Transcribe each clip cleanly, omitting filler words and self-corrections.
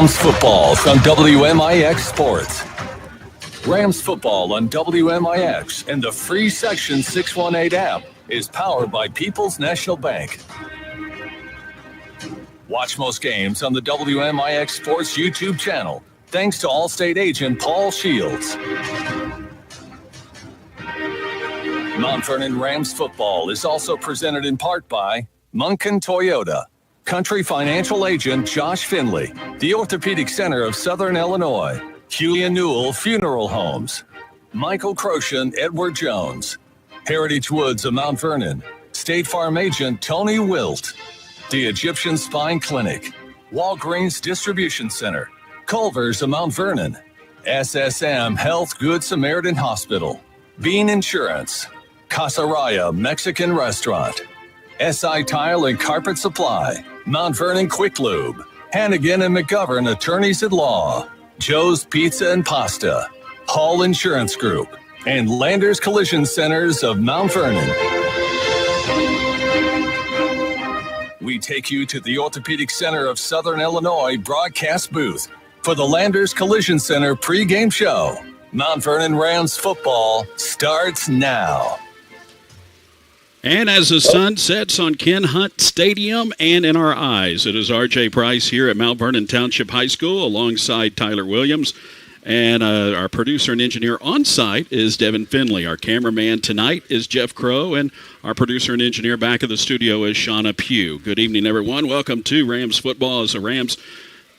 Rams football from WMIX Sports. Rams football on WMIX and the free Section 618 app is powered by People's National Bank. Watch most games on the WMIX Sports YouTube channel, thanks to Allstate agent Paul Shields. Mount Vernon Rams football is also presented in part by Munkin Toyota, Country Financial Agent Josh Finley, the Orthopedic Center of Southern Illinois, Huey and Newell Funeral Homes, Michael Croshan, Edward Jones, Heritage Woods of Mount Vernon, State Farm Agent Tony Wilt, the Egyptian Spine Clinic, Walgreens Distribution Center, Culver's of Mount Vernon, SSM Health Good Samaritan Hospital, Bean Insurance, Casaraya Mexican Restaurant, SI Tile and Carpet Supply, Mount Vernon Quick Lube, Hannigan and McGovern Attorneys at Law, Joe's Pizza and Pasta, Hall Insurance Group, and Landers Collision Centers of Mount Vernon. We take you to the Orthopedic Center of Southern Illinois broadcast booth for the Landers Collision Center pregame show. Mount Vernon Rams football starts now. And as the sun sets on Ken Hunt Stadium and in our eyes, it is R.J. Price here at Mount Vernon Township High School alongside Tyler Williams. And our producer and engineer on site is Devin Finley. Our cameraman tonight is Jeff Crow, and our producer and engineer back in the studio is Shauna Pugh. Good evening, everyone. Welcome to Rams football as the Rams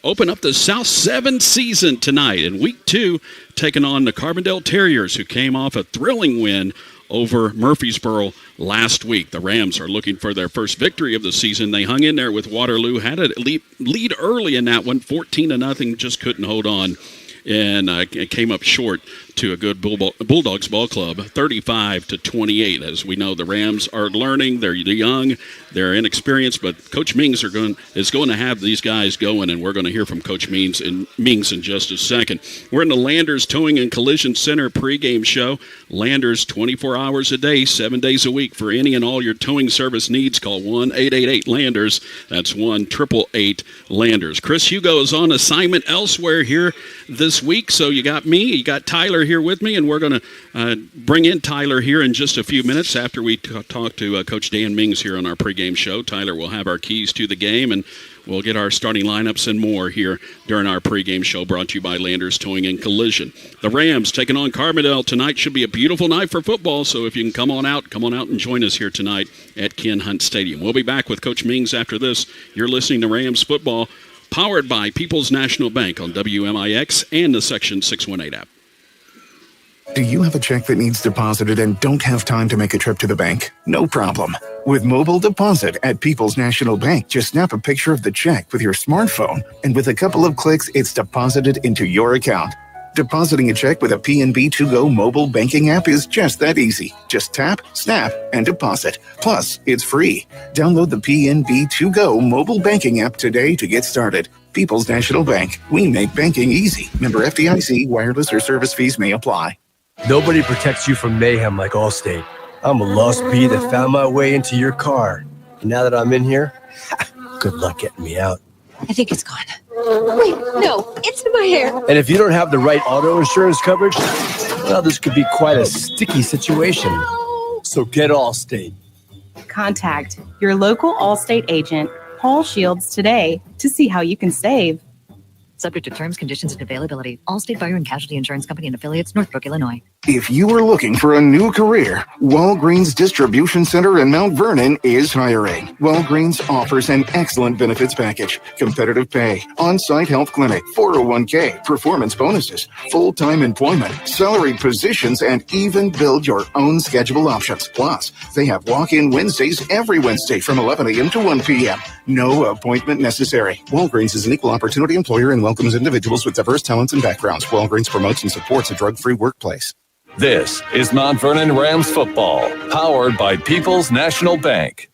open up the South 7 season tonight. In Week 2, taking on the Carbondale Terriers, who came off a thrilling win over Murfreesboro last week. The Rams are looking for their first victory of the season. They hung in there with Waterloo, had a lead early in that one, 14-0, just couldn't hold on, and it came up short to a good Bulldogs ball club, 35-28. As we know, the Rams are learning. They're young, they're inexperienced, but Coach Mings is going to have these guys going, and we're going to hear from Coach Mings in just a second. We're in the Landers Towing and Collision Center pregame show. Landers, 24 hours a day, 7 days a week. For any and all your towing service needs, call 1-888-LANDERS. That's 1-888-LANDERS. Chris Hugo is on assignment elsewhere here this week, so you got me, you got Tyler here with me, and we're going to bring in Tyler here in just a few minutes after we talk to Coach Dan Mings here on our pregame show. Tyler will have our keys to the game, and we'll get our starting lineups and more here during our pregame show, brought to you by Landers Towing and Collision. The Rams taking on Carbondale tonight. Should be a beautiful night for football, so if you can come on out and join us here tonight at Ken Hunt Stadium. We'll be back with Coach Mings after this. You're listening to Rams football, powered by People's National Bank on WMIX and the Section 618 app. Do you have a check that needs deposited and don't have time to make a trip to the bank? No problem. With mobile deposit at People's National Bank, just snap a picture of the check with your smartphone, and with a couple of clicks, it's deposited into your account. Depositing a check with a PNB 2Go mobile banking app is just that easy. Just tap, snap, and deposit. Plus, it's free. Download the PNB 2Go mobile banking app today to get started. People's National Bank. We make banking easy. Member FDIC. Wireless or service fees may apply. Nobody protects you from mayhem like Allstate. I'm a lost bee that found my way into your car. And now that I'm in here, good luck getting me out. I think it's gone. Wait, no, it's in my hair. And if you don't have the right auto insurance coverage, well, this could be quite a sticky situation. So get Allstate. Contact your local Allstate agent, Paul Shields, today to see how you can save. Subject to terms, conditions, and availability. Allstate Fire and Casualty Insurance Company and Affiliates, Northbrook, Illinois. If you are looking for a new career, Walgreens Distribution Center in Mount Vernon is hiring. Walgreens offers an excellent benefits package, competitive pay, on-site health clinic, 401k, performance bonuses, full-time employment, salaried positions, and even build your own schedule options. Plus, they have walk-in Wednesdays every Wednesday from 11 a.m. to 1 p.m. No appointment necessary. Walgreens is an equal opportunity employer and welcomes individuals with diverse talents and backgrounds. Walgreens promotes and supports a drug-free workplace. This is Mount Vernon Rams football, powered by People's National Bank.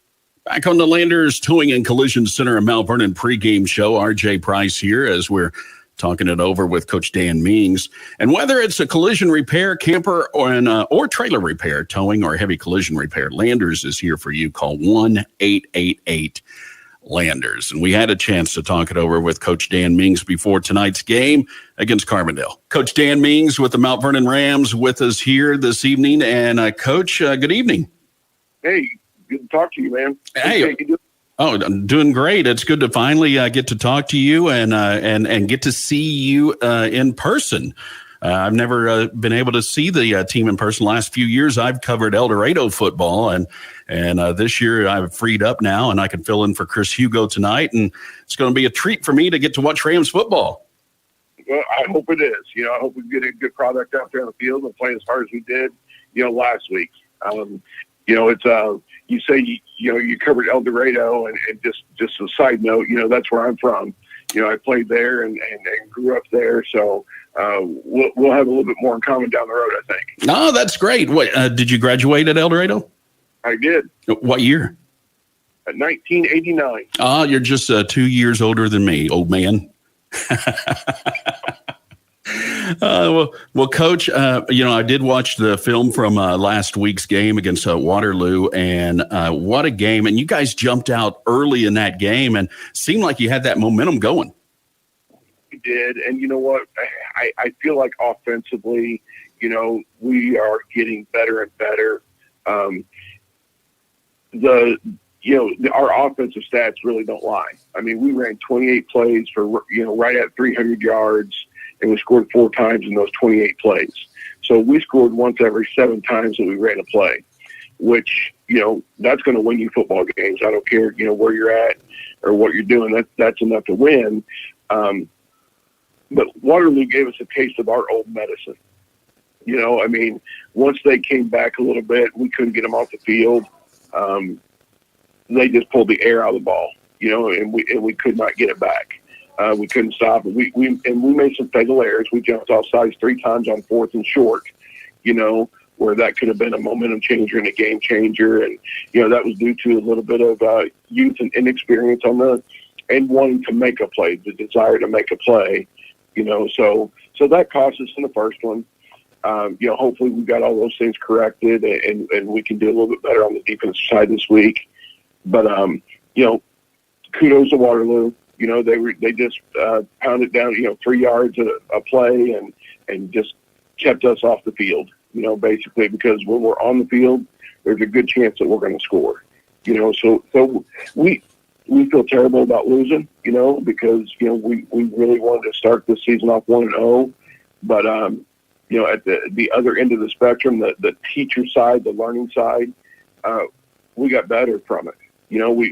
Back on the Landers Towing and Collision Center in Mount Vernon pregame show, R.J. Price here as we're talking it over with Coach Dan Mings. And whether it's a collision repair, camper, or trailer repair, towing, or heavy collision repair, Landers is here for you. Call 1-888 Landers. And we had a chance to talk it over with Coach Dan Mings before tonight's game against Carbondale. Coach Dan Mings with the Mount Vernon Rams with us here this evening. And Coach, good evening. Hey, good to talk to you, man. Hey. Oh, I'm doing great. It's good to finally get to talk to you and get to see you in person. I've never been able to see the team in person. Last few years, I've covered El Dorado football, and this year I've freed up now, and I can fill in for Chris Hugo tonight, and it's going to be a treat for me to get to watch Rams football. Well, I hope it is. I hope we get a good product out there on the field and play as hard as we did, last week. It's you say you covered El Dorado, and just a side note, that's where I'm from. I played there and grew up there, so we'll have a little bit more in common down the road, I think. Oh, that's great. What, did you graduate at El Dorado? I did. What year? 1989. Oh, you're just 2 years older than me, old man. Well, Coach, I did watch the film from last week's game against Waterloo, and what a game. And you guys jumped out early in that game and seemed like you had that momentum going. We did. And you know what? I feel like offensively, we are getting better and better. Our offensive stats really don't lie. I mean, we ran 28 plays for, right at 300 yards. And we scored 4 times in those 28 plays. So we scored once every 7 times that we ran a play, which, that's going to win you football games. I don't care, where you're at or what you're doing. That's enough to win. But Waterloo gave us a taste of our old medicine. Once they came back a little bit, we couldn't get them off the field. They just pulled the air out of the ball, and we could not get it back. We couldn't stop it. We made some fatal errors. We jumped off sides 3 times on 4th and short, where that could have been a momentum changer and a game changer. And, that was due to a little bit of youth and inexperience and wanting to make a play, the desire to make a play, so that cost us in the first one. Hopefully we got all those things corrected and we can do a little bit better on the defensive side this week. But, kudos to Waterloo. They just pounded down, 3 yards a play and just kept us off the field, basically, because when we're on the field, there's a good chance that we're going to score, so we feel terrible about losing, because, we really wanted to start this season off 1-0, but, at the other end of the spectrum, the teacher side, the learning side, we got better from it.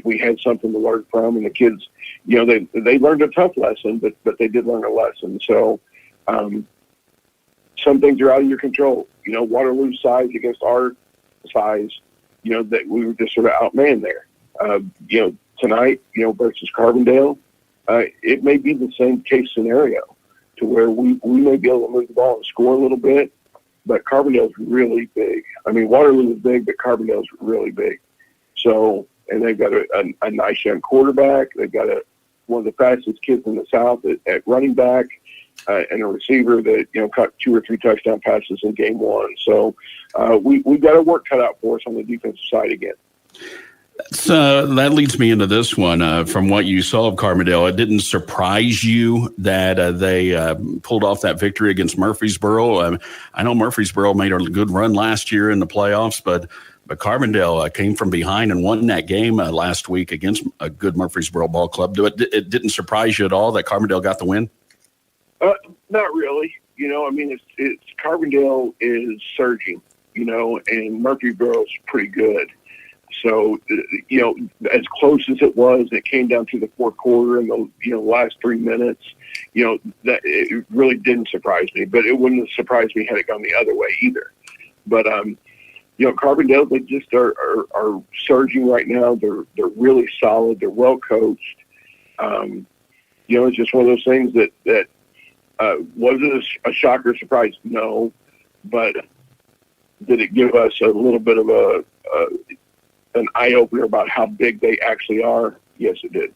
We had something to learn from, and the kids, they learned a tough lesson, but they did learn a lesson. So some things are out of your control. Waterloo's size against our size, that we were just sort of outmanned there. Tonight, versus Carbondale, it may be the same case scenario to where we may be able to move the ball and score a little bit, but Carbondale's really big. I mean, Waterloo is big, but Carbondale's really big. So, and they've got a nice young quarterback. They've got one of the fastest kids in the South at running back, and a receiver that caught 2 or 3 touchdown passes in game 1. So we've got our work cut out for us on the defensive side again. That leads me into this one. From what you saw of Carbondale, it didn't surprise you that they pulled off that victory against Murfreesboro. I know Murfreesboro made a good run last year in the playoffs, but Carbondale came from behind and won that game last week against a good Murfreesboro ball club. It didn't surprise you at all that Carbondale got the win? Not really. It's Carbondale is surging, and Murfreesboro's pretty good. So, as close as it was, it came down to the 4th quarter and the last 3 minutes, that it really didn't surprise me. But it wouldn't have surprised me had it gone the other way either. But Carbondale, they just are surging right now. They're really solid. They're well coached. It's just one of those things that was it a shocker, surprise? No, but did it give us a little bit of an eye opener about how big they actually are? Yes, it did.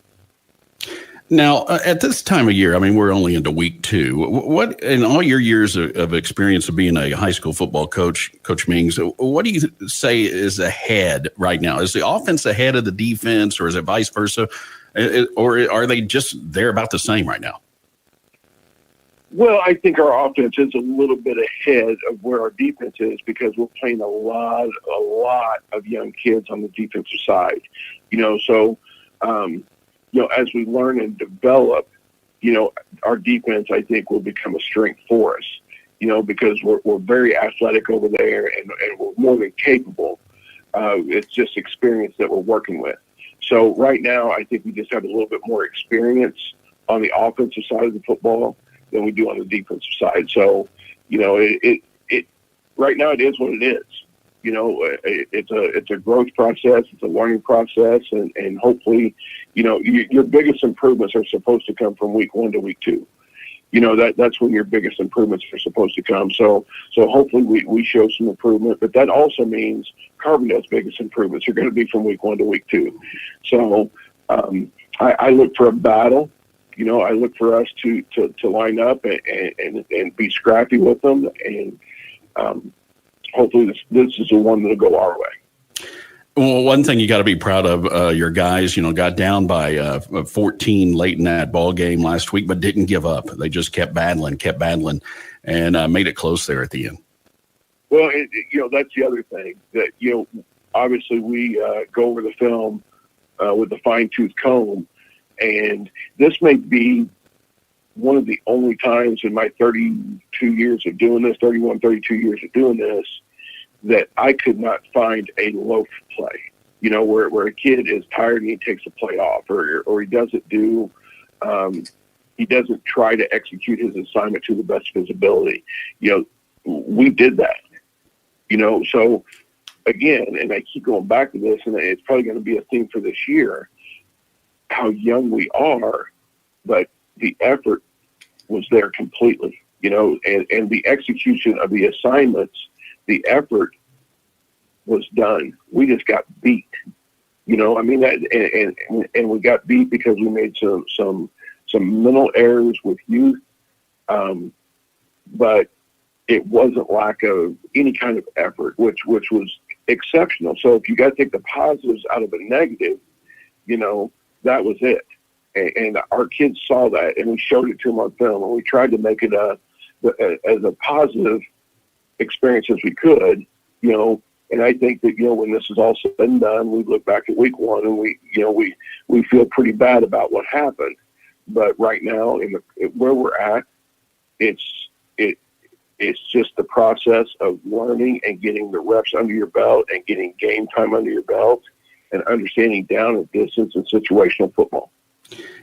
Now, at this time of year, I mean, we're only into week 2. What, in all your years of experience of being a high school football coach, Coach Mings, what do you say is ahead right now? Is the offense ahead of the defense, or is it vice versa? Or are they they're about the same right now? Well, I think our offense is a little bit ahead of where our defense is because we're playing a lot of young kids on the defensive side. So as we learn and develop, our defense, I think, will become a strength for us, because we're very athletic over there and we're more than capable. It's just experience that we're working with. So right now, I think we just have a little bit more experience on the offensive side of the football than we do on the defensive side. So, it right now it is what it is. It's a growth process. It's a learning process. And hopefully, your biggest improvements are supposed to come from week 1 to week 2. That's when your biggest improvements are supposed to come. So hopefully we show some improvement, but that also means Carbondale's biggest improvements are going to be from week 1 to week 2. So, I look for a battle. I look for us to line up and be scrappy with them. And, hopefully this is the one that'll go our way. Well, one thing you got to be proud of, your guys, got down by 14 late in that ball game last week, but didn't give up. They just kept battling, and made it close there at the end. Well, that's the other thing that, obviously we go over the film with a fine-tooth comb, and this may be one of the only times in my 32 years of doing this, that I could not find a loaf play, where a kid is tired and he takes a play off, or he doesn't he doesn't try to execute his assignment to the best of his ability. We did that, so again, and I keep going back to this, and it's probably going to be a theme for this year, how young we are, but the effort was there completely, and the execution of the assignments, the effort was done. We just got beat, and we got beat because we made some mental errors with youth, but it wasn't lack of any kind of effort, which was exceptional. So if you got to take the positives out of a negative, that was it. And our kids saw that, and we showed it to them on film, and we tried to make it as a positive experience as we could, and I think that, when this is all said and done, we look back at week 1 and we feel pretty bad about what happened. But right now, where we're at, it's just the process of learning and getting the reps under your belt and getting game time under your belt and understanding down and distance and situational football.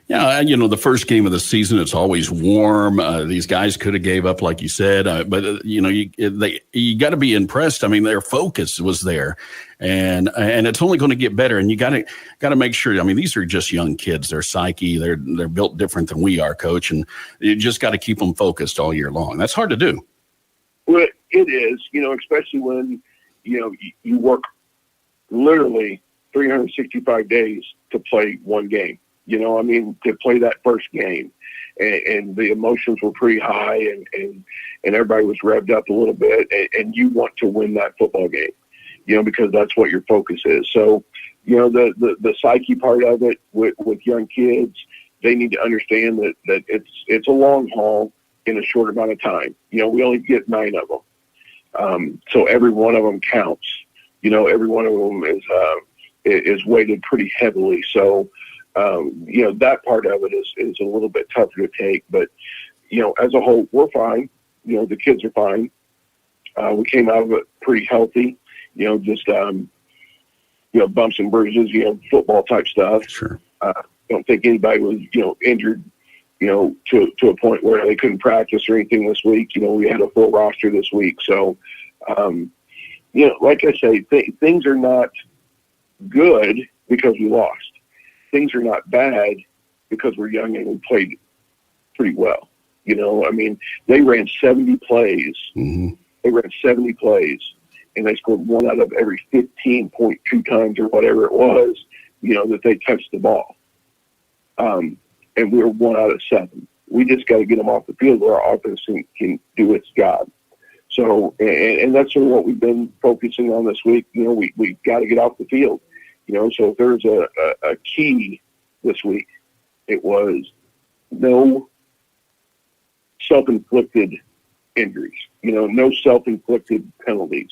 Yeah, the first game of the season, it's always warm. These guys could have gave up, like you said, but you got to be impressed. I mean, their focus was there, and it's only going to get better. And you got to make sure. I mean, these are just young kids. Their psyche, they're built different than we are, Coach, and you just got to keep them focused all year long. That's hard to do. Well, it is, especially when you work literally 365 days to play one game. To play that first game, and the emotions were pretty high, and everybody was revved up a little bit, and you want to win that football game, because that's what your focus is. So, the psyche part of it with young kids, they need to understand that it's a long haul in a short amount of time. We only get 9 of them, so every one of them counts. Every one of them is weighted pretty heavily. So. That part of it is a little bit tougher to take, but, as a whole, we're fine. The kids are fine. We came out of it pretty healthy, just, bumps and bruises, football type stuff. Sure. Don't think anybody was, injured, to a point where they couldn't practice or anything this week. We had a full roster this week. So, like I say, things are not good because we lost. Things are not bad because we're young and we played pretty well. They ran 70 plays. Mm-hmm. They ran 70 plays, and they scored 1 out of every 15.2 times or whatever it was, that they touched the ball. And we were 1 out of 7. We just got to get them off the field where our offense can do its job. So, and that's sort of what we've been focusing on this week. We got to get off the field. So if there's a key this week. It was no self-inflicted injuries, no self-inflicted penalties.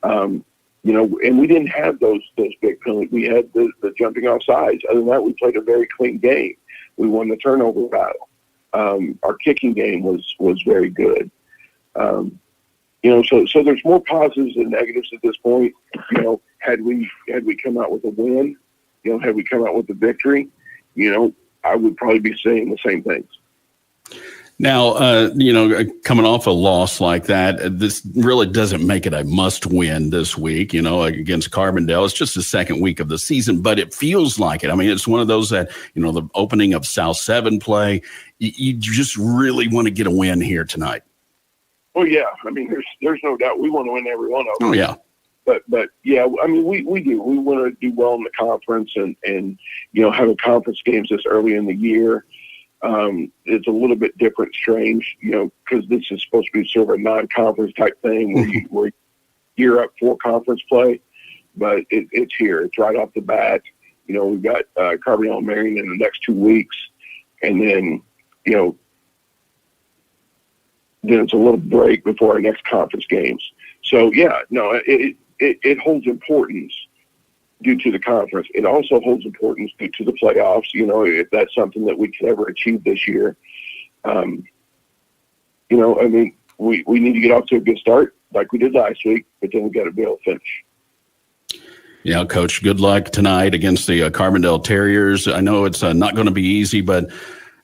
And we didn't have those big penalties. We had the jumping off sides. Other than that, we played a very clean game. We won the turnover battle. Our kicking game was very good. So there's more positives than negatives at this point. Had we come out with a win, had we come out with a victory, I would probably be saying the same things. Now, coming off a loss like that, this really doesn't make it a must-win this week, against Carbondale. It's just the second week of the season, but it feels like it. I mean, it's one of those that, the opening of South 7 play, you just really want to get a win here tonight. Oh, yeah. I mean, there's no doubt we want to win every one of them. Oh, yeah. But yeah, I mean, we do. We want to do well in the conference and having conference games this early in the year. It's a little bit different, strange, because this is supposed to be sort of a non-conference type thing where you're up for conference play, but it's here. It's right off the bat. We've got Carbondale and Marion in the next 2 weeks, and then then it's a little break before our next conference games. So yeah, no, it holds importance due to the conference. It also holds importance due to the playoffs, if that's something that we could ever achieve this year. I mean, we need to get off to a good start like we did last week, but then we got to be able to finish. Yeah, Coach, good luck tonight against the Carbondale Terriers. I know it's not going to be easy, but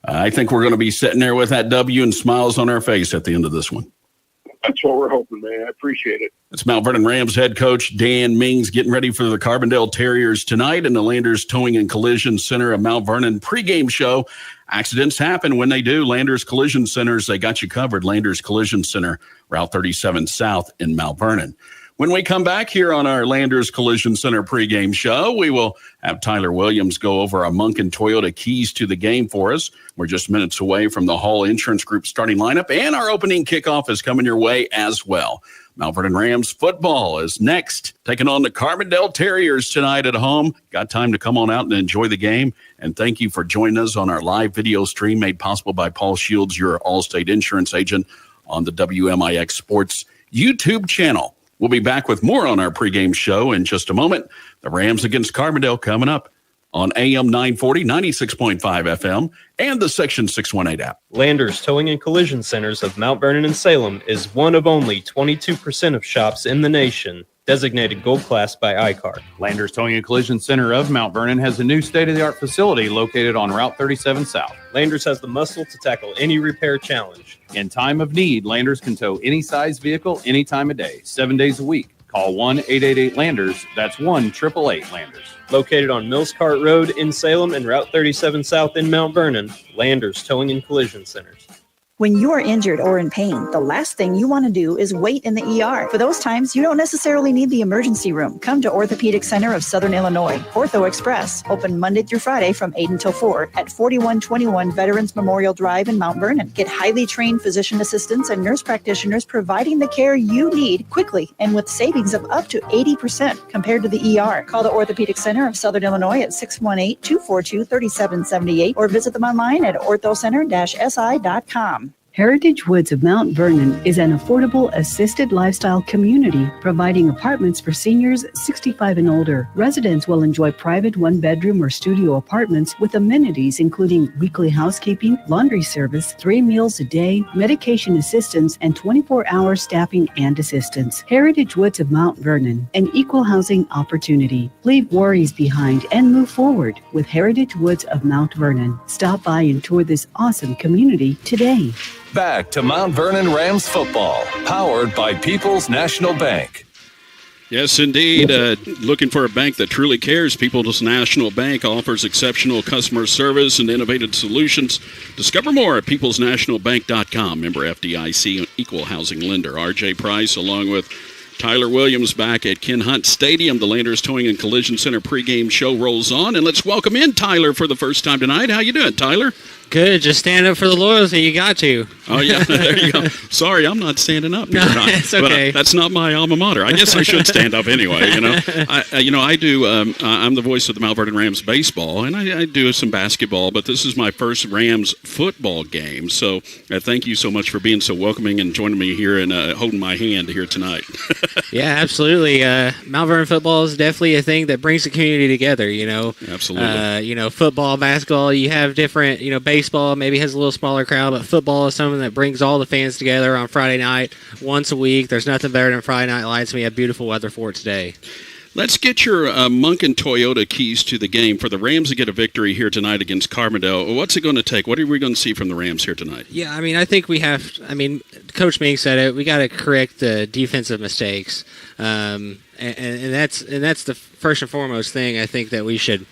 I think we're going to be sitting there with that W and smiles on our face at the end of this one. That's what we're hoping, man. I appreciate it. It's Mount Vernon Rams head coach Dan Mings getting ready for the Carbondale Terriers tonight in the Landers Towing and Collision Center of Mount Vernon pregame show. Accidents happen when they do. Landers Collision Centers, they got you covered. Landers Collision Center, Route 37 South in Mount Vernon. When we come back here on our Landers Collision Center pregame show, we will have Tyler Williams go over our Munkin Toyota keys to the game for us. We're just minutes away from the Hall Insurance Group starting lineup, and our opening kickoff is coming your way as well. Mount Vernon Rams football is next, taking on the Carbondale Terriers tonight at home. Got time to come on out and enjoy the game. And thank you for joining us on our live video stream made possible by Paul Shields, your Allstate insurance agent, on the WMIX Sports YouTube channel. We'll be back with more on our pregame show in just a moment. The Rams against Carbondale coming up on AM 940, 96.5 FM, and the Section 618 app. Landers Towing and Collision Centers of Mount Vernon and Salem is one of only 22% of shops in the nation designated Gold Class by ICAR. Landers Towing and Collision Center of Mount Vernon has a new state-of-the-art facility located on Route 37 South. Landers has the muscle to tackle any repair challenge. In time of need, Landers can tow any size vehicle, any time of day, 7 days a week. Call 1-888-LANDERS. That's 1-888-LANDERS. Located on Mills Cart Road in Salem and Route 37 South in Mount Vernon, Landers Towing and Collision Centers. When you are injured or in pain, the last thing you want to do is wait in the ER. For those times, you don't necessarily need the emergency room. Come to Orthopedic Center of Southern Illinois, Ortho Express, open Monday through Friday from 8 until 4 at 4121 Veterans Memorial Drive in Mount Vernon. Get highly trained physician assistants and nurse practitioners providing the care you need quickly and with savings of up to 80% compared to the ER. Call the Orthopedic Center of Southern Illinois at 618-242-3778 or visit them online at orthocenter-si.com. Heritage Woods of Mount Vernon is an affordable assisted lifestyle community providing apartments for seniors 65 and older. Residents will enjoy private one-bedroom or studio apartments with amenities including weekly housekeeping, laundry service, 3 meals a day, medication assistance, and 24-hour staffing and assistance. Heritage Woods of Mount Vernon, an equal housing opportunity. Leave worries behind and move forward with Heritage Woods of Mount Vernon. Stop by and tour this awesome community today. Back to Mount Vernon Rams football, powered by People's National Bank. Yes, indeed. Looking for a bank that truly cares. People's National Bank offers exceptional customer service and innovative solutions. Discover more at peoplesnationalbank.com. Member FDIC, equal housing lender. RJ Price, along with Tyler Williams, back at Ken Hunt Stadium. The Landers Towing and Collision Center pregame show rolls on. And let's welcome in Tyler for the first time tonight. How you doing, Tyler? Good. Just stand up for the loyalty. You got to. Oh, yeah. There you go. Sorry, I'm not standing up. No, it's okay. But, that's not my alma mater. I guess I should stand up anyway. I do. I'm the voice of the Mount Vernon Rams baseball, and I do some basketball. But this is my first Rams football game. So thank you so much for being so welcoming and joining me here and holding my hand here tonight. Yeah, absolutely. Mount Vernon football is definitely a thing that brings the community together. Absolutely. Football, basketball. You have different. Baseball maybe has a little smaller crowd, but football is something that brings all the fans together on Friday night once a week. There's nothing better than Friday Night Lights. We have beautiful weather for it today. Let's get your Munkin Toyota keys to the game for the Rams to get a victory here tonight against Carbondale. What's it going to take? What are we going to see from the Rams here tonight? Yeah, I think we have. Coach Ming said it. We got to correct the defensive mistakes, and that's the first and foremost thing I think that we should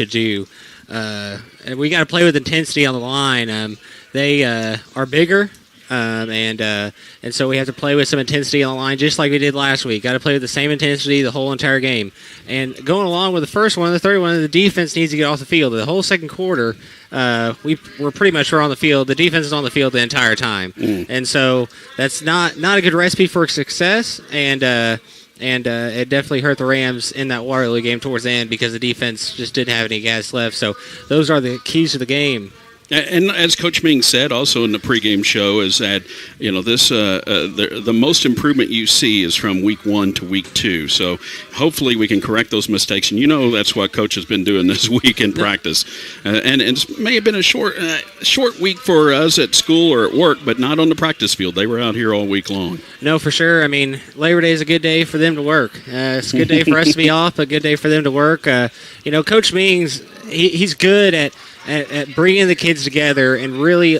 do. And we got to play with intensity on the line. They are bigger, and so we have to play with some intensity on the line, just like we did last week. Got to play with the same intensity the whole entire game. And going along with the first one, the third one, the defense needs to get off the field. The whole second quarter, we're pretty much on the field. The defense is on the field the entire time, and so that's not a good recipe for success. And it definitely hurt the Rams in that Waterloo game towards the end because the defense just didn't have any gas left. So those are the keys to the game. And as Coach Ming said also in the pregame show is that, this the most improvement you see is from week 1 to week 2. So hopefully we can correct those mistakes. And that's what Coach has been doing this week in practice. And it may have been a short week for us at school or at work, but not on the practice field. They were out here all week long. No, for sure. Labor Day is a good day for them to work. It's a good day for us to be off, a good day for them to work. Coach Ming's he's good at bringing the kids together and really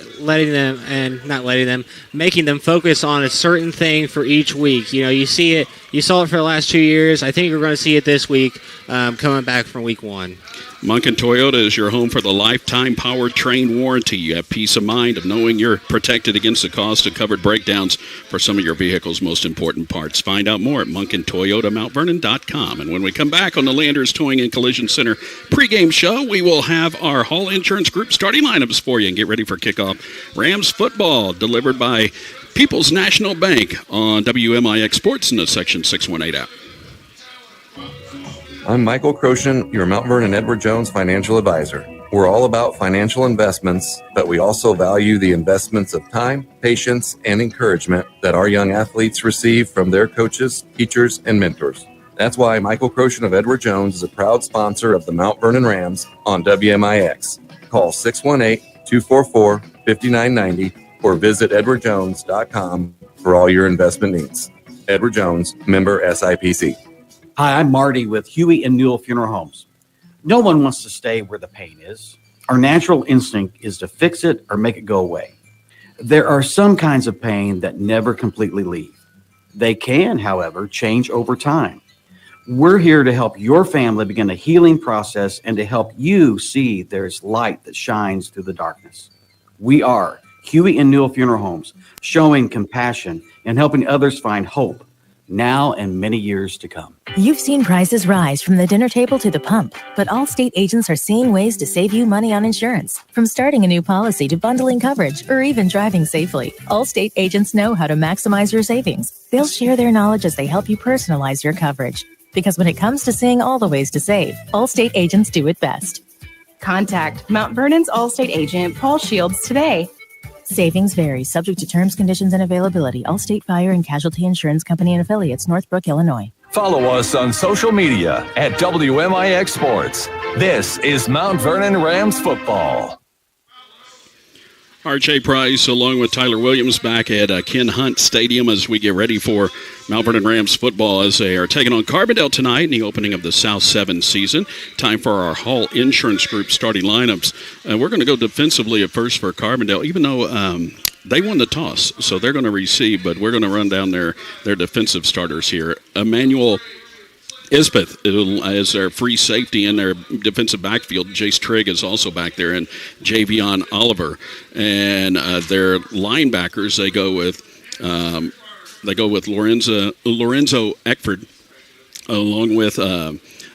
making them focus on a certain thing for each week. You saw it for the last 2 years. I think we're going to see it this week coming back from week 1. Munkin Toyota is your home for the lifetime powertrain warranty. You have peace of mind of knowing you're protected against the cost of covered breakdowns for some of your vehicle's most important parts. Find out more at MunkinToyotaMountVernon.com. And when we come back on the Landers Towing and Collision Center pregame show, we will have our Hall Insurance Group starting lineups for you and get ready for kickoff. Rams football delivered by People's National Bank on WMIX Sports in the Section 618 app. I'm Michael Croshan, your Mount Vernon Edward Jones financial advisor. We're all about financial investments, but we also value the investments of time, patience, and encouragement that our young athletes receive from their coaches, teachers, and mentors. That's why Michael Croshan of Edward Jones is a proud sponsor of the Mount Vernon Rams on WMIX. Call 618-244-5990 or visit edwardjones.com for all your investment needs. Edward Jones, member SIPC. Hi, I'm Marty with Huey and Newell Funeral Homes. No one wants to stay where the pain is. Our natural instinct is to fix it or make it go away. There are some kinds of pain that never completely leave. They can, however, change over time. We're here to help your family begin a healing process and to help you see there's light that shines through the darkness. We are Huey and Newell Funeral Homes, showing compassion and helping others find hope now and many years to come. You've seen prices rise from the dinner table to the pump, but Allstate agents are seeing ways to save you money on insurance. From starting a new policy to bundling coverage or even driving safely, Allstate agents know how to maximize your savings. They'll share their knowledge as they help you personalize your coverage. Because when it comes to seeing all the ways to save, Allstate agents do it best. Contact Mount Vernon's Allstate agent, Paul Shields, today. Savings vary, subject to terms, conditions, and availability. Allstate Fire and Casualty Insurance Company and Affiliates, Northbrook, Illinois. Follow us on social media at WMIX Sports. This is Mount Vernon Rams football. R.J. Price along with Tyler Williams back at Ken Hunt Stadium as we get ready for Mount Vernon Rams football as they are taking on Carbondale tonight in the opening of the South 7 season. Time for our Hall Insurance Group starting lineups. We're going to go defensively at first for Carbondale, even though they won the toss, so they're going to receive, but we're going to run down their defensive starters here. Emmanuel Isbeth is their free safety in their defensive backfield. Jace Trigg is also back there, and Javion Oliver. And their linebackers, they go with Lorenzo Eckford along with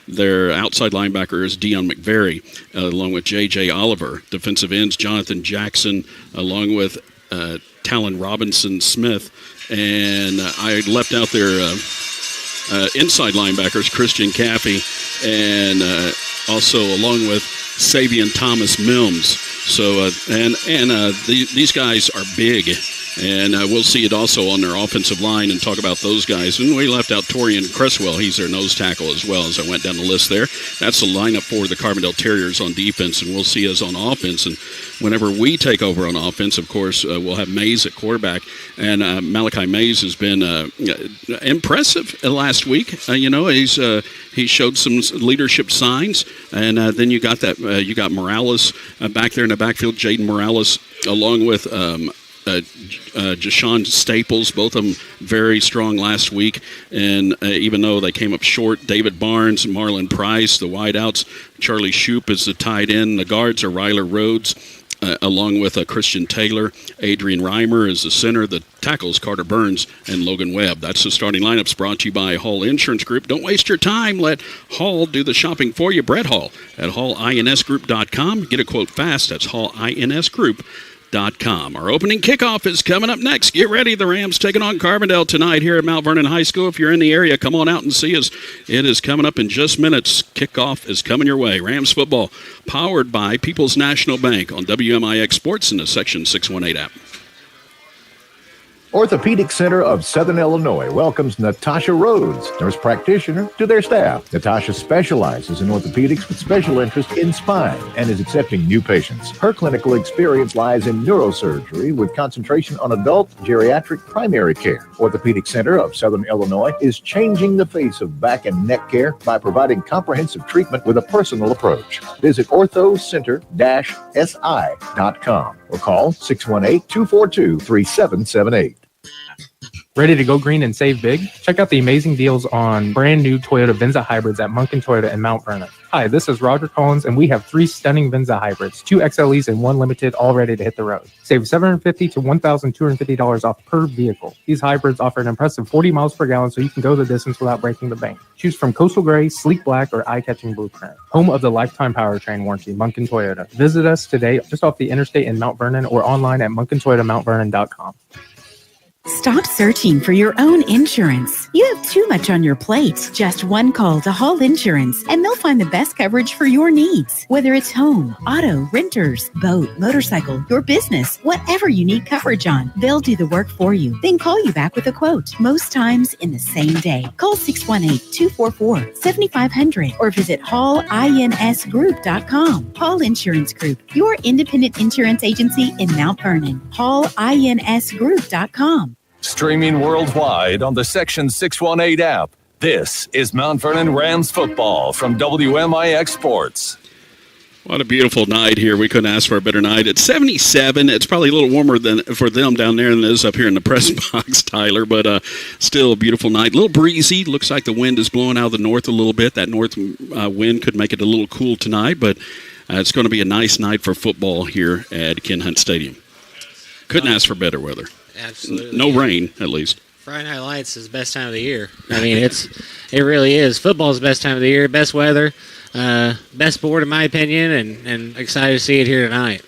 their outside linebacker is Dion McVeary, along with J.J. Oliver. Defensive ends, Jonathan Jackson, along with Talon Robinson-Smith. And I left out their inside linebackers, Christian Caffey, and also along with Savion Thomas Mills. So, these guys are big. And we'll see it also on their offensive line and talk about those guys. And we left out Torian Cresswell. He's their nose tackle as well, as I went down the list there. That's the lineup for the Carbondale Terriers on defense, and we'll see us on offense. And whenever we take over on offense, of course, we'll have Mays at quarterback. And Malachi Mays has been impressive last week. He showed some leadership signs. And then you got Morales back there in the backfield, Jaden Morales, along with Jashawn Staples, both of them very strong last week. And even though they came up short, David Barnes, Marlon Price, the wideouts, Charlie Shoup is the tight end. The guards are Ryler Rhodes, along with Christian Taylor. Adrian Reimer is the center. The tackles, Carter Burns and Logan Webb. That's the starting lineups, brought to you by Hall Insurance Group. Don't waste your time. Let Hall do the shopping for you. Brett Hall at HallInsGroup.com. Get a quote fast. That's HallInsGroup.com. Our opening kickoff is coming up next. Get ready. The Rams taking on Carbondale tonight here at Mount Vernon High School. If you're in the area, come on out and see us. It is coming up in just minutes. Kickoff is coming your way. Rams football powered by People's National Bank on WMIX Sports in the Section 618 app. Orthopedic Center of Southern Illinois welcomes Natasha Rhodes, nurse practitioner, to their staff. Natasha specializes in orthopedics with special interest in spine and is accepting new patients. Her clinical experience lies in neurosurgery with concentration on adult geriatric primary care. Orthopedic Center of Southern Illinois is changing the face of back and neck care by providing comprehensive treatment with a personal approach. Visit orthocenter-si.com or call 618-242-3778. Ready to go green and save big? Check out the amazing deals on brand new Toyota Venza hybrids at Munkin Toyota in Mount Vernon. Hi, this is Roger Collins, and we have 3 stunning Venza hybrids, 2 XLEs and 1 limited, all ready to hit the road. Save $750 to $1,250 off per vehicle. These hybrids offer an impressive 40 miles per gallon, so you can go the distance without breaking the bank. Choose from coastal gray, sleek black, or eye-catching blueprint. Home of the lifetime powertrain warranty, Munkin Toyota. Visit us today just off the interstate in Mount Vernon or online at munkintoyotamountvernon.com. Stop searching for your own insurance. You have too much on your plate. Just one call to Hall Insurance, and they'll find the best coverage for your needs. Whether it's home, auto, renters, boat, motorcycle, your business, whatever you need coverage on, they'll do the work for you. Then call you back with a quote, most times in the same day. Call 618-244-7500 or visit HallInsGroup.com. Hall Insurance Group, your independent insurance agency in Mount Vernon. HallInsGroup.com. Streaming worldwide on the Section 618 app, this is Mount Vernon Rams football from WMIX Sports. What a beautiful night here. We couldn't ask for a better night. It's 77. It's probably a little warmer for them down there than it is up here in the press box, Tyler, but still a beautiful night. A little breezy. Looks like the wind is blowing out of the north a little bit. That north wind could make it a little cool tonight, but it's going to be a nice night for football here at Ken Hunt Stadium. Couldn't ask for better weather. Absolutely. No rain, at least. Friday Night Lights is the best time of the year. I mean, it really is. Football's the best time of the year, best weather, best sport in my opinion, and excited to see it here tonight.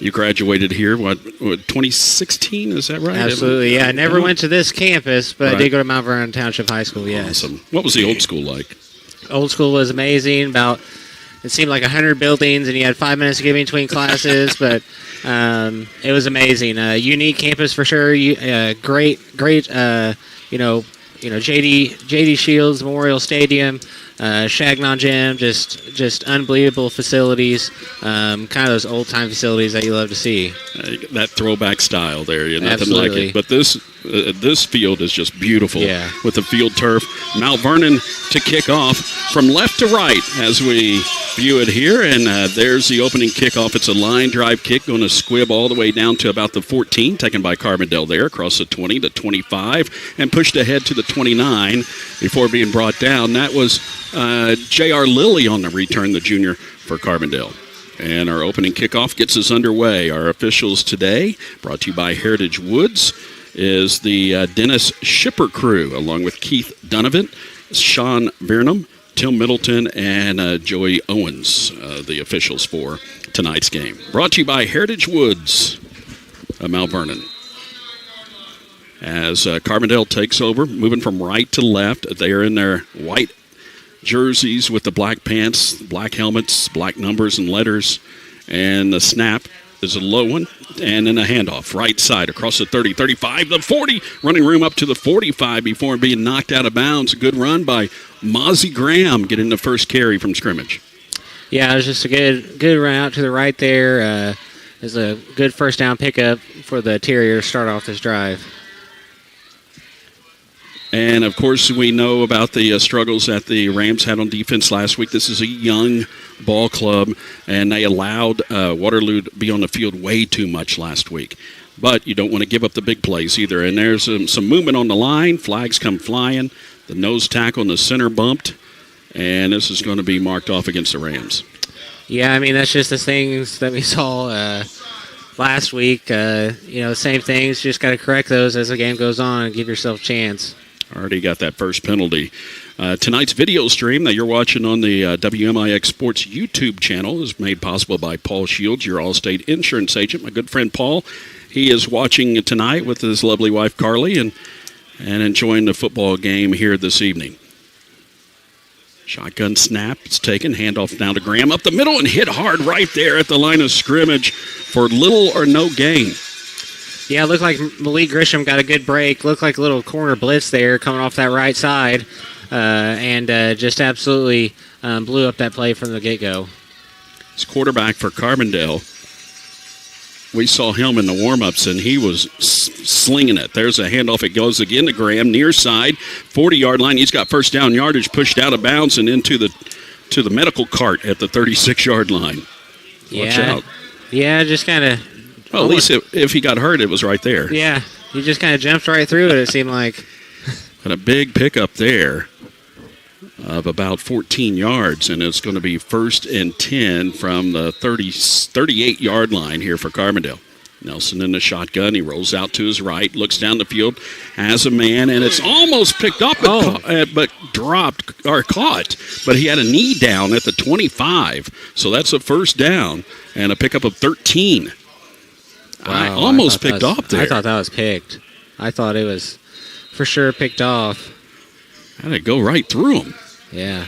You graduated here, what 2016, is that right? Absolutely, yeah. I never went to this campus, but I did go to Mount Vernon Township High School, yes. Awesome. What was the old school like? Old school was amazing. It seemed like 100 buildings, and you had 5 minutes to get between classes, but it was amazing. Unique campus for sure. Great. JD Shields Memorial Stadium, Chagnon Gym, just unbelievable facilities. Kind of those old time facilities that you love to see. That throwback style there, nothing Absolutely. like it. But this field is just beautiful. Yeah. With the field turf. Mount Vernon to kick off from left to right as we view it here, and there's the opening kickoff. It's a line drive kick, going to squib all the way down to about the 14, taken by Carbondale there, across the 20 to 25, and pushed ahead to the 29 before being brought down. That was J.R. Lilly on the return, the junior for Carbondale. And our opening kickoff gets us underway. Our officials today, brought to you by Heritage Woods, is the Dennis Shipper crew, along with Keith Donovan Sean Vernon, Tim Middleton, and Joey Owens, the officials for tonight's game. Brought to you by Heritage Woods of Mount Vernon. As Carbondale takes over, moving from right to left. They are in their white jerseys with the black pants, black helmets, black numbers and letters. And the snap is a low one. And then a handoff, right side, across the 30, 35, the 40. Running room up to the 45 before being knocked out of bounds. A good run by Mozzie Graham getting the first carry from scrimmage. Yeah, it was just a good run out to the right there. It was a good first down pickup for the Terriers to start off this drive. And, of course, we know about the struggles that the Rams had on defense last week. This is a young ball club, and they allowed Waterloo to be on the field way too much last week. But you don't want to give up the big plays either. And there's some movement on the line. Flags come flying. The nose tackle in the center bumped. And this is going to be marked off against the Rams. Yeah, I mean, that's just the things that we saw last week. Same things. Just got to correct those as the game goes on and give yourself a chance. Already got that first penalty. Tonight's video stream that you're watching on the WMIX Sports YouTube channel is made possible by Paul Shields, your Allstate insurance agent. My good friend Paul, he is watching tonight with his lovely wife Carly and enjoying the football game here this evening. Shotgun snap, it's taken, handoff now to Graham up the middle and hit hard right there at the line of scrimmage for little or no gain. Yeah, it looked like Malik Grisham got a good break. Looked like a little corner blitz there coming off that right side. And just absolutely blew up that play from the get-go. His quarterback for Carbondale, we saw him in the warm-ups, and he was slinging it. There's a handoff. It goes again to Graham, near side, 40-yard line. He's got first down yardage, pushed out of bounds and into the medical cart at the 36-yard line. Watch out. Yeah, just kind of... Well, at least if he got hurt, it was right there. Yeah, he just kind of jumped right through it seemed like. And a big pickup there of about 14 yards, and it's going to be 1st and 10 from the 38-yard line here for Carbondale. Nelson in the shotgun. He rolls out to his right, looks down the field, has a man, and it's almost picked up but dropped or caught. But he had a knee down at the 25, so that's a first down and a pickup of 13. Wow, I almost picked off there. I thought that was picked. I thought it was for sure picked off. Had to go right through him. Yeah.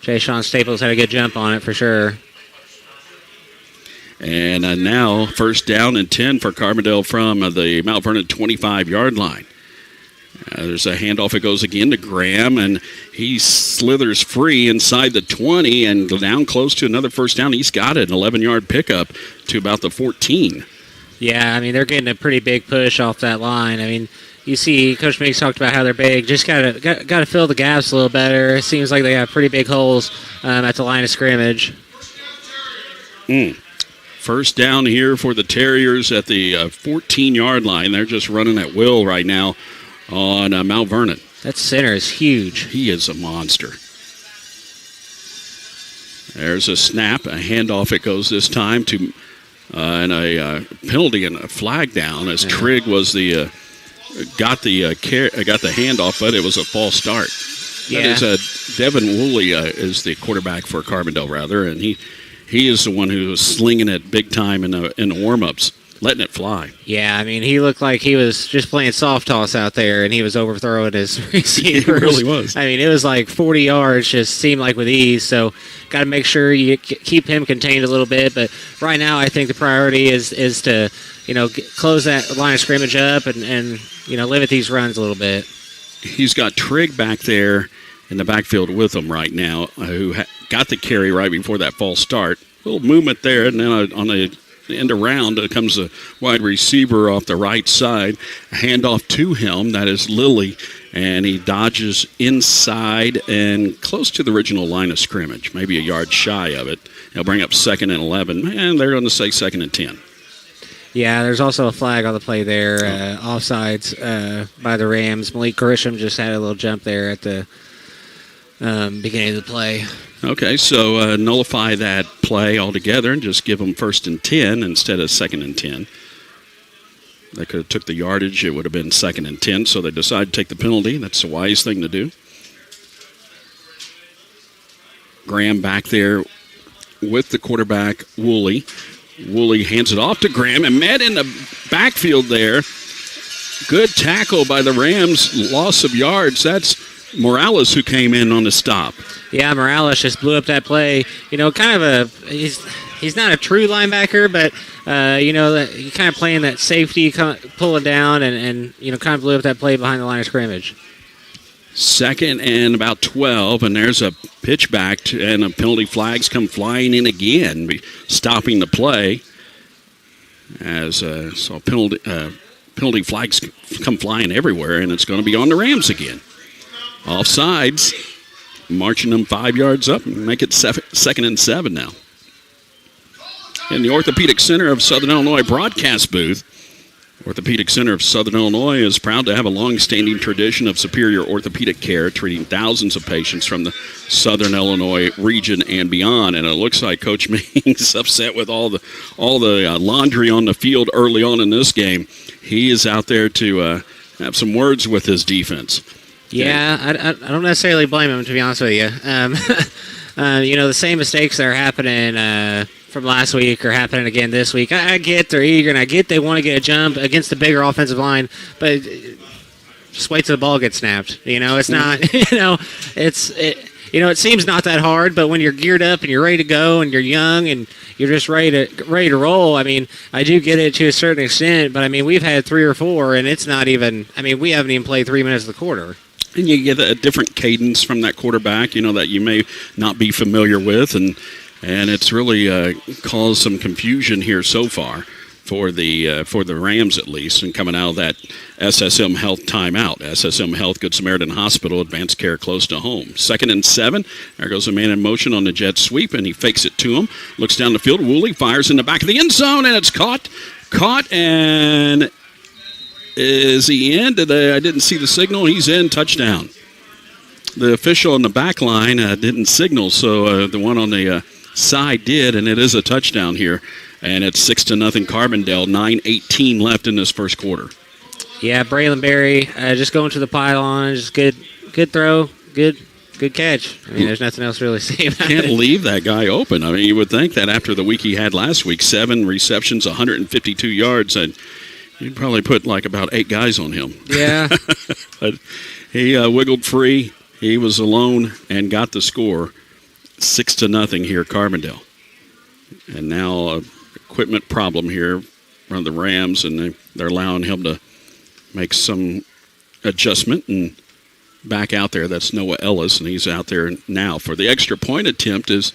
Jay Sean Staples had a good jump on it for sure. And now 1st down and 10 for Carbondale from the Mount Vernon 25-yard line. There's a handoff. It goes again to Graham, and he slithers free inside the 20 and down close to another first down. He's got it, an 11-yard pickup to about the 14. Yeah, I mean, they're getting a pretty big push off that line. I mean, you see Coach Miggs talked about how they're big. Just got to fill the gaps a little better. It seems like they have pretty big holes at the line of scrimmage. First down here for the Terriers at the 14-yard line. They're just running at will right now on Mount Vernon. That center is huge. He is a monster. There's a snap, a handoff. It goes this time to and a penalty and a flag down as Trigg was got the handoff, but it was a false start. Yeah. That is Devin Woolley is the quarterback for Carbondale, rather, and he is the one who was slinging it big time in the warm-ups, letting it fly. Yeah, I mean, he looked like he was just playing soft toss out there, and he was overthrowing his receivers. He really was. I mean, it was like 40 yards, just seemed like with ease. So, got to make sure you keep him contained a little bit. But right now, I think the priority is to close that line of scrimmage up and limit these runs a little bit. He's got Trigg back there in the backfield with him right now, who got the carry right before that false start. A little movement there, and then on the end around comes a wide receiver off the right side. A handoff to him, that is Lilly, and he dodges inside and close to the original line of scrimmage, maybe a yard shy of it. He'll bring up 2nd and 11, and they're going to say 2nd and 10. Yeah, there's also a flag on the play there, offsides by the Rams. Malik Grisham just had a little jump there at the beginning of the play. Okay, so nullify that play altogether and just give them 1st and 10 instead of 2nd and 10. They could have took the yardage. It would have been 2nd and 10, so they decided to take the penalty. That's the wise thing to do. Graham back there with the quarterback, Woolley. Woolley hands it off to Graham and met in the backfield there. Good tackle by the Rams, loss of yards. That's Morales who came in on the stop. Yeah, Morales just blew up that play. Kind of he's not a true linebacker, but, he kind of playing that safety, pulling down, and kind of blew up that play behind the line of scrimmage. 2nd and about 12, and there's a pitch back, and a penalty flags come flying in again, stopping the play. As penalty flags come flying everywhere, and it's going to be on the Rams again. Offsides, marching them 5 yards up and make it 2nd and 7 now. In the Orthopedic Center of Southern Illinois broadcast booth, Orthopedic Center of Southern Illinois is proud to have a long-standing tradition of superior orthopedic care, treating thousands of patients from the Southern Illinois region and beyond. And it looks like Coach Ming's upset with all the laundry on the field early on in this game. He is out there to have some words with his defense. Yeah, I don't necessarily blame him, to be honest with you. The same mistakes that are happening from last week are happening again this week. I get they're eager, and I get they want to get a jump against the bigger offensive line, but just wait till the ball gets snapped. It's not. It seems not that hard, but when you're geared up and you're ready to go and you're young and you're just ready to roll. I mean, I do get it to a certain extent, but I mean, we've had 3 or 4, and it's not even. I mean, we haven't even played 3 minutes of the quarter. And you get a different cadence from that quarterback, that you may not be familiar with, and it's really caused some confusion here so far for the Rams at least, and coming out of that SSM Health timeout. SSM Health, Good Samaritan Hospital, advanced care close to home. 2nd and 7. There goes a man in motion on the jet sweep, and he fakes it to him. Looks down the field. Woolley fires in the back of the end zone, and it's caught, and is he in? I didn't see the signal. He's in. Touchdown. The official on the back line didn't signal, so the one on the side did, and it is a touchdown here. And it's 6-0 Carbondale. 9:18 left in this first quarter. Yeah, Braylon Berry just going to the pylon. Just good throw. Good catch. I mean, there's nothing else to really say about it. Can't leave that guy open. I mean, you would think that after the week he had last week, 7 receptions, 152 yards, and you'd probably put like about 8 guys on him. Yeah. But he wiggled free. He was alone and got the score. 6-0 here, Carbondale. And now equipment problem here from the Rams, and they're allowing him to make some adjustment and back out there. That's Noah Ellis, and he's out there now. For the extra point attempt is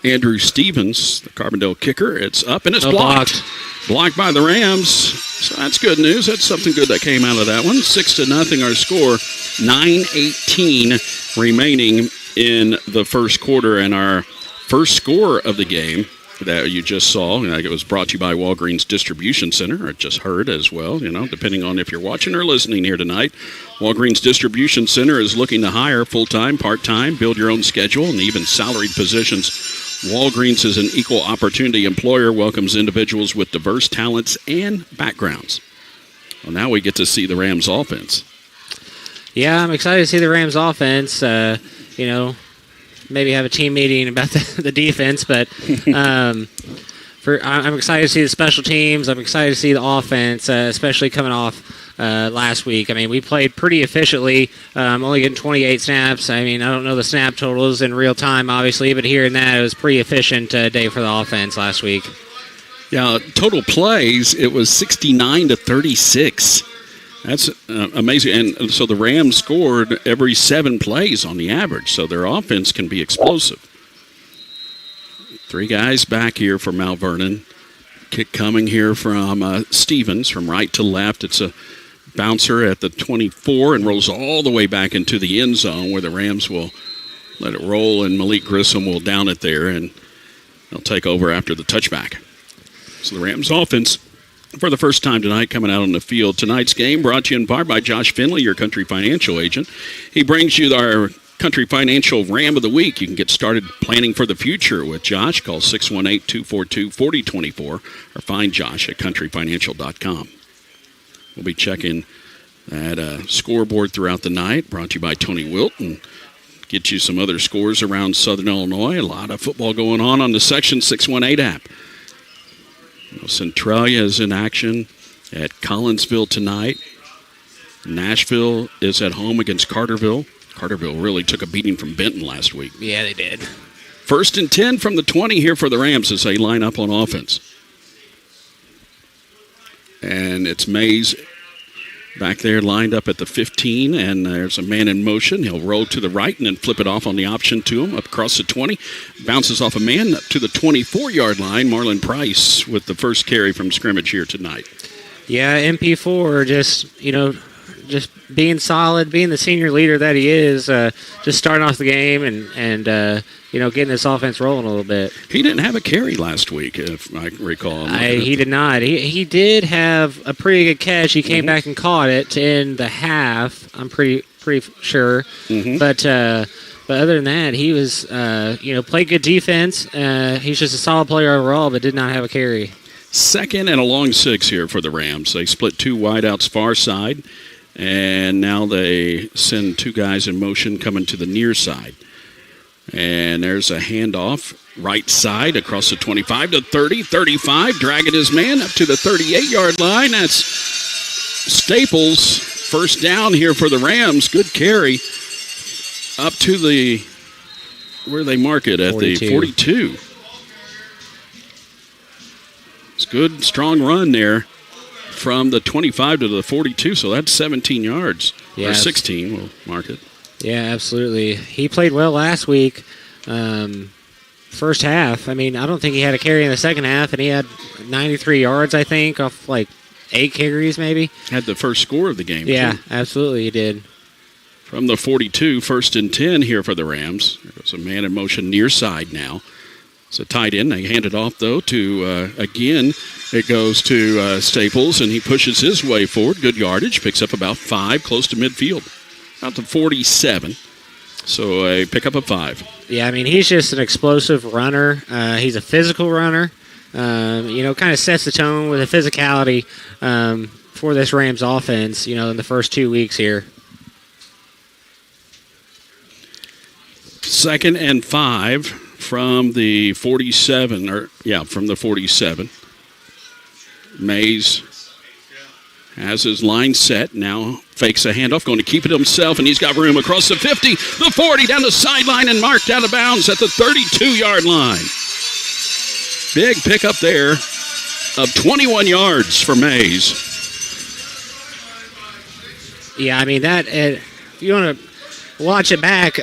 Andrew Stevens, the Carbondale kicker. It's up, and it's blocked. Blocked by the Rams. So that's good news. That's something good that came out of that one. 6-0 our score. 9:18 remaining in the first quarter, and our first score of the game that you just saw, it was brought to you by Walgreens Distribution Center, or just heard as well, depending on if you're watching or listening here tonight. Walgreens Distribution Center is looking to hire full-time, part-time, build your own schedule, and even salaried positions. Walgreens is an equal opportunity employer, welcomes individuals with diverse talents and backgrounds. Well, now we get to see the Rams offense. Yeah, I'm excited to see the Rams offense. Maybe have a team meeting about the defense, but I'm excited to see the special teams. I'm excited to see the offense, especially coming off last week. I mean, we played pretty efficiently, only getting 28 snaps. I mean, I don't know the snap totals in real time, obviously, but hearing that, it was a pretty efficient day for the offense last week. Yeah, total plays, it was 69-36. That's amazing. And so the Rams scored every 7 plays on the average, so their offense can be explosive. 3 guys back here for Mount Vernon. Kick coming here from Stevens from right to left. It's a bouncer at the 24 and rolls all the way back into the end zone where the Rams will let it roll, and Malik Grissom will down it there, and they'll take over after the touchback. So the Rams offense, for the first time tonight, coming out on the field. Tonight's game brought to you in part by Josh Finley, your Country Financial agent. He brings you our Country Financial Ram of the Week. You can get started planning for the future with Josh. Call 618-242-4024 or find Josh at countryfinancial.com. We'll be checking that scoreboard throughout the night, brought to you by Tony Wilt, and get you some other scores around Southern Illinois. A lot of football going on the Section 618 app. Centralia is in action at Collinsville tonight. Nashville is at home against Carterville. Carterville really took a beating from Benton last week. Yeah, they did. 1st and 10 from the 20 here for the Rams as they line up on offense. And it's Mays back there lined up at the 15, and there's a man in motion. He'll roll to the right and then flip it off on the option to him up across the 20. Bounces off a man up to the 24-yard line. Marlon Price with the first carry from scrimmage here tonight. Yeah, MP4 just being solid, being the senior leader that he is, just starting off the game and getting this offense rolling a little bit. He didn't have a carry last week, if I recall. He did not. He did have a pretty good catch. He came back and caught it in the half, I'm pretty sure. But other than that, he was, played good defense. He's just a solid player overall, but did not have a carry. 2nd and a long 6 here for the Rams. They split 2 wideouts far side. And now they send 2 guys in motion coming to the near side. And there's a handoff right side across the 25 to 30, 35, dragging his man up to the 38-yard line. That's Staples. First down here for the Rams. Good carry up to where they mark it at 42. The 42. It's good, strong run there. From the 25 to the 42, so that's 17 yards. Yeah, or 16, we'll mark it. Yeah, absolutely. He played well last week. First half, I don't think he had a carry in the second half, and he had 93 yards, I think, off 8 carries maybe. Had the first score of the game, Yeah, too. Absolutely, he did. From the 42, 1st and 10 here for the Rams. There's a man in motion near side now. It's a tight end. They hand it off, though, to, again, it goes to Staples, and he pushes his way forward. Good yardage. Picks up about 5, close to midfield. About the 47. So a pickup of 5. Yeah, he's just an explosive runner. He's a physical runner. Kind of sets the tone with the physicality for this Rams offense, in the first 2 weeks here. 2nd and 5. From the 47, from the 47. Mays has his line set. Now fakes a handoff, going to keep it himself, and he's got room across the 50, the 40, down the sideline, and marked out of bounds at the 32-yard line. Big pickup there of 21 yards for Mays. Yeah, if you want to watch it back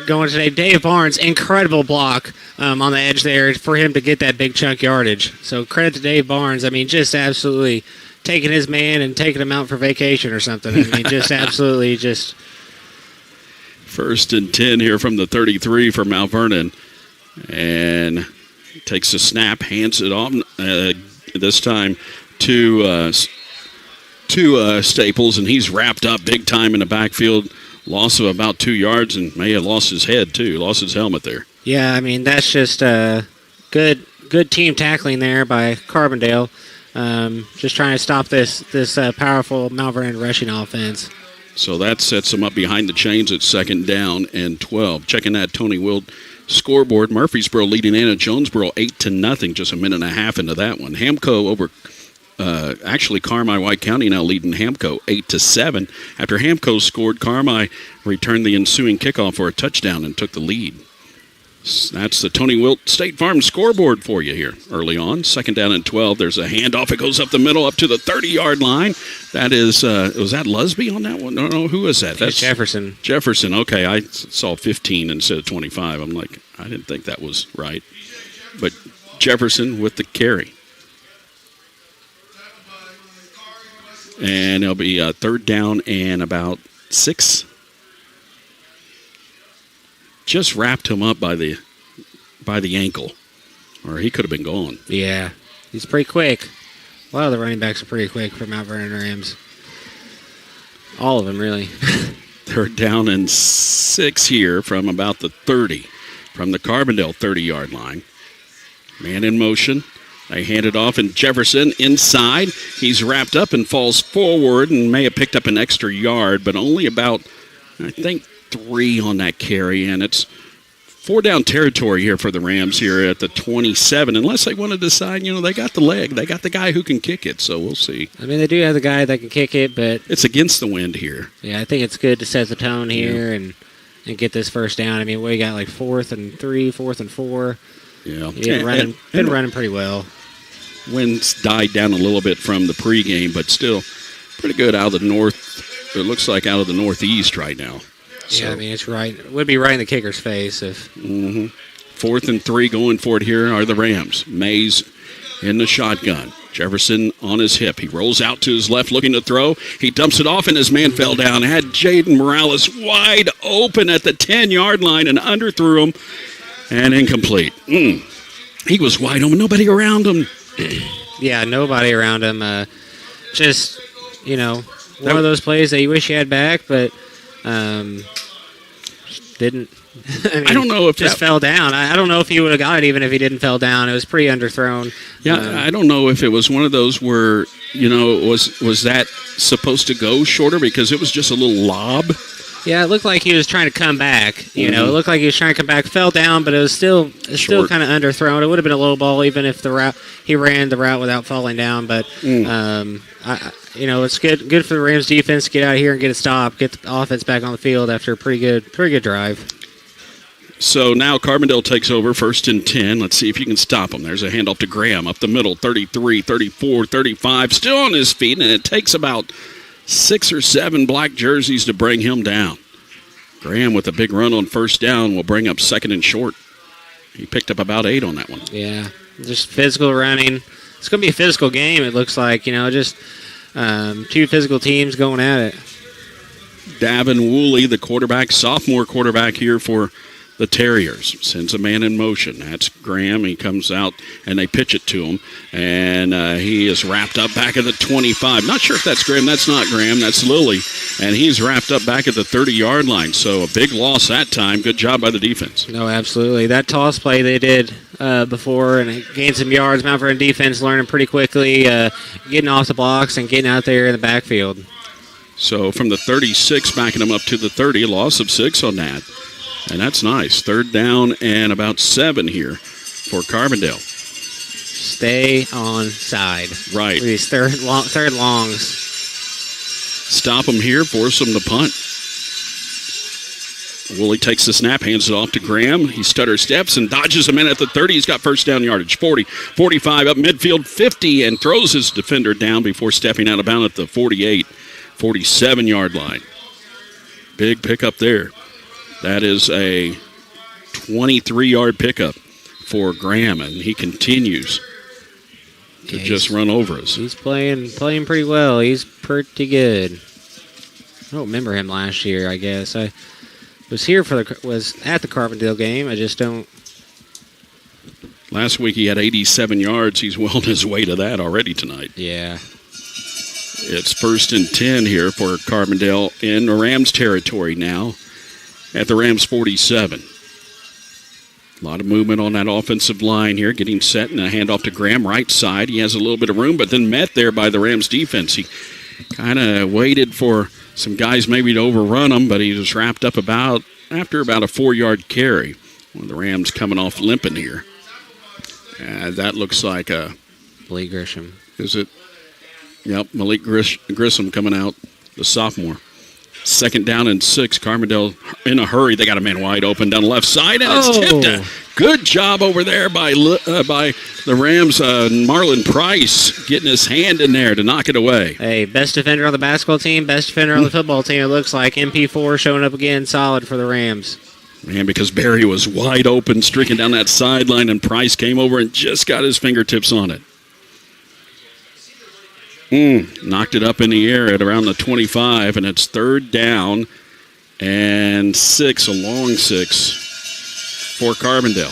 going today. Dave Barnes, incredible block on the edge there for him to get that big chunk yardage. So credit to Dave Barnes. Just absolutely taking his man and taking him out for vacation or something. Just absolutely just. 1st and 10 here from the 33 for Mount Vernon. And takes a snap, hands it off this time to Staples, and he's wrapped up big time in the backfield. Loss of about 2 yards, and may have lost his head, too. Lost his helmet there. Yeah, that's just good team tackling there by Carbondale. Just trying to stop this powerful Mount Vernon rushing offense. So that sets him up behind the chains at 2nd down and 12. Checking that Tony Wild scoreboard. Murfreesboro leading Anna Jonesboro 8-0, just a minute and a half into that one. Hamco over... actually, Carmi White County now leading Hamco 8-7. After Hamco scored, Carmi returned the ensuing kickoff for a touchdown and took the lead. That's the Tony Wilt State Farm scoreboard for you here early on. 2nd down and 12. There's a handoff. It goes up the middle up to the 30-yard line. That is, was that Lusby on that one? No, who is that? That's Jefferson. Jefferson. Okay, I saw 15 instead of 25. I'm like, I didn't think that was right. But Jefferson with the carry. And it'll be 3rd down and about 6. Just wrapped him up by the ankle, or he could have been gone. Yeah, he's pretty quick. A lot of the running backs are pretty quick for Mount Vernon Rams. All of them, really. 3rd down and 6 here from about the 30, from the Carbondale 30-yard line. Man in motion. They hand it off, and Jefferson inside. He's wrapped up and falls forward and may have picked up an extra yard, but only about, I think, 3 on that carry, and it's 4-down territory here for the Rams here at the 27, unless they want to decide, they got the leg. They got the guy who can kick it, so we'll see. I mean, they do have the guy that can kick it, but... It's against the wind here. Yeah, I think it's good to set the tone here and get this first down. I mean, we got like 4th and 3, 4th and 4. Yeah. Been running pretty well. Winds died down a little bit from the pregame, but still pretty good out of the north. It looks like out of the northeast right now. Yeah, I mean, it's right. It would be right in the kicker's face if. 4th and 3 going for it here are the Rams. Mays in the shotgun. Jefferson on his hip. He rolls out to his left looking to throw. He dumps it off and his man fell down. Had Jaden Morales wide open at the 10-yard line and underthrew him and incomplete. He was wide open. Nobody around him. Yeah, nobody around him. Just, one of those plays that you wish you had back, but didn't. I don't know if just fell down. I don't know if he would have got it even if he didn't fell down. It was pretty underthrown. Yeah, I don't know if it was one of those where was that supposed to go shorter because it was just a little lob. Yeah, it looked like he was trying to come back. It looked like he was trying to come back. Fell down, but it was still kind of underthrown. It would have been a low ball even if he ran the route without falling down. But it's good for the Rams defense to get out of here and get a stop, get the offense back on the field after a pretty good drive. So now Carbondale takes over 1st and 10. Let's see if you can stop him. There's a handoff to Graham up the middle, 33, 34, 35, still on his feet, and it takes about 6 or 7 black jerseys to bring him down. Graham with a big run on 1st down will bring up 2nd and short. He picked up about 8 on that one. Yeah, just physical running. It's going to be a physical game, it looks like. Just 2 physical teams going at it. Davin Woolley, the quarterback, sophomore quarterback here for the Terriers, sends a man in motion. That's Graham. He comes out, and they pitch it to him. And he is wrapped up back at the 25. Not sure if that's Graham. That's not Graham. That's Lilly. And he's wrapped up back at the 30-yard line. So a big loss that time. Good job by the defense. No, absolutely. That toss play they did before, and it gained some yards. Mount Vernon defense learning pretty quickly, getting off the blocks and getting out there in the backfield. So from the 36, backing them up to the 30, a loss of 6 on that. And that's nice. 3rd down and about 7 here for Carbondale. Stay on side. Right. With these third longs. Stop them here, force them to punt. Woolley takes the snap, hands it off to Graham. He stutter steps and dodges a man at the 30. He's got 1st down yardage. 40, 45 up midfield, 50, and throws his defender down before stepping out of bounds at the 48, 47-yard line. Big pickup there. That is a 23-yard pickup for Graham, and he continues to just run over us. He's playing pretty well. He's pretty good. I don't remember him last year, I guess. I was at the Carbondale game. I just don't. Last week he had 87 yards. He's well on his way to that already tonight. Yeah. It's 1st and 10 here for Carbondale in Rams territory now. At the Rams 47. A lot of movement on that offensive line here, getting set and a handoff to Graham, right side. He has a little bit of room, but then met there by the Rams defense. He kind of waited for some guys maybe to overrun him, but he was wrapped up after about a 4-yard carry. One of the Rams coming off limping here. That looks like Malik Grisham. Is it? Yep, Malik Grissom coming out, the sophomore. 2nd down and 6. Carbondale in a hurry. They got a man wide open down the left side, and it's tipped. Good job over there by the Rams. Marlon Price getting his hand in there to knock it away. Hey, best defender on the basketball team, best defender on the football team. It looks like MP4 showing up again solid for the Rams. Man, because Barry was wide open, streaking down that sideline, and Price came over and just got his fingertips on it. Knocked it up in the air at around the 25, and it's 3rd down and 6, a long 6 for Carbondale.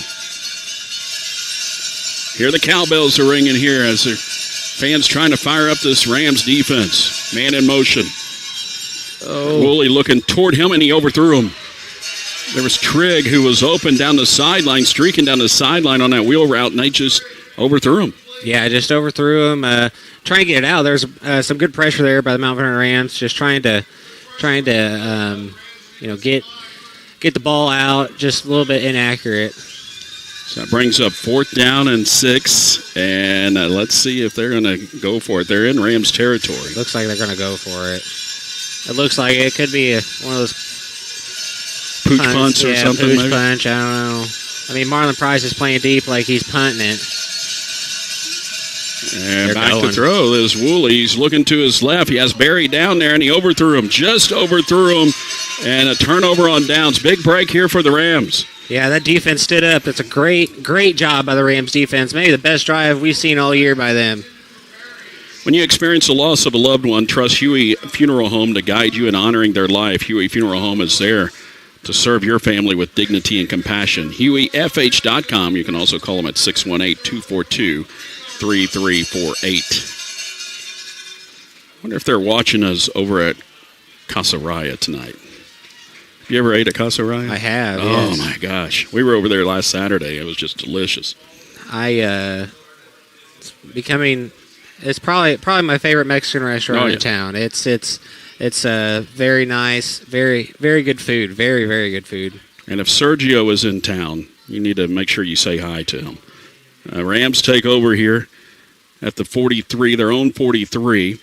Here the cowbells are ringing here as their fans trying to fire up this Rams defense. Man in motion. Woolley looking toward him, and he overthrew him. There was Trigg, who was open down the sideline, streaking down the sideline on that wheel route, and they just overthrew him. Yeah, just overthrew him, trying to get it out. There's some good pressure there by the Mount Vernon Rams, just trying to get get the ball out, just a little bit inaccurate. So that brings up 4th down and 6, and let's see if they're going to go for it. They're in Rams territory. Looks like they're going to go for it. It looks like it could be one of those pooch punts or something. Pooch maybe? punch, I don't know. I mean, Marlon Price is playing deep like he's punting it. And They're back going. to throw is Woolley. He's looking to his left. He has Barry down there, and he overthrew him. Just overthrew him. And a turnover on downs. Big break here for the Rams. Yeah, that defense stood up. That's a great job by the Rams defense. Maybe the best drive we've seen all year by them. When you experience the loss of a loved one, trust Huey Funeral Home to guide you in honoring their life. Huey Funeral Home is there to serve your family with dignity and compassion. HueyFH.com. You can also call them at 618-242-3348. I wonder if they're watching us over at Casa Raya tonight. You ever ate at Casa Raya? I have, Oh, yes. my gosh. We were over there last Saturday. It was just delicious. It's probably my favorite Mexican restaurant in town. It's very nice, very good food, very good food. And if Sergio is in town, you need to make sure you say hi to him. Rams take over here at the 43, their own 43.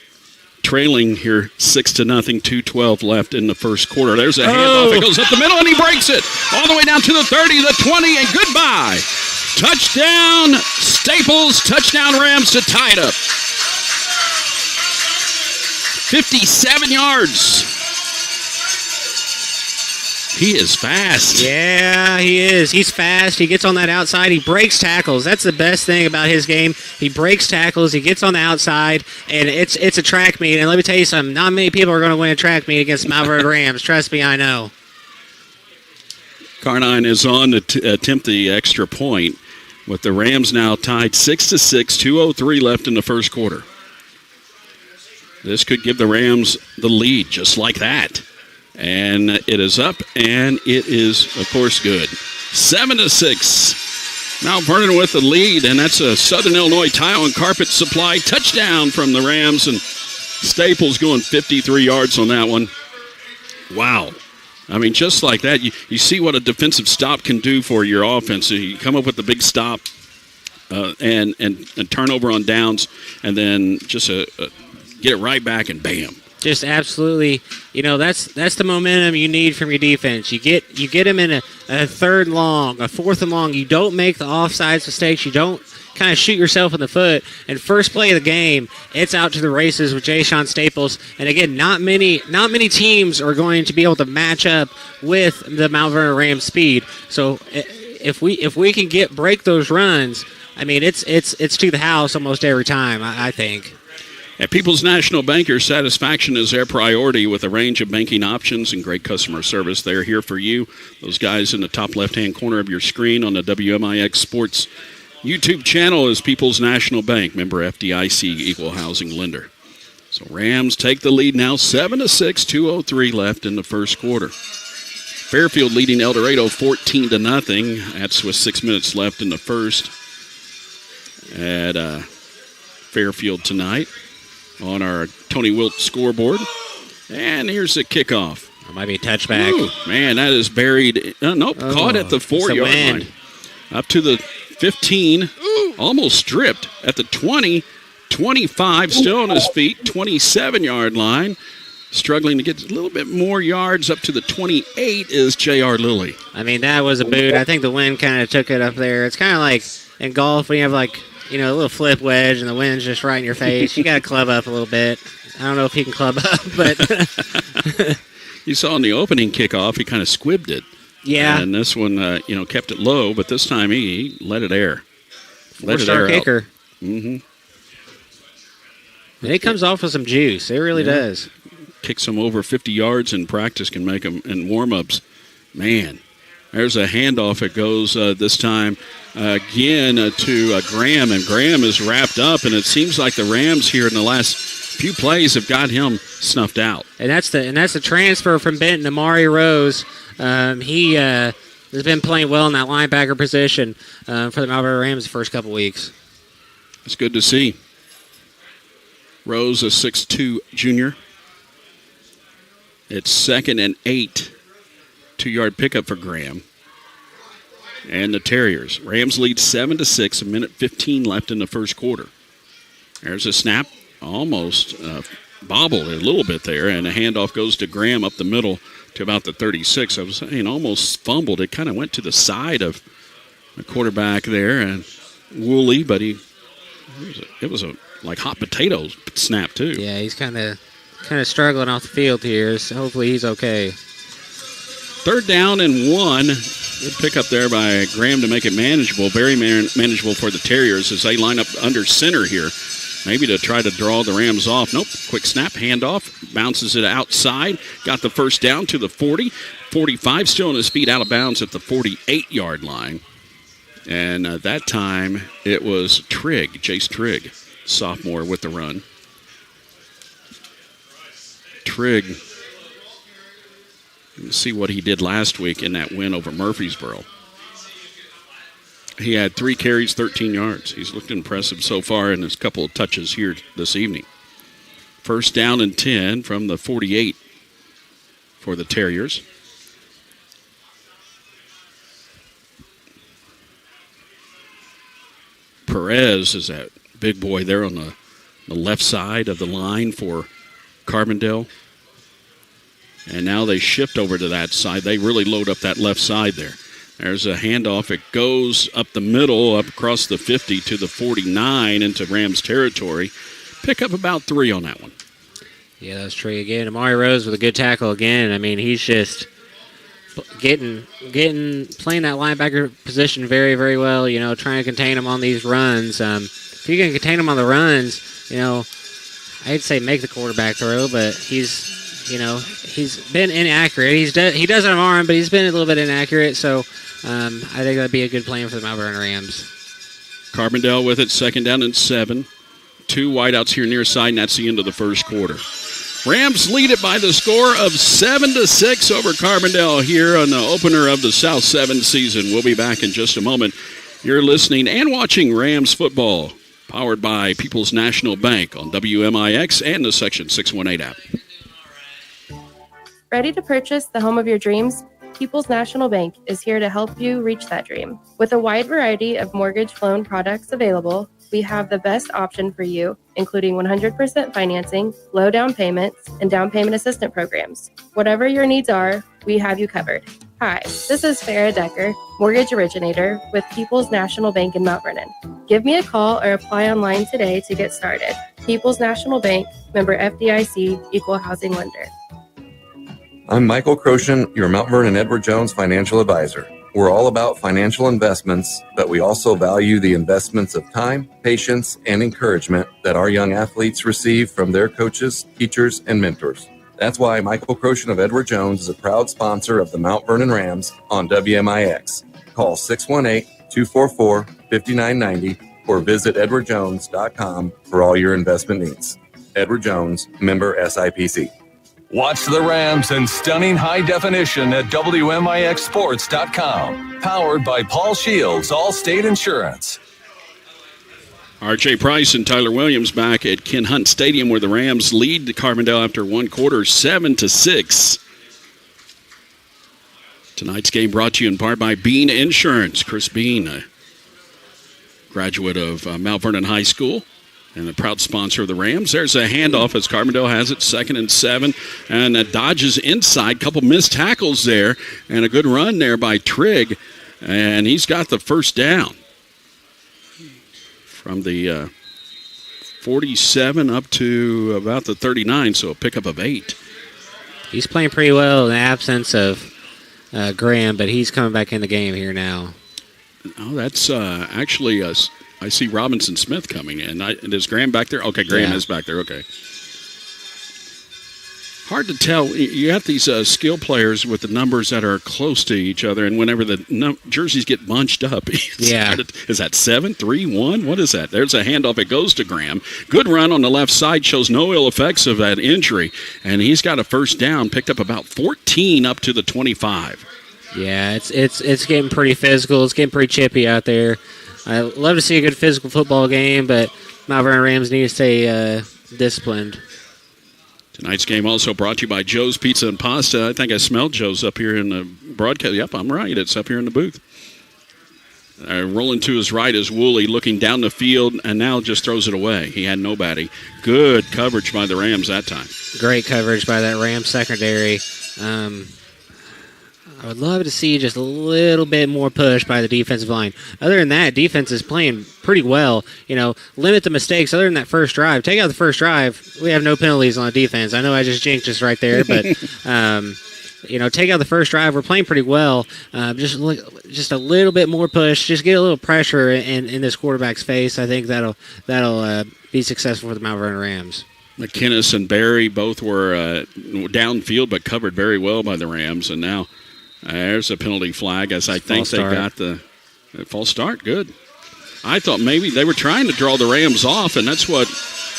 Trailing here 6-0, 2:12 left in the first quarter. There's a handoff. It goes up the middle, and he breaks it. All the way down to the 30, the 20, and goodbye. Touchdown, Staples. Touchdown, Rams to tie it up. 57 yards. He is fast. Yeah, he is. He's fast. He gets on that outside. He breaks tackles. That's the best thing about his game. He breaks tackles. He gets on the outside, and it's a track meet. And let me tell you something. Not many people are going to win a track meet against Mount Vernon Rams. Trust me, I know. Carnine is on to attempt the extra point, with the Rams now tied 6-6, 2:03 left in the first quarter. This could give the Rams the lead just like that. And it is up, and it is, of course, good. 7-6. Mount Vernon with the lead, and that's a Southern Illinois Tile and Carpet Supply touchdown from the Rams, and Staples going 53 yards on that one. Wow. I mean, just like that, you see what a defensive stop can do for your offense. You come up with a big stop and turnover on downs, and then just get it right back, and bam. Just absolutely, that's the momentum you need from your defense. You get them in a 3rd and long, a 4th and long. You don't make the offsides mistakes. You don't kind of shoot yourself in the foot. And first play of the game, it's out to the races with Ja'Shawn Staples. And again, not many teams are going to be able to match up with the Mount Vernon Rams speed. So if we can break those runs, I mean it's to the house almost every time. I think. At People's National Bank, your satisfaction is their priority with a range of banking options and great customer service. They're here for you. Those guys in the top left-hand corner of your screen on the WMIX Sports YouTube channel is People's National Bank, member FDIC, equal housing lender. So Rams take the lead now, 7-6, 2:03 left in the first quarter. Fairfield leading El Dorado 14-0. That's with 6 minutes left in the first at Fairfield tonight on our Tony Wilt scoreboard. And here's the kickoff. It might be a touchback. Ooh, man, that is buried. Caught at the 4-yard line. Up to the 15. Almost stripped at the 20. 25, still on his feet. 27-yard line. Struggling to get a little bit more yards. Up to the 28 is J.R. Lilly. I mean, that was a boot. I think the wind kind of took it up there. It's kind of like in golf when you have a little flip wedge and the wind's just right in your face. You got to club up a little bit. I don't know if he can club up, but you saw in the opening kickoff, he kind of squibbed it. Yeah. And this one, kept it low, but this time he let it air. Four-star kicker. Mm-hmm. And it comes off with some juice. It really does. Kicks them over 50 yards in practice, can make them in warm-ups. Man. There's a handoff. It goes this time again to Graham, and Graham is wrapped up, and it seems like the Rams here in the last few plays have got him snuffed out. And that's the transfer from Benton, Amari Rose. He has been playing well in that linebacker position for the Mount Vernon Rams the first couple weeks. It's good to see. Rose, a 6'2 junior. It's 2nd and 8. 2-yard pickup for Graham and the Terriers. Rams lead 7-6, a minute 15 left in the first quarter. There's a snap, almost bobbled a little bit there, and a handoff goes to Graham up the middle to about the 36. I was saying almost fumbled. It kind of went to the side of the quarterback there, and Woolley, but it was a like hot potato snap too. Yeah, he's kind of struggling off the field here. So hopefully he's okay. 3rd down and 1. Good pick up there by Graham to make it manageable. Very manageable for the Terriers as they line up under center here. Maybe to try to draw the Rams off. Nope. Quick snap, handoff, bounces it outside. Got the first down to the 40. 45 still on his feet, out of bounds at the 48-yard line. And that time it was Jace Trigg, sophomore with the run. Trigg, let's see what he did last week in that win over Murfreesboro. He had 3 carries, 13 yards. He's looked impressive so far in his couple of touches here this evening. 1st down and 10 from the 48 for the Terriers. Perez is that big boy there on the left side of the line for Carbondale. And now they shift over to that side. They really load up that left side there. There's a handoff. It goes up the middle, up across the 50 to the 49 into Rams territory. Pick up about 3 on that one. Yeah, that's true again. Amari Rose with a good tackle again. I mean, he's just playing that linebacker position very, very well, trying to contain him on these runs. If you can contain him on the runs, I'd say make the quarterback throw, but he's been inaccurate. He does have an arm, but he's been a little bit inaccurate, so I think that'd be a good plan for the Mount Vernon Rams. Carbondale with it, 2nd down and 7. 2 wideouts here near side, and that's the end of the first quarter. Rams lead it by the score of 7-6 over Carbondale here on the opener of the South 7 season. We'll be back in just a moment. You're listening and watching Rams football, powered by People's National Bank on WMIX and the Section 618 app. Ready to purchase the home of your dreams? People's National Bank is here to help you reach that dream. With a wide variety of mortgage loan products available, we have the best option for you, including 100% financing, low down payments, and down payment assistance programs. Whatever your needs are, we have you covered. Hi, this is Farah Decker, mortgage originator with People's National Bank in Mount Vernon. Give me a call or apply online today to get started. People's National Bank, member FDIC, equal housing lender. I'm Michael Croshen, your Mount Vernon Edward Jones financial advisor. We're all about financial investments, but we also value the investments of time, patience, and encouragement that our young athletes receive from their coaches, teachers, and mentors. That's why Michael Croshen of Edward Jones is a proud sponsor of the Mount Vernon Rams on WMIX. Call 618-244-5990 or visit edwardjones.com for all your investment needs. Edward Jones, member SIPC. Watch the Rams in stunning high definition at WMIXsports.com. Powered by Paul Shields, Allstate Insurance. R.J. Price and Tyler Williams back at Ken Hunt Stadium where the Rams lead the Carbondale after one quarter, 7-6. Tonight's game brought to you in part by Bean Insurance. Chris Bean, a graduate of Mount Vernon High School and a proud sponsor of the Rams. There's a handoff as Carbondale has it, 2nd and 7, and dodges inside. Couple missed tackles there, and a good run there by Trigg, and he's got the first down from the 47 up to about the 39, so a pickup of 8. He's playing pretty well in the absence of Graham, but he's coming back in the game here now. Oh, that's actually I see Robinson Smith coming in. Is Graham back there? Okay, Graham is back there. Okay. Hard to tell. You have these skill players with the numbers that are close to each other, and whenever the jerseys get bunched up, is that 7, 3, 1? What is that? There's a handoff. It goes to Graham. Good run on the left side. Shows no ill effects of that injury, and he's got a first down. Picked up about 14 up to the 25. Yeah, it's getting pretty physical. It's getting pretty chippy out there. I love to see a good physical football game, but Mount Vernon Rams need to stay disciplined. Tonight's game also brought to you by Joe's Pizza and Pasta. I think I smelled Joe's up here in the broadcast. Yep, I'm right. It's up here in the booth. Rolling to his right is Woolley, looking down the field, and now just throws it away. He had nobody. Good coverage by the Rams that time. Great coverage by that Rams secondary. I would love to see just a little bit more push by the defensive line. Other than that, defense is playing pretty well. Limit the mistakes. Other than that first drive, take out the first drive, we have no penalties on the defense. I know I just jinxed us right there, but take out the first drive. We're playing pretty well. Just a little bit more push. Just get a little pressure in this quarterback's face. I think that'll be successful for the Mount Vernon Rams. McKinnis and Barry both were downfield, but covered very well by the Rams, and now. There's a penalty flag, as I think they got the false start. Good. I thought maybe they were trying to draw the Rams off, and that's what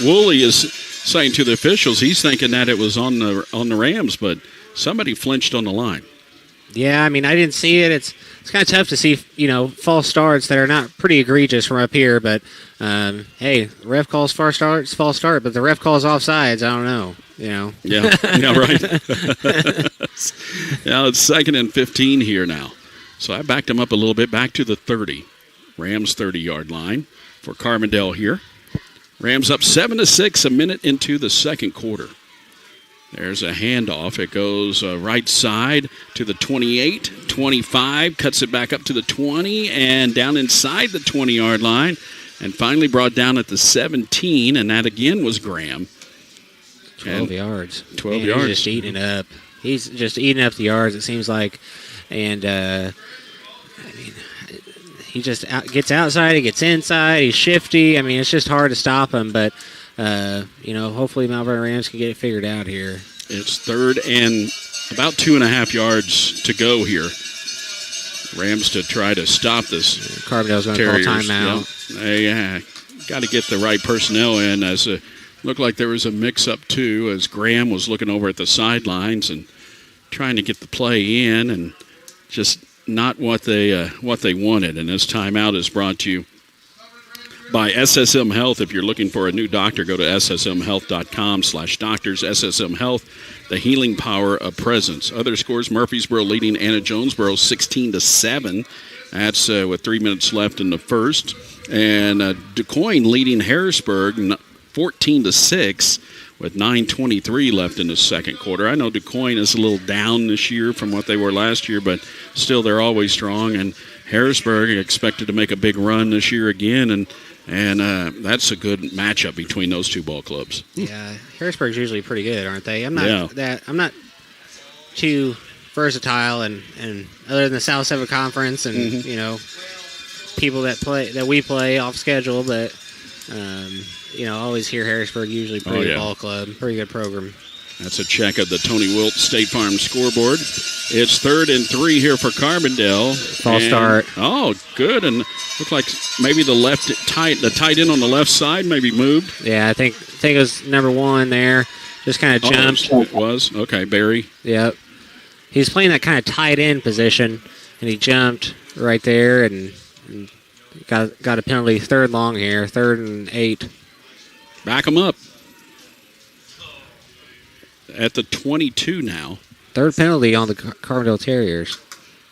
Woolley is saying to the officials. He's thinking that it was on the Rams, but somebody flinched on the line. Yeah, I didn't see it. It's kind of tough to see, false starts that are not pretty egregious from up here. But hey, the ref calls false start, but the ref calls offsides. I don't know. Yeah, right. Now it's 2nd and 15 here now. So I backed them up a little bit back to the 30. Rams 30-yard line for Carbondale here. Rams up 7-6 a minute into the second quarter. There's a handoff. It goes right side to the 28, 25, cuts it back up to the 20, and down inside the 20-yard line, and finally brought down at the 17, and that again was Graham. 12 yards. 12 yards. He's just eating it up. He's just eating up the yards, it seems like. And, he just gets outside, he gets inside, he's shifty. It's just hard to stop him, but, hopefully Mount Vernon Rams can get it figured out here. It's 3rd and about 2.5 yards to go here. Rams to try to stop this. Carbondale's going to call timeout. Yep. They got to get the right personnel in as looked like there was a mix-up, too, as Graham was looking over at the sidelines and trying to get the play in, and just not what they wanted. And this timeout is brought to you by SSM Health. If you're looking for a new doctor, go to ssmhealth.com/doctors. SSM Health, the healing power of presence. Other scores, Murfreesboro leading Anna Jonesboro 16-7. That's with 3 minutes left in the first. And DuQuoin leading Harrisburg 14-6 with 9:23 left in the second quarter. I know DuQuoin is a little down this year from what they were last year, but still they're always strong. And Harrisburg expected to make a big run this year again, and that's a good matchup between those two ball clubs. Yeah, Harrisburg's usually pretty good, aren't they? I'm not too versatile, and other than the South 7 Conference and people that we play off schedule, but I always hear Harrisburg usually pretty good ball club, pretty good program. That's a check of the Tony Wilt State Farm scoreboard. It's 3rd and 3 here for Carbondale. False start. Oh, good. And looked like maybe the tight end on the left side maybe moved. Yeah, I think it was number 1 there. Just kind of jumped. It was? Okay, Barry. Yep. He's playing that kind of tight end position, and he jumped right there and got a penalty. 3rd long here, 3rd and 8. Back him up. At the 22 now. 3rd penalty on the Carbondale Terriers.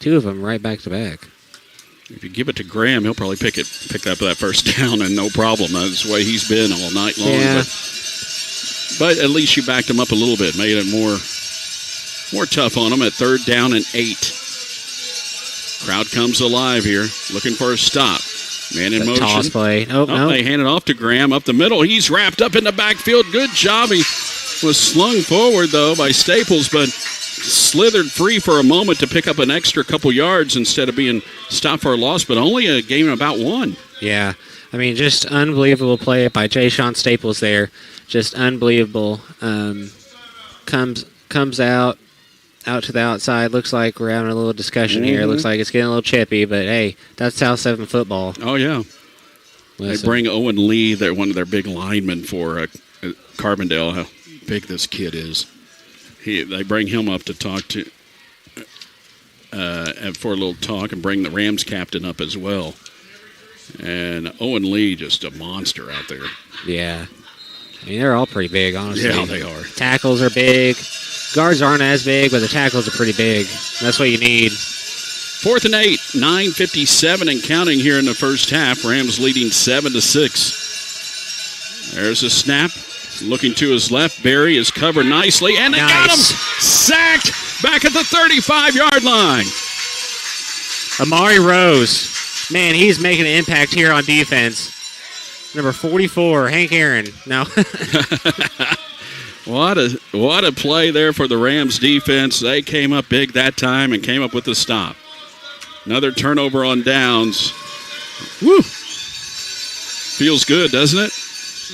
2 of them right back to back. If you give it to Graham, he'll probably pick up that first down and no problem. That's the way he's been all night long. Yeah. But at least you backed him up a little bit, made it more tough on him at 3rd down and 8. Crowd comes alive here, looking for a stop. Man in motion. Toss play. No. They hand it off to Graham up the middle. He's wrapped up in the backfield. Good job. He was slung forward, though, by Staples, but slithered free for a moment to pick up an extra couple yards instead of being stopped for a loss, but only a gain of about 1. Yeah. Just unbelievable play by Jay Sean Staples there. Just unbelievable. Comes out to the outside. Looks like we're having a little discussion here. Looks like it's getting a little chippy, but hey, that's South 7 football. Oh, yeah. They bring Owen Lee, they're one of their big linemen for Carbondale, how big this kid is. They bring him up to talk to for a little talk, and bring the Rams captain up as well. And Owen Lee, just a monster out there. Yeah. I mean, they're all pretty big, honestly. Yeah, they are. Tackles are big. Guards aren't as big, but the tackles are pretty big. That's what you need. 4th and 8, 9:57 and counting here in the first half. Rams leading 7-6. There's a snap. Looking to his left. Barry is covered nicely, and they got him sacked back at the 35-yard line. Amari Rose. Man, he's making an impact here on defense. Number 44, Hank Aaron. No. What a play there for the Rams defense. They came up big that time and came up with the stop. Another turnover on downs. Woo! Feels good, doesn't it?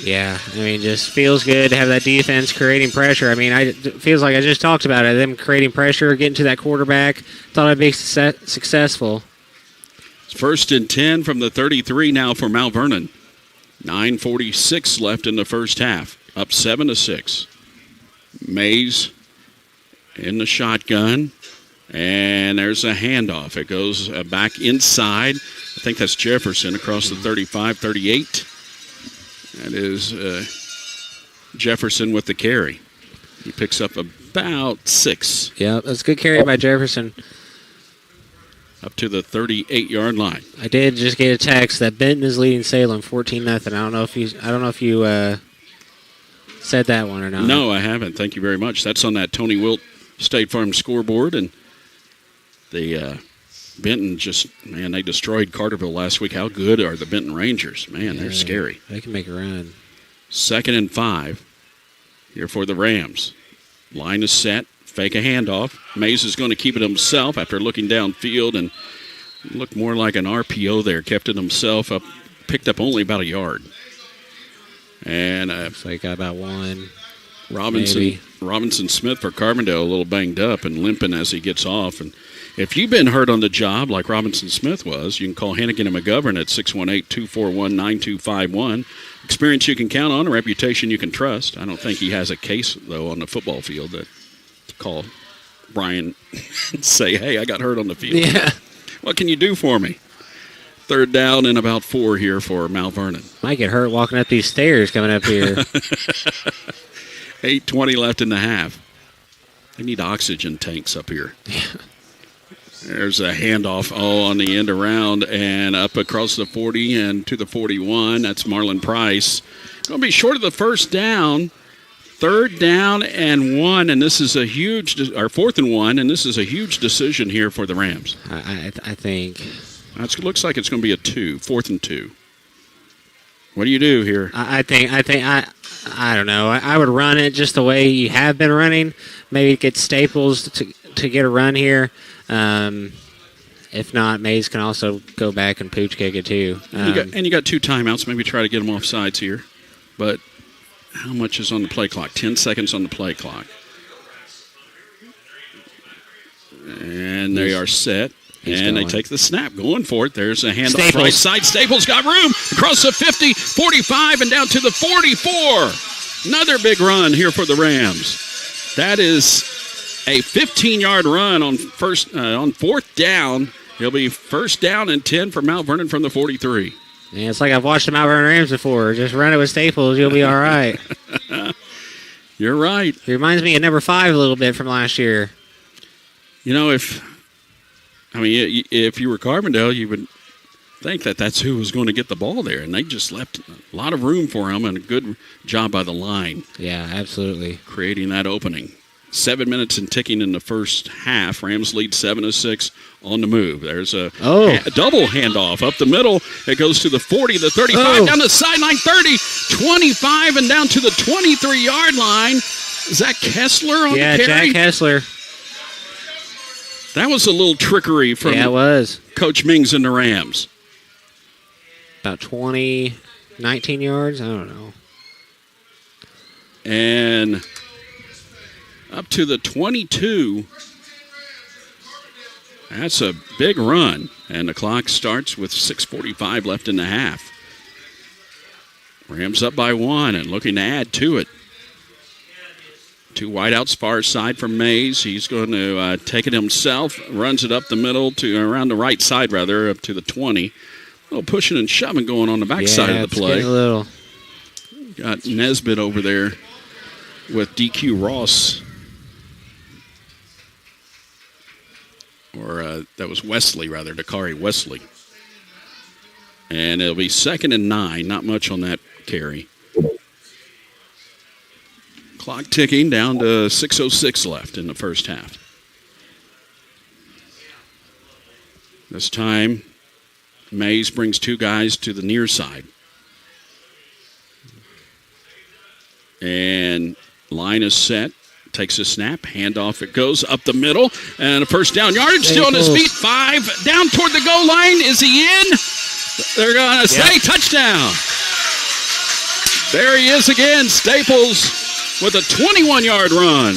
Yeah, I mean, just feels good to have that defense creating pressure. I mean, it feels like I just talked about it. Them creating pressure, getting to that quarterback. Thought I'd be successful. It's 1st and 10 from the 33 now for Mount Vernon. 9:46 left in the first half. Up 7-6. Mays in the shotgun. And there's a handoff. It goes back inside. I think that's Jefferson across the 35, 38. That is Jefferson with the carry. He picks up about 6. Yeah, that's a good carry by Jefferson. Up to the 38-yard line. I did just get a text that Benton is leading Salem 14-0. I don't know if you said that one or not. No, I haven't. Thank you very much. That's on that Tony Wilt State Farm scoreboard, and the Benton they destroyed Carterville last week. How good are the Benton Rangers? Man, they're scary. They can make a run. 2nd and 5 here for the Rams. Line is set. Fake a handoff. Mays is going to keep it himself after looking downfield and looked more like an RPO there. Kept it himself up. Picked up only about a yard. And looks like got about 1. Robinson Smith for Carbondale a little banged up and limping as he gets off. And if you've been hurt on the job like Robinson Smith was, you can call Hannigan and McGovern at 618-241-9251. Experience you can count on, a reputation you can trust. I don't think he has a case, though, on the football field that to call Brian and say, hey, I got hurt on the field. Yeah. What can you do for me? 3rd down and about 4 here for Mount Vernon. Might get hurt walking up these stairs coming up here. 8:20 left in the half. They need oxygen tanks up here. Yeah. There's a handoff on the end around and up across the 40 and to the 41. That's Marlon Price. Going to be short of the first down. 3rd down and 1, and this is a huge, or 4th and 1, and this is a huge decision here for the Rams. I think. It looks like it's going to be a 4th and 2. What do you do here? I don't know. I would run it just the way you have been running. Maybe get Staples to get a run here. If not, Mays can also go back and pooch kick it too. You got 2 timeouts. Maybe try to get them off sides here. But how much is on the play clock? 10 seconds on the play clock. And they are set. And they take the snap, going for it. There's a handoff right side. Staples got room across the 50, 45, and down to the 44. Another big run here for the Rams. That is a 15-yard run on 4th down. It'll be 1st down and 10 for Mount Vernon from the 43. Yeah, it's like I've watched the Mount Vernon Rams before. Just run it with Staples, you'll be all right. You're right. It reminds me of number 5 a little bit from last year. You know, if you were Carbondale, you would think that that's who was going to get the ball there, and they just left a lot of room for him, and a good job by the line. Yeah, absolutely. Creating that opening. 7 minutes and ticking in the first half. Rams lead 7-6 on the move. There's a double handoff up the middle. It goes to the 40, the 35, down the sideline, 30, 25, and down to the 23-yard line. Is that Kessler on the carry? Yeah, Jack Kessler. That was a little trickery from it was. Coach Mings and the Rams. About 19 yards? I don't know. And up to the 22. That's a big run. And the clock starts with 6:45 left in the half. Rams up by 1 and looking to add to it. 2 wideouts far side from Mays. He's going to take it himself. Runs it up the middle to around the right side, rather, up to the 20. A little pushing and shoving going on the back side of the play. A little. Got Nesbitt over there with DQ Ross. Or that was Wesley, rather, Dakari Wesley. And it'll be 2nd and 9. Not much on that carry. Clock ticking down to 6:06 left in the first half. This time, Mays brings 2 guys to the near side. And line is set. Takes a snap. Handoff. It goes up the middle. And a first down yardage. Still on his feet. 5. Down toward the goal line. Is he in? They're going to say touchdown. There he is again. Staples with a 21-yard run.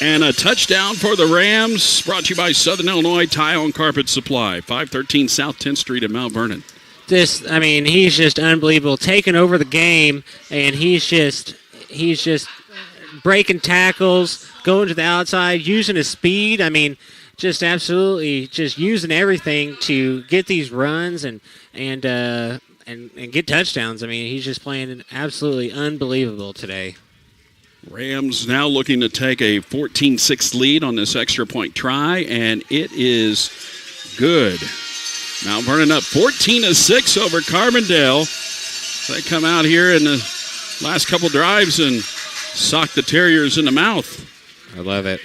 And a touchdown for the Rams. Brought to you by Southern Illinois Tile and Carpet Supply. 513 South 10th Street in Mount Vernon. He's just unbelievable. Taking over the game, and he's just breaking tackles, going to the outside, using his speed. Just absolutely just using everything to get these runs and get touchdowns. He's just playing absolutely unbelievable today. Rams now looking to take a 14-6 lead on this extra point try, and it is good. Mount Vernon up 14-6 over Carbondale. They come out here in the last couple drives and sock the Terriers in the mouth. I love it.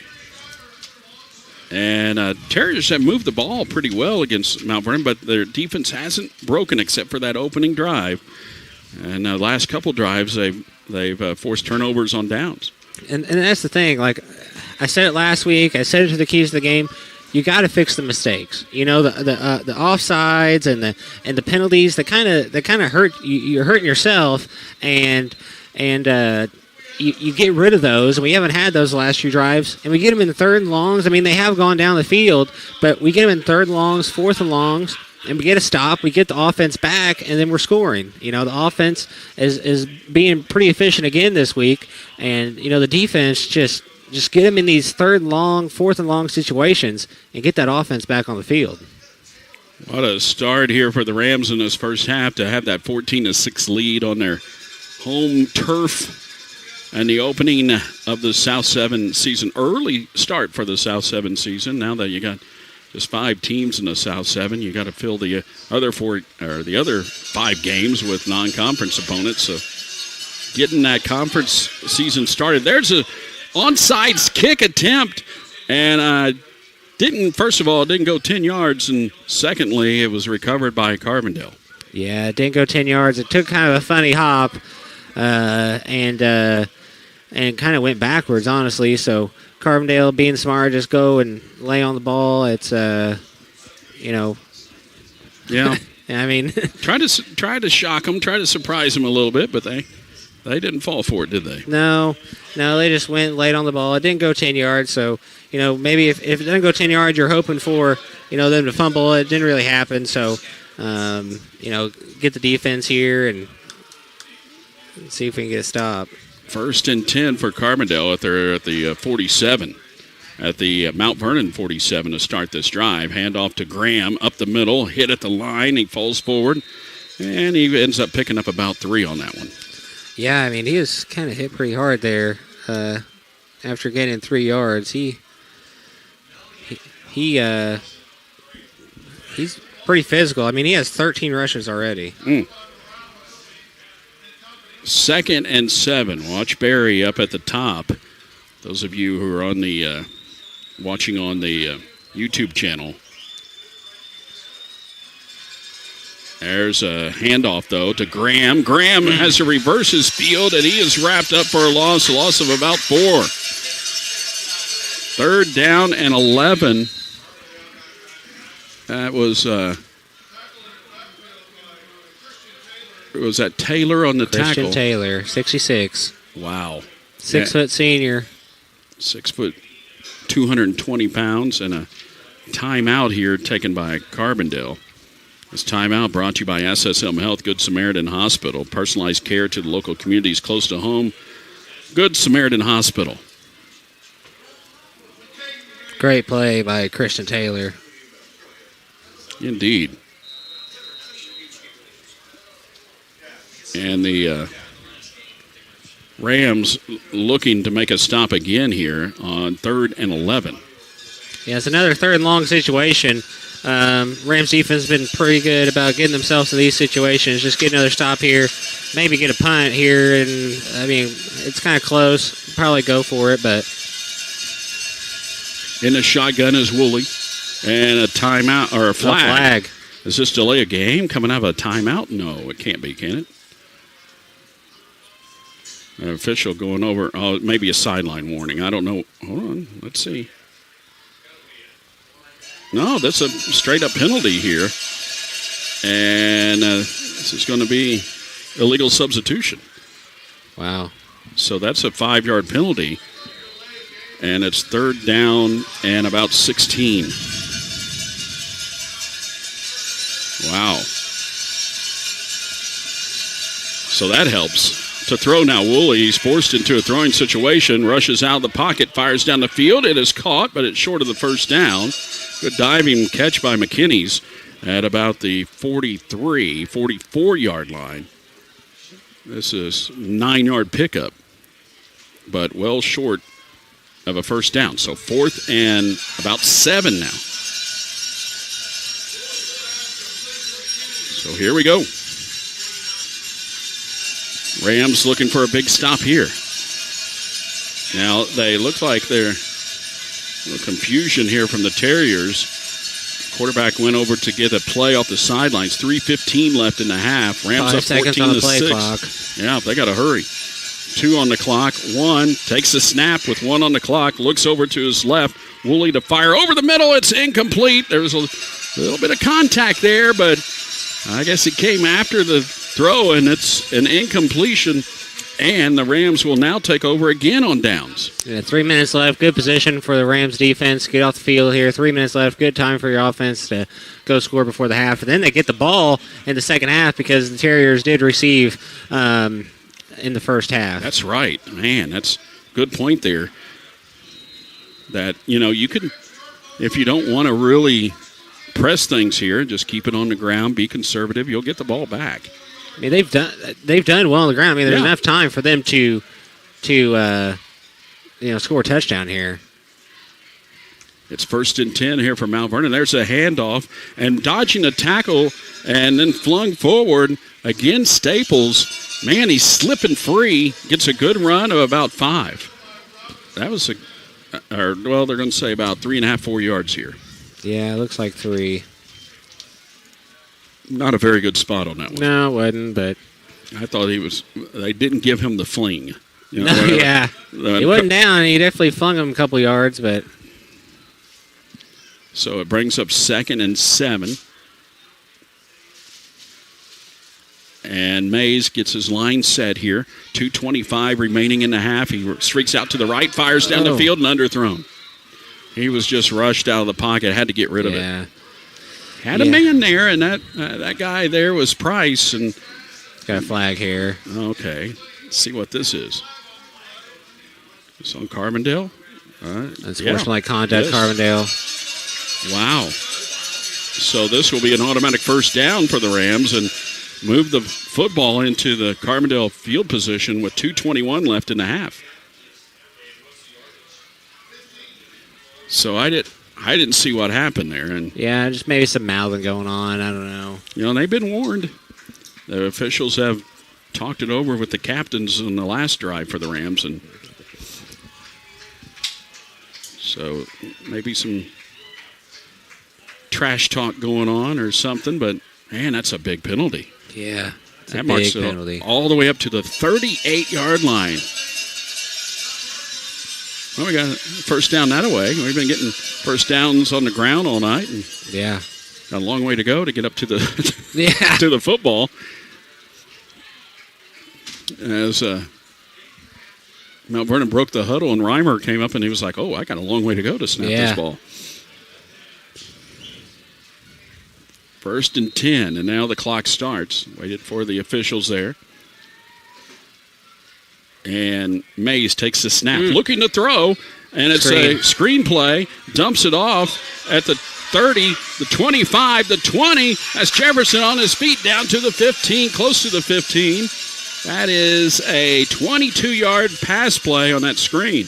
And Terriers have moved the ball pretty well against Mount Vernon, but their defense hasn't broken except for that opening drive. And the last couple drives, they've forced turnovers on downs. And that's the thing. Like I said it last week, I said it to the keys of the game. You got to fix the mistakes. The offsides and the penalties that kind of hurt you. You're hurting yourself, and you get rid of those. And we haven't had those the last few drives, and we get them in 3rd and longs. They have gone down the field, but we get them in 3rd and longs, 4th and longs, and we get a stop. We get the offense back, and then we're scoring. The offense is being pretty efficient again this week, and the defense just get them in these 3rd and long, 4th and long situations and get that offense back on the field. What a start here for the Rams in this first half to have that 14-6 lead on their home turf and the opening of the South 7 season. Early start for the South 7 season. Now that you got just 5 teams in the South 7, you got to fill the other 5 games with non-conference opponents. So getting that conference season started. There's a onside kick attempt, and didn't go 10 yards, and secondly, it was recovered by Carbondale. Yeah, it didn't go 10 yards. It took kind of a funny hop, and kind of went backwards, honestly. So Carbondale, being smart, just go and lay on the ball. It's Yeah. try to shock them, try to surprise them a little bit, but they didn't fall for it, did they? No, they just went late on the ball. It didn't go 10 yards, so, maybe if it doesn't go 10 yards, you're hoping for, them to fumble. It didn't really happen, so, get the defense here and see if we can get a stop. 1st and 10 for Carbondale at the 47. At the Mount Vernon 47 to start this drive. Handoff to Graham up the middle, hit at the line. He falls forward, and he ends up picking up about 3 on that one. Yeah, he was kind of hit pretty hard there after getting 3 yards. He's pretty physical. He has 13 rushes already. 2nd and 7. Watch Barry up at the top. Those of you who are on the watching on the YouTube channel. There's a handoff, though, to Graham. Graham has to reverse his field, and he is wrapped up for a loss of about 4. 3rd down and 11. That was that Taylor on the tackle? Christian Taylor, 66. Wow. 6-foot senior. 6 foot, 220 pounds, and a timeout here taken by Carbondale. This timeout brought to you by SSM Health, Good Samaritan Hospital. Personalized care to the local communities close to home. Good Samaritan Hospital. Great play by Christian Taylor. Indeed. And the Rams looking to make a stop again here on 3rd and 11. Yeah, it's another 3rd and long situation. Rams defense has been pretty good about getting themselves in these situations. Just get another stop here, maybe get a punt here, and I mean it's kind of close. Probably go for it, but in the shotgun is Woolley, and a timeout or a flag. Does this delay a game coming out of a timeout? No, it can't be, can it? An official going over, maybe a sideline warning. I don't know. Hold on, let's see. No, that's a straight-up penalty here. And this is going to be illegal substitution. Wow. So that's a 5-yard penalty. And it's 3rd down and about 16. Wow. So that helps. To throw now, Woolley. He's forced into a throwing situation, rushes out of the pocket, fires down the field. It is caught, but it's short of the first down. Good diving catch by McKinney's at about the 43, 44-yard line. This is 9-yard pickup, but well short of a first down. So 4th and about 7 now. So here we go. Rams looking for a big stop here. Now, they look like they're a little confusion here from the Terriers. Quarterback went over to get a play off the sidelines. 3:15 left in the half. Rams up 14-6. Yeah, they got to hurry. 2 on the clock. 1 takes a snap with 1 on the clock. Looks over to his left. Woolley to fire over the middle. It's incomplete. There's a little bit of contact there, but I guess it came after the throw, and it's an incompletion. And the Rams will now take over again on downs. Yeah, 3 minutes left. Good position for the Rams defense. Get off the field here. 3 minutes left. Good time for your offense to go score before the half. And then they get the ball in the second half because the Terriers did receive in the first half. That's right. Man, that's a good point there. That, you can, if you don't want to really press things here, just keep it on the ground, be conservative, you'll get the ball back. I mean, they've done well on the ground. I mean, there's enough time for them to score a touchdown here. It's 1st and 10 here for Mount Vernon. There's a handoff and dodging a tackle and then flung forward. Again, Staples. Man, he's slipping free. Gets a good run of about 5. That was they're going to say about 3.5, 4 yards here. Yeah, it looks like 3. Not a very good spot on that one. No, it wasn't, but I thought they didn't give him the fling. Yeah. He wasn't down. He definitely flung him a couple yards, but. So it brings up 2nd and 7. And Mays gets his line set here. 2:25 remaining in the half. He streaks out to the right, fires down the field, and underthrown. He was just rushed out of the pocket. Had to get rid of it. Had a man there, and that guy there was Price. And got a flag here. Okay. Let's see what this is. It's on Carbondale. All right. Unsportsmanlike conduct, Carbondale. Wow. So this will be an automatic first down for the Rams and move the football into the Carbondale field position with 2:21 left in the half. So I didn't see what happened there. And yeah, just maybe some mouthing going on. I don't know. They've been warned. The officials have talked it over with the captains on the last drive for the Rams. And so maybe some trash talk going on or something. But, man, that's a big penalty. Yeah, that marks it all the way up to the 38-yard line. Well, we got first down that way. We've been getting first downs on the ground all night. And got a long way to go to get up to the to the football. As Mount Vernon broke the huddle, and Reimer came up, and he was like, I got a long way to go to snap this ball. 1st and 10, and now the clock starts. Waited for the officials there. And Mays takes the snap, looking to throw, And it's a screenplay, dumps it off at the 30, the 25, the 20. That's Jefferson on his feet down to the 15, close to the 15. That is a 22-yard pass play on that screen.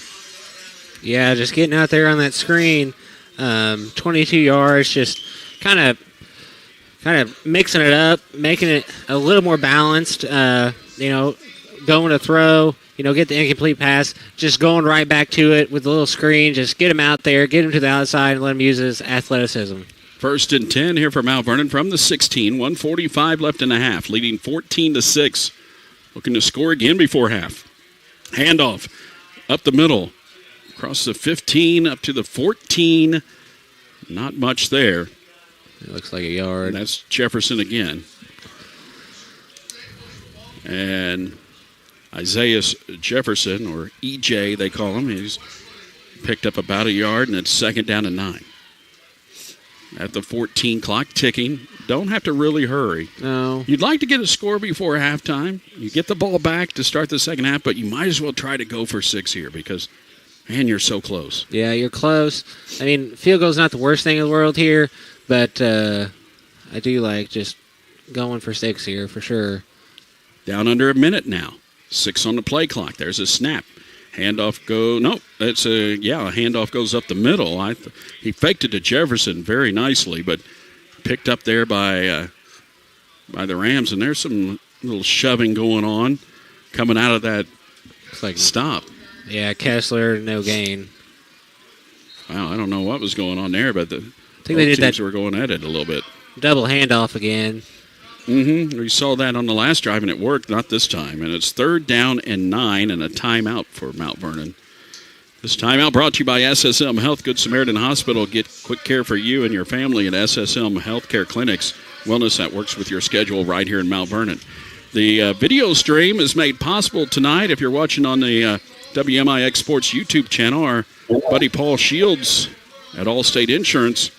Yeah, just getting out there on that screen, 22 yards, just kind of mixing it up, making it a little more balanced, going to throw, get the incomplete pass, just going right back to it with a little screen, just get him out there, get him to the outside, and let him use his athleticism. 1st and 10 here for Mount Vernon from the 16, 1:45 left in the half, leading 14-6. Looking to score again before half. Handoff up the middle, across the 15, up to the 14. Not much there. It looks like a yard. And that's Jefferson again. And Isaiah Jefferson, or EJ they call him, he's picked up about a yard, and it's 2nd down and 9. At the 14, clock ticking. Don't have to really hurry. No. You'd like to get a score before halftime. You get the ball back to start the second half, but you might as well try to go for 6 here because, man, you're so close. Yeah, you're close. I mean, field goal's not the worst thing in the world here, but I do like just going for 6 here for sure. Down under a minute now. 6 on the play clock. There's a snap. Handoff handoff goes up the middle. He faked it to Jefferson very nicely, but picked up there by the Rams, and there's some little shoving going on coming out of that stop. Yeah, Kessler, no gain. Wow, I don't know what was going on there, but I think they did teams that. Were going at it a little bit. Double handoff again. Mm-hmm. We saw that on the last drive, and it worked. Not this time. And it's 3rd down and 9 and a timeout for Mount Vernon. This timeout brought to you by SSM Health. Good Samaritan Hospital. Get quick care for you and your family at SSM Healthcare Clinics. Wellness that works with your schedule right here in Mount Vernon. The video stream is made possible tonight. If you're watching on the WMIX Sports YouTube channel, our buddy Paul Shields at Allstate Insurance.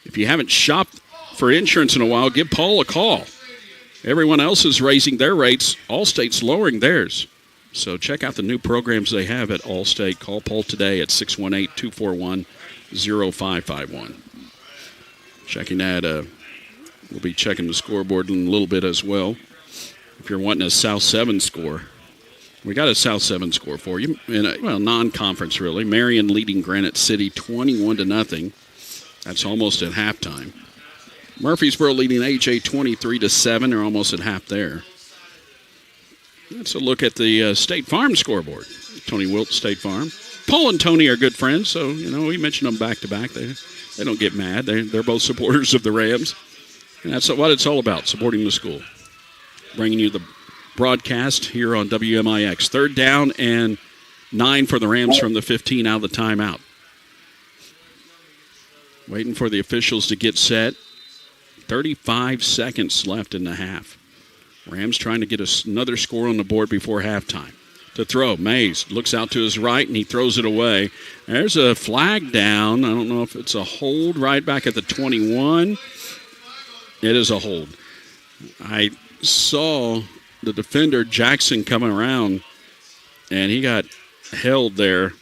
If you haven't shopped for insurance in a while, give Paul a call. Everyone else is raising their rates. Allstate's lowering theirs. So check out the new programs they have at Allstate. Call Paul today at 618-241-0551. Checking that. We'll be checking the scoreboard in a little bit as well. If you're wanting a South 7 score, we got a South 7 score for you. Non-conference really. Marion leading Granite City 21-0. That's almost at halftime. Murfreesboro leading AJ 23-7. They're almost at half there. Let's look at the State Farm scoreboard. Tony Wilt, State Farm. Paul and Tony are good friends, so we mention them back to back. They don't get mad. They're both supporters of the Rams, and that's what it's all about: supporting the school. Bringing you the broadcast here on WMIX. 3rd down and 9 for the Rams from the 15 out of the timeout. Waiting for the officials to get set. 35 seconds left in the half. Rams trying to get another score on the board before halftime. To throw, Mays looks out to his right, and he throws it away. There's a flag down. I don't know if it's a hold right back at the 21. It is a hold. I saw the defender, Jackson, coming around, and he got held there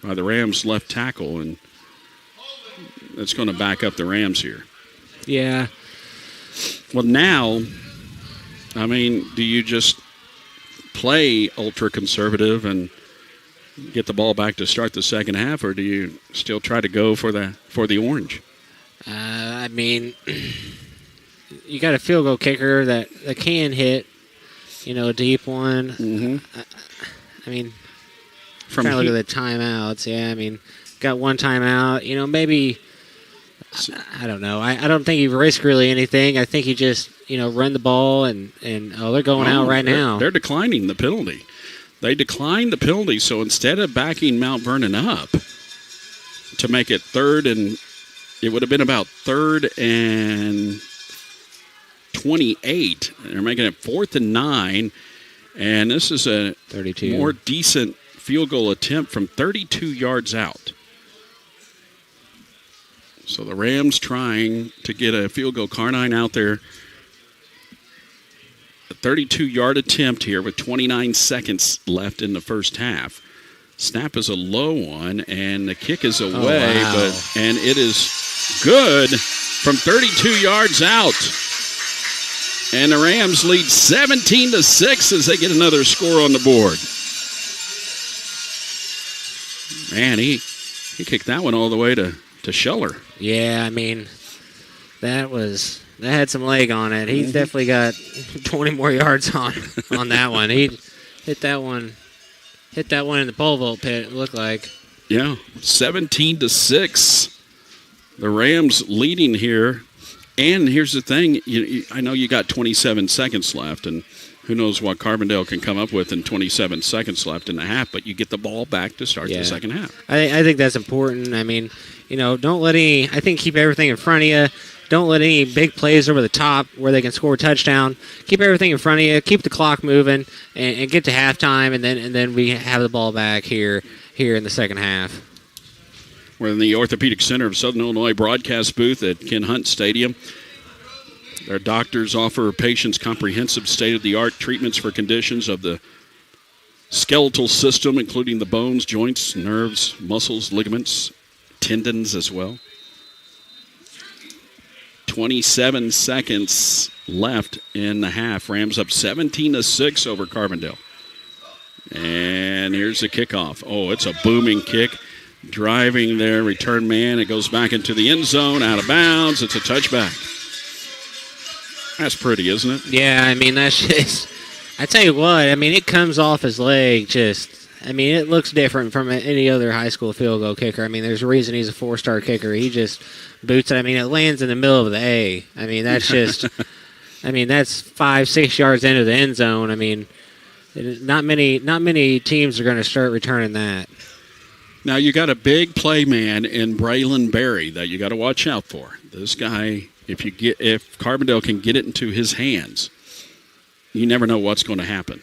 by the Rams' left tackle, and that's going to back up the Rams here. Yeah. Well, now, I mean, do you just play ultra-conservative and get the ball back to start the second half, or do you still try to go for the orange? I mean, you got a field goal kicker that can hit, a deep one. Mm-hmm. I mean, trying to look at the timeouts. Yeah, I mean, got one timeout. Maybe, I don't know. I don't think you risk really anything. I think you just, run the ball and they're going out right now. They're declining the penalty. They declined the penalty, so instead of backing Mount Vernon up to make it 3rd and it would have been about 3rd and 28. They're making it 4th and 9, and this is a 32 more decent field goal attempt from 32 yards out. So the Rams trying to get a field goal. Carnine out there. A 32-yard attempt here with 29 seconds left in the first half. Snap is a low one, and the kick is away, and it is good from 32 yards out. And the Rams lead 17-6 as they get another score on the board. Man, he kicked that one all the way to Scheller. Yeah, I mean, that had some leg on it. He's definitely got 20 more yards on that one. He hit that one in the pole vault pit, it looked like. Yeah, 17-6. The Rams leading here. And here's the thing. I know you got 27 seconds left, and who knows what Carbondale can come up with in 27 seconds left in the half, but you get the ball back to start the second half. I think that's important. I mean, don't let keep everything in front of you. Don't let any big plays over the top where they can score a touchdown. Keep everything in front of you. Keep the clock moving and get to halftime, and then we have the ball back here in the second half. We're in the Orthopedic Center of Southern Illinois broadcast booth at Ken Hunt Stadium. Their doctors offer patients comprehensive state-of-the-art treatments for conditions of the skeletal system, including the bones, joints, nerves, muscles, ligaments, tendons as well. 27 seconds left in the half. Rams up 17-6 over Carbondale. And here's the kickoff. Oh, it's a booming kick. Driving their return man. It goes back into the end zone, out of bounds. It's a touchback. That's pretty, isn't it? Yeah, I mean, that's just... I tell you what, I mean, it comes off his leg it looks different from any other high school field goal kicker. I mean, there's a reason he's a 4-star kicker. He just boots it. I mean, it lands in the middle of the A. I mean, that's just... that's 5-6 yards into the end zone. I mean, not many teams are going to start returning that. Now, you got a big play man in Braylon Berry that you got to watch out for. This guy, if Carbondale can get it into his hands, you never know what's going to happen.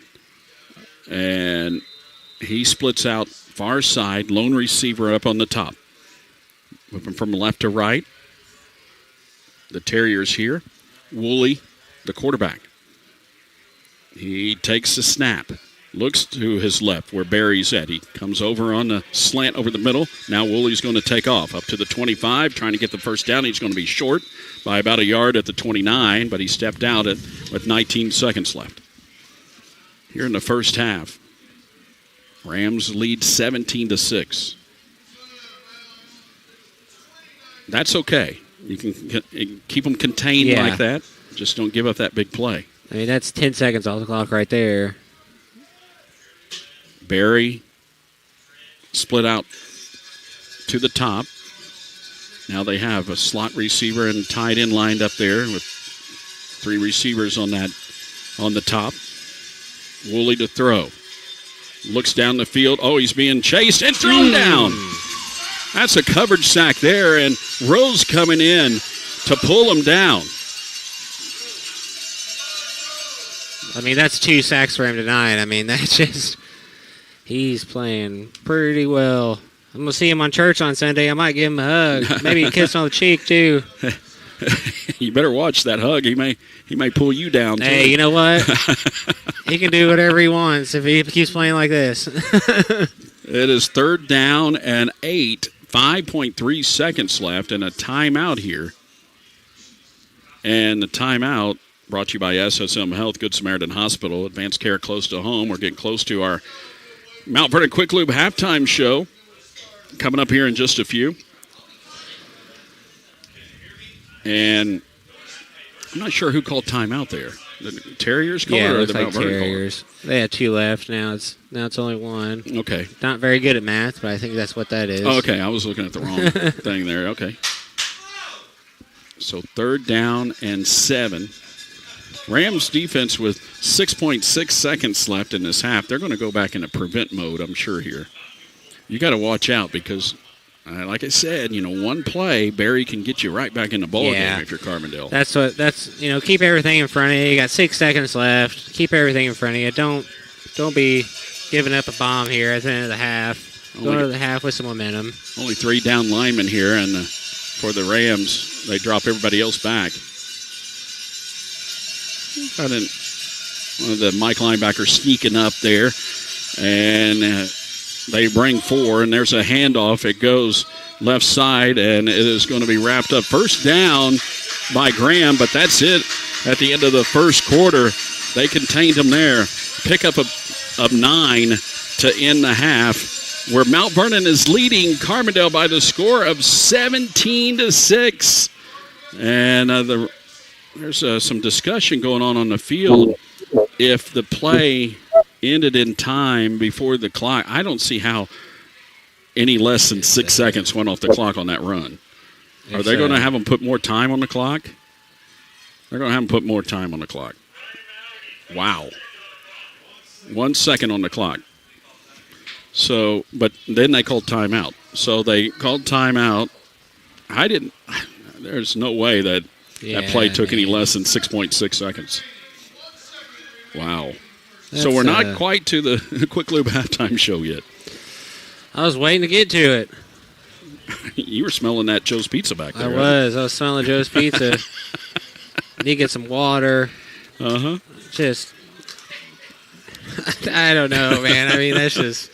And he splits out far side, lone receiver up on the top. Moving from left to right. The Terriers here. Woolley, the quarterback. He takes the snap. Looks to his left where Barry's at. He comes over on the slant over the middle. Now Woolley's going to take off up to the 25, trying to get the first down. He's going to be short by about a yard at the 29, but he stepped out with 19 seconds left. Here in the first half, Rams lead 17-6. That's okay. You can keep them contained like that. Just don't give up that big play. I mean, that's 10 seconds off the clock right there. Barry split out to the top. Now they have a slot receiver and tight end lined up there with 3 receivers on the top. Woolley to throw. Looks down the field. Oh, he's being chased and thrown down. That's a coverage sack there, and Rose coming in to pull him down. I mean, that's 2 sacks for him tonight. I mean, that's just... He's playing pretty well. I'm going to see him on church on Sunday. I might give him a hug. Maybe a kiss on the cheek, too. You better watch that hug. He may pull you down, too. Hey, you know what? He can do whatever he wants if he keeps playing like this. It is 3rd down and 8. 5.3 seconds left and a timeout here. And the timeout brought to you by SSM Health, Good Samaritan Hospital, advanced care close to home. We're getting close to our Mount Vernon Quick Lube halftime show coming up here in just a few. And I'm not sure who called timeout there. The Terriers called or the Mount Vernon Terriers. They had 2 left. Now it's only 1. Okay. Not very good at math, but I think that's what that is. Oh, okay, I was looking at the wrong thing there. Okay. So 3rd down and 7. Rams defense with 6.6 seconds left in this half. They're going to go back into prevent mode, I'm sure, here. You got to watch out because, like I said, one play, Barry can get you right back in the ball game if you're Carbondale. Keep everything in front of you. You got 6 seconds left. Keep everything in front of you. Don't be giving up a bomb here at the end of the half. Go to the half with some momentum. Only 3 down linemen here, and for the Rams, they drop everybody else back. Got one of the Mike linebackers sneaking up there, and they bring 4, and there's a handoff. It goes left side, and it is going to be wrapped up. First down by Graham, but that's it at the end of the first quarter. They contained him there. Pickup of 9 to end the half, where Mount Vernon is leading Carbondale by the score of 17-6. And there's some discussion going on the field. If the play ended in time before the clock, I don't see how any less than 6 seconds went off the clock on that run. Are they going to have them put more time on the clock? They're going to have them put more time on the clock. Wow. 1 second on the clock. So, but then they called timeout. So they called timeout. There's no way that play took any less than 6.6 seconds. Wow. So we're not quite to the Quick Lube halftime show yet. I was waiting to get to it. You were smelling that Joe's Pizza back there. I was smelling Joe's Pizza. Need to get some water. Uh-huh. Just, I don't know, man. I mean, that's just...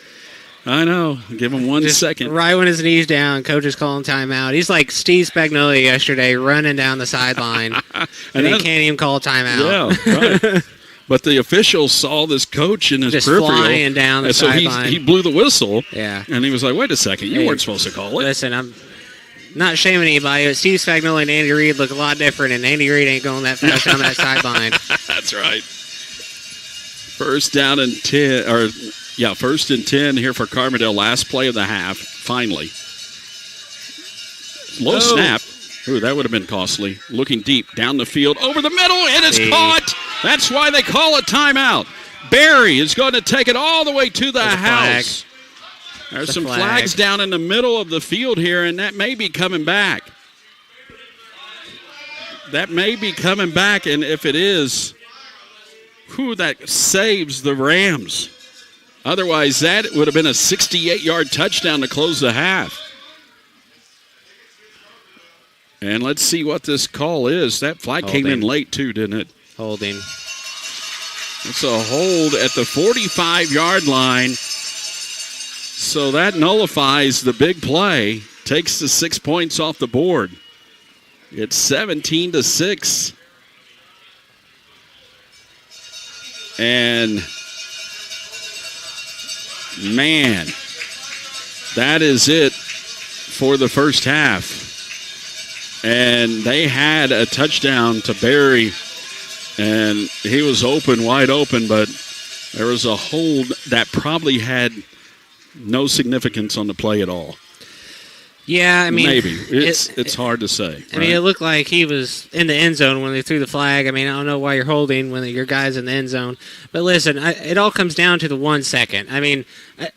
I know. Give him 1 second. Right when his knee's down, coach is calling timeout. He's like Steve Spagnuolo yesterday, running down the sideline, and he can't even call timeout. Yeah, right. But the officials saw this coach in his just peripheral. Flying down the sideline. So he blew the whistle. Yeah. And he was like, wait a second, you weren't supposed to call it. Listen, I'm not shaming anybody, but Steve Spagnuolo and Andy Reid look a lot different, and Andy Reid ain't going that fast down that sideline. That's right. First and 10 here for Carbondale. Last play of the half, finally. Low snap. Ooh, that would have been costly. Looking deep, down the field, over the middle, and it's caught. That's why they call a timeout. Barry is going to take it all the way to the house. There's some flags down in the middle of the field here, and that may be coming back. And if it is, that saves the Rams. Otherwise, that would have been a 68-yard touchdown to close the half. And let's see what this call is. That flag came in late, too, didn't it? Holding. It's a hold at the 45-yard line. So that nullifies the big play. Takes the 6 points off the board. It's 17-6. And, man, that is it for the first half. And they had a touchdown to Barry, and he was wide open, but there was a hold that probably had no significance on the play at all. Yeah, I mean, maybe it's hard to say. I mean, it looked like he was in the end zone when they threw the flag. I mean, I don't know why you're holding when your guy's in the end zone, but listen, it all comes down to the 1 second. I mean, it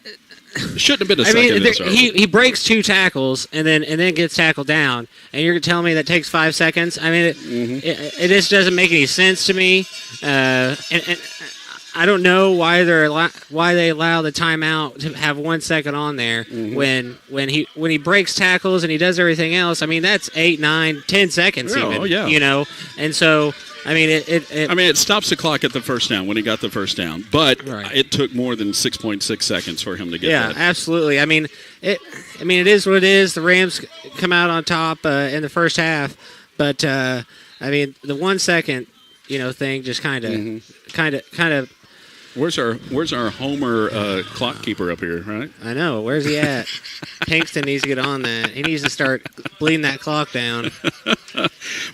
shouldn't have been a second. He breaks 2 tackles and then gets tackled down, and you're telling me that takes 5 seconds? I mean, it just doesn't make any sense to me. And I don't know why they allow the timeout to have 1 second on there when he breaks tackles and he does everything else. I mean, that's 8, 9, 10 seconds you know. And so I mean it stops the clock at the first down when he got the first down, but it took more than 6.6 seconds for him to get that. Yeah, absolutely. I mean it is what it is. The Rams come out on top in the first half, but I mean the 1 second thing just kind of. Where's our Homer clock keeper up here, right? I know. Where's he at? Pinkston needs to get on that. He needs to start bleeding that clock down.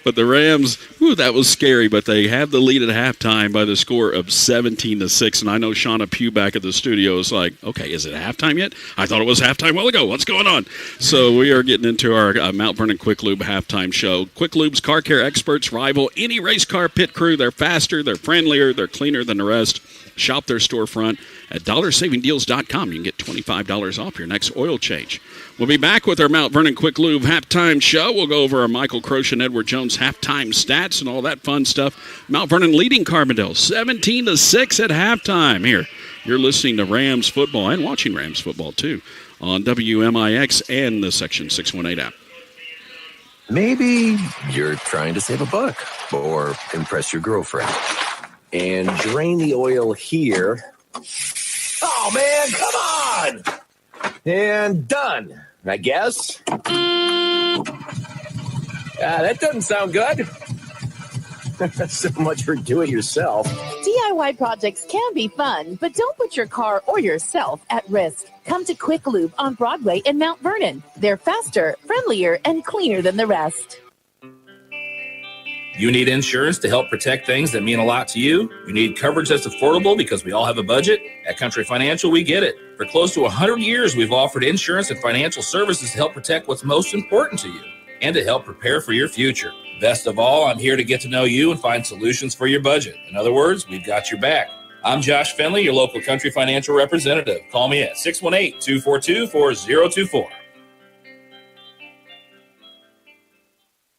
But the Rams, that was scary, but they have the lead at halftime by the score of 17-6. And I know Shauna Pugh back at the studio is like, okay, is it halftime yet? I thought it was halftime a while ago. What's going on? So we are getting into our Mount Vernon Quick Lube halftime show. Quick Lube's car care experts rival any race car pit crew. They're faster, they're friendlier, they're cleaner than the rest. Shop their storefront at dollarsavingdeals.com. You can get $25 off your next oil change. We'll be back with our Mount Vernon Quick Lube halftime show. We'll go over our Michael Croce and Edward Jones halftime stats and all that fun stuff. Mount Vernon leading Carbondale 17-6 at halftime. Here, you're listening to Rams football and watching Rams football too on WMIX and the Section 618 app. Maybe you're trying to save a buck or impress your girlfriend. And drain the oil here. Oh, man, come on! And done, I guess. That doesn't sound good. So much for do-it-yourself. DIY projects can be fun, but don't put your car or yourself at risk. Come to Quick Lube on Broadway in Mount Vernon. They're faster, friendlier, and cleaner than the rest. You need insurance to help protect things that mean a lot to you. You need coverage that's affordable because we all have a budget. At Country Financial, we get it. For close to 100 years, we've offered insurance and financial services to help protect what's most important to you and to help prepare for your future. Best of all, I'm here to get to know you and find solutions for your budget. In other words, we've got your back. I'm Josh Finley, your local Country Financial representative. Call me at 618-242-4024.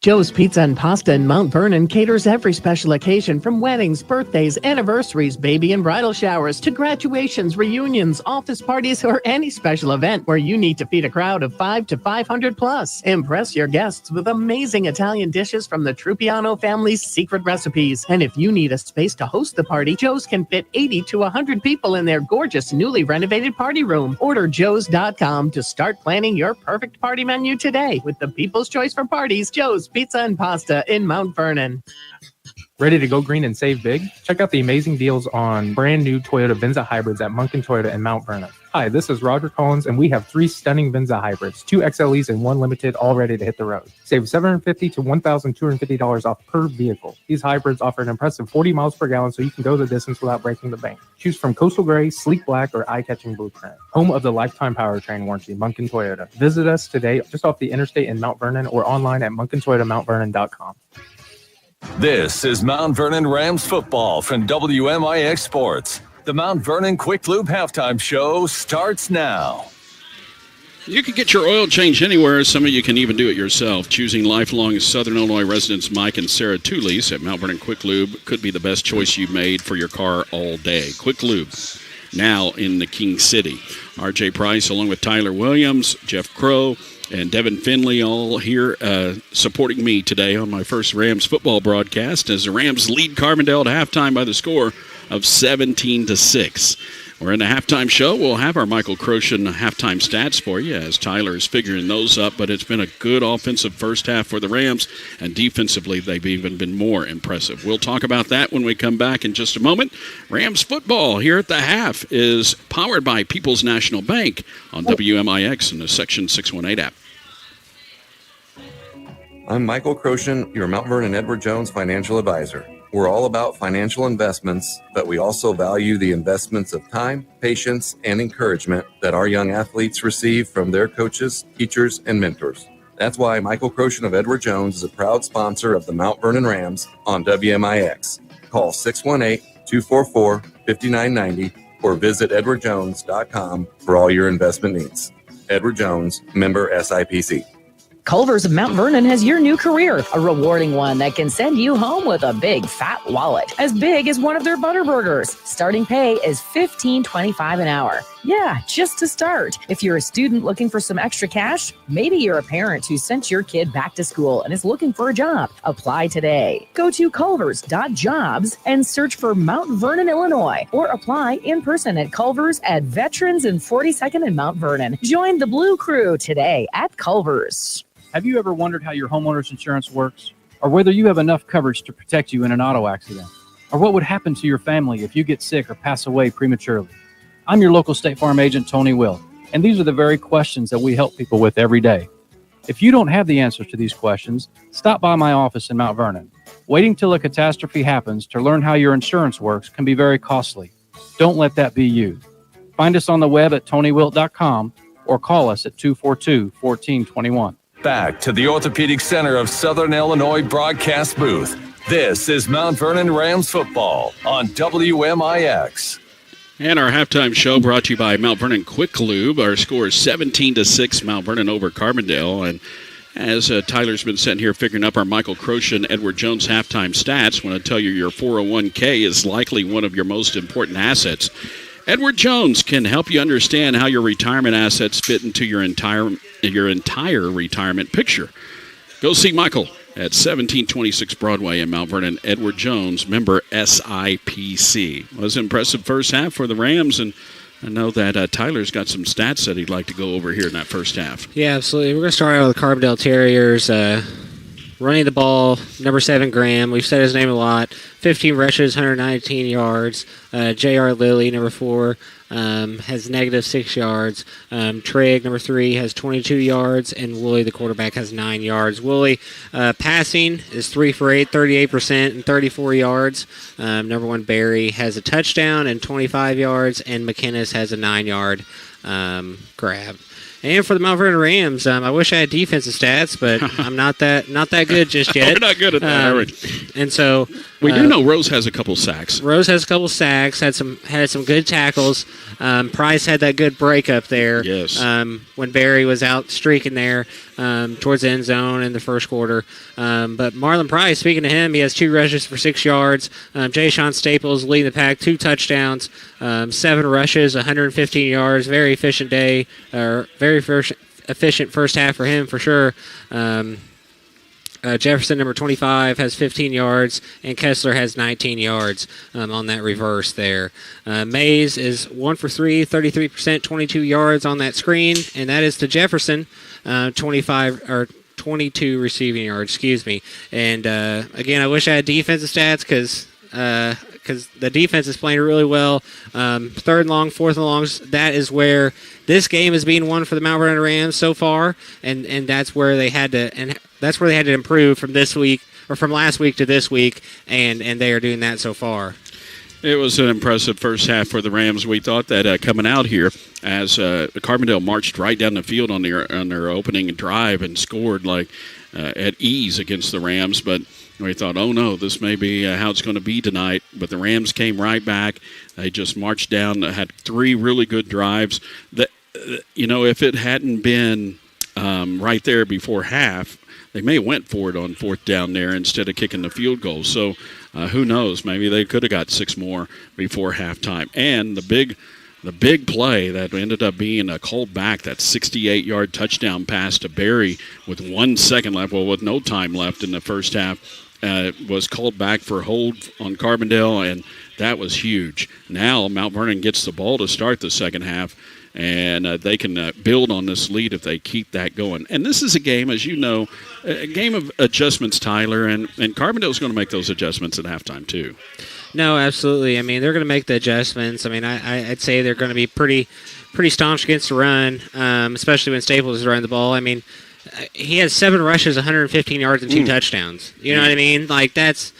Joe's Pizza and Pasta in Mount Vernon caters every special occasion from weddings, birthdays, anniversaries, baby and bridal showers, to graduations, reunions, office parties, or any special event where you need to feed a crowd of 5 to 500 plus. Impress your guests with amazing Italian dishes from the Trupiano family's secret recipes. And if you need a space to host the party, Joe's can fit 80 to 100 people in their gorgeous newly renovated party room. Order joes.com to start planning your perfect party menu today with the people's choice for parties, Joe's Pizza and Pasta in Mount Vernon. Ready to go green and save big? Check out the amazing deals on brand new Toyota Venza hybrids at Munkin Toyota in Mount Vernon. Hi, this is Roger Collins, and we have 3 stunning Venza hybrids, 2 XLEs and 1 limited, all ready to hit the road. Save $750 to $1,250 off per vehicle. These hybrids offer an impressive 40 miles per gallon, so you can go the distance without breaking the bank. Choose from coastal gray, sleek black, or eye-catching blueprint. Home of the lifetime powertrain warranty, Munkin Toyota. Visit us today just off the interstate in Mount Vernon or online at munkintoyotamountvernon.com. This is Mount Vernon Rams football from WMIX Sports. The Mount Vernon Quick Lube halftime show starts now. You can get your oil change anywhere. Some of you can even do it yourself. Choosing lifelong Southern Illinois residents Mike and Sarah Tullis at Mount Vernon Quick Lube could be the best choice you've made for your car all day. Quick Lube, now in the King City. R.J. Price along with Tyler Williams, Jeff Crow, and Devin Finley all here supporting me today on my first Rams football broadcast as the Rams lead Carbondale at halftime by the score of 17-6. We're in the halftime show. We'll have our Michael Croshan halftime stats for you as Tyler is figuring those up, but it's been a good offensive first half for the Rams, and defensively they've even been more impressive. We'll talk about that when we come back in just a moment. Rams football here at the half is powered by People's National Bank on WMIX and the Section 618 app. I'm Michael Croshan, your Mount Vernon Edward Jones financial advisor. We're all about financial investments, but we also value the investments of time, patience, and encouragement that our young athletes receive from their coaches, teachers, and mentors. That's why Michael Croshan of Edward Jones is a proud sponsor of the Mount Vernon Rams on WMIX. Call 618-244-5990 or visit edwardjones.com for all your investment needs. Edward Jones, member SIPC. Culver's of Mount Vernon has your new career, a rewarding one that can send you home with a big fat wallet, as big as one of their butter burgers. Starting pay is $15.25 an hour. Yeah, just to start. If you're a student looking for some extra cash, maybe you're a parent who sent your kid back to school and is looking for a job. Apply today. Go to culvers.jobs and search for Mount Vernon, Illinois, or apply in person at Culver's at Veterans and 42nd and Mount Vernon. Join the Blue Crew today at Culver's. Have you ever wondered how your homeowner's insurance works? Or whether you have enough coverage to protect you in an auto accident? Or what would happen to your family if you get sick or pass away prematurely? I'm your local State Farm agent, Tony Will, and these are the very questions that we help people with every day. If you don't have the answers to these questions, stop by my office in Mount Vernon. Waiting till a catastrophe happens to learn how your insurance works can be very costly. Don't let that be you. Find us on the web at tonywilt.com or call us at 242-1421. Back to the Orthopedic Center of Southern Illinois broadcast booth. This is Mount Vernon Rams football on WMIX. And our halftime show brought to you by Mount Vernon Quick Lube. Our score is 17-6, Mount Vernon over Carbondale. And as Tyler's been sitting here figuring up our Michael Croshan, Edward Jones halftime stats, I want to tell you your 401k is likely one of your most important assets. Edward Jones can help you understand how your retirement assets fit into your entire retirement picture. Go see Michael at 1726 Broadway in Mount Vernon. Edward Jones, member SIPC. It was an impressive first half for the Rams, and I know that Tyler's got some stats that he'd like to go over here in that first half. Yeah, absolutely. We're going to start out with the Carbondale Terriers. Running the ball, number 7, Graham. We've said his name a lot. 15 rushes, 119 yards. J.R. Lilly, number 4, has negative 6 yards. Trigg, number 3, has 22 yards. And Woolley, the quarterback, has 9 yards. Woolley, passing is 3 for 8, 38%, and 34 yards. Number 1, Barry, has a touchdown and 25 yards. And McKinnis has a 9-yard grab. And for the Mount Vernon Rams, I wish I had defensive stats, but I'm not that good just yet. We're not good at that, are we? And so we do know Rose has a couple sacks. Rose has a couple sacks. Had some good tackles. Price had that good break up there. Yes. When Barry was out streaking there towards the end zone in the first quarter. But Marlon Price, speaking of him, he has 2 rushes for 6 yards. Jay Sean Staples leading the pack, 2 touchdowns, 7 rushes, 115 yards. Very efficient day, or very efficient first half for him for sure. Jefferson, number 25, has 15 yards, and Kessler has 19 yards on that reverse there. Mays is 1 for 3, 33%, 22 yards on that screen, and that is to Jefferson, 22 receiving yards, excuse me. And again, I wish I had defensive stats because the defense is playing really well. 3rd and long, 4th and longs, that is where this game is being won for the Mount Vernon Rams so far, and that's where they had to improve from this week or from last week to this week, and they are doing that so far. It was an impressive first half for the Rams. We thought that coming out here, as Carbondale marched right down the field on their opening drive and scored at ease against the Rams, but we thought, oh no, this may be how it's going to be tonight. But the Rams came right back. They just marched down, had 3 really good drives. If it hadn't been right there before half, they may have went for it on 4th down there instead of kicking the field goal. So who knows? Maybe they could have got 6 more before halftime. And the big play that ended up being a called back, that 68-yard touchdown pass to Barry with 1 second left, with no time left in the first half, was called back for hold on Carbondale, and that was huge. Now Mount Vernon gets the ball to start the second half, and they can build on this lead if they keep that going. And this is a game, as you know, a game of adjustments, Tyler, and Carbondale's going to make those adjustments at halftime too. No, absolutely. I mean, they're going to make the adjustments. I mean, I'd say they're going to be pretty staunch against the run, especially when Staples is running the ball. I mean, he has 7 rushes, 115 yards, and 2 touchdowns. You know what I mean? Like, that's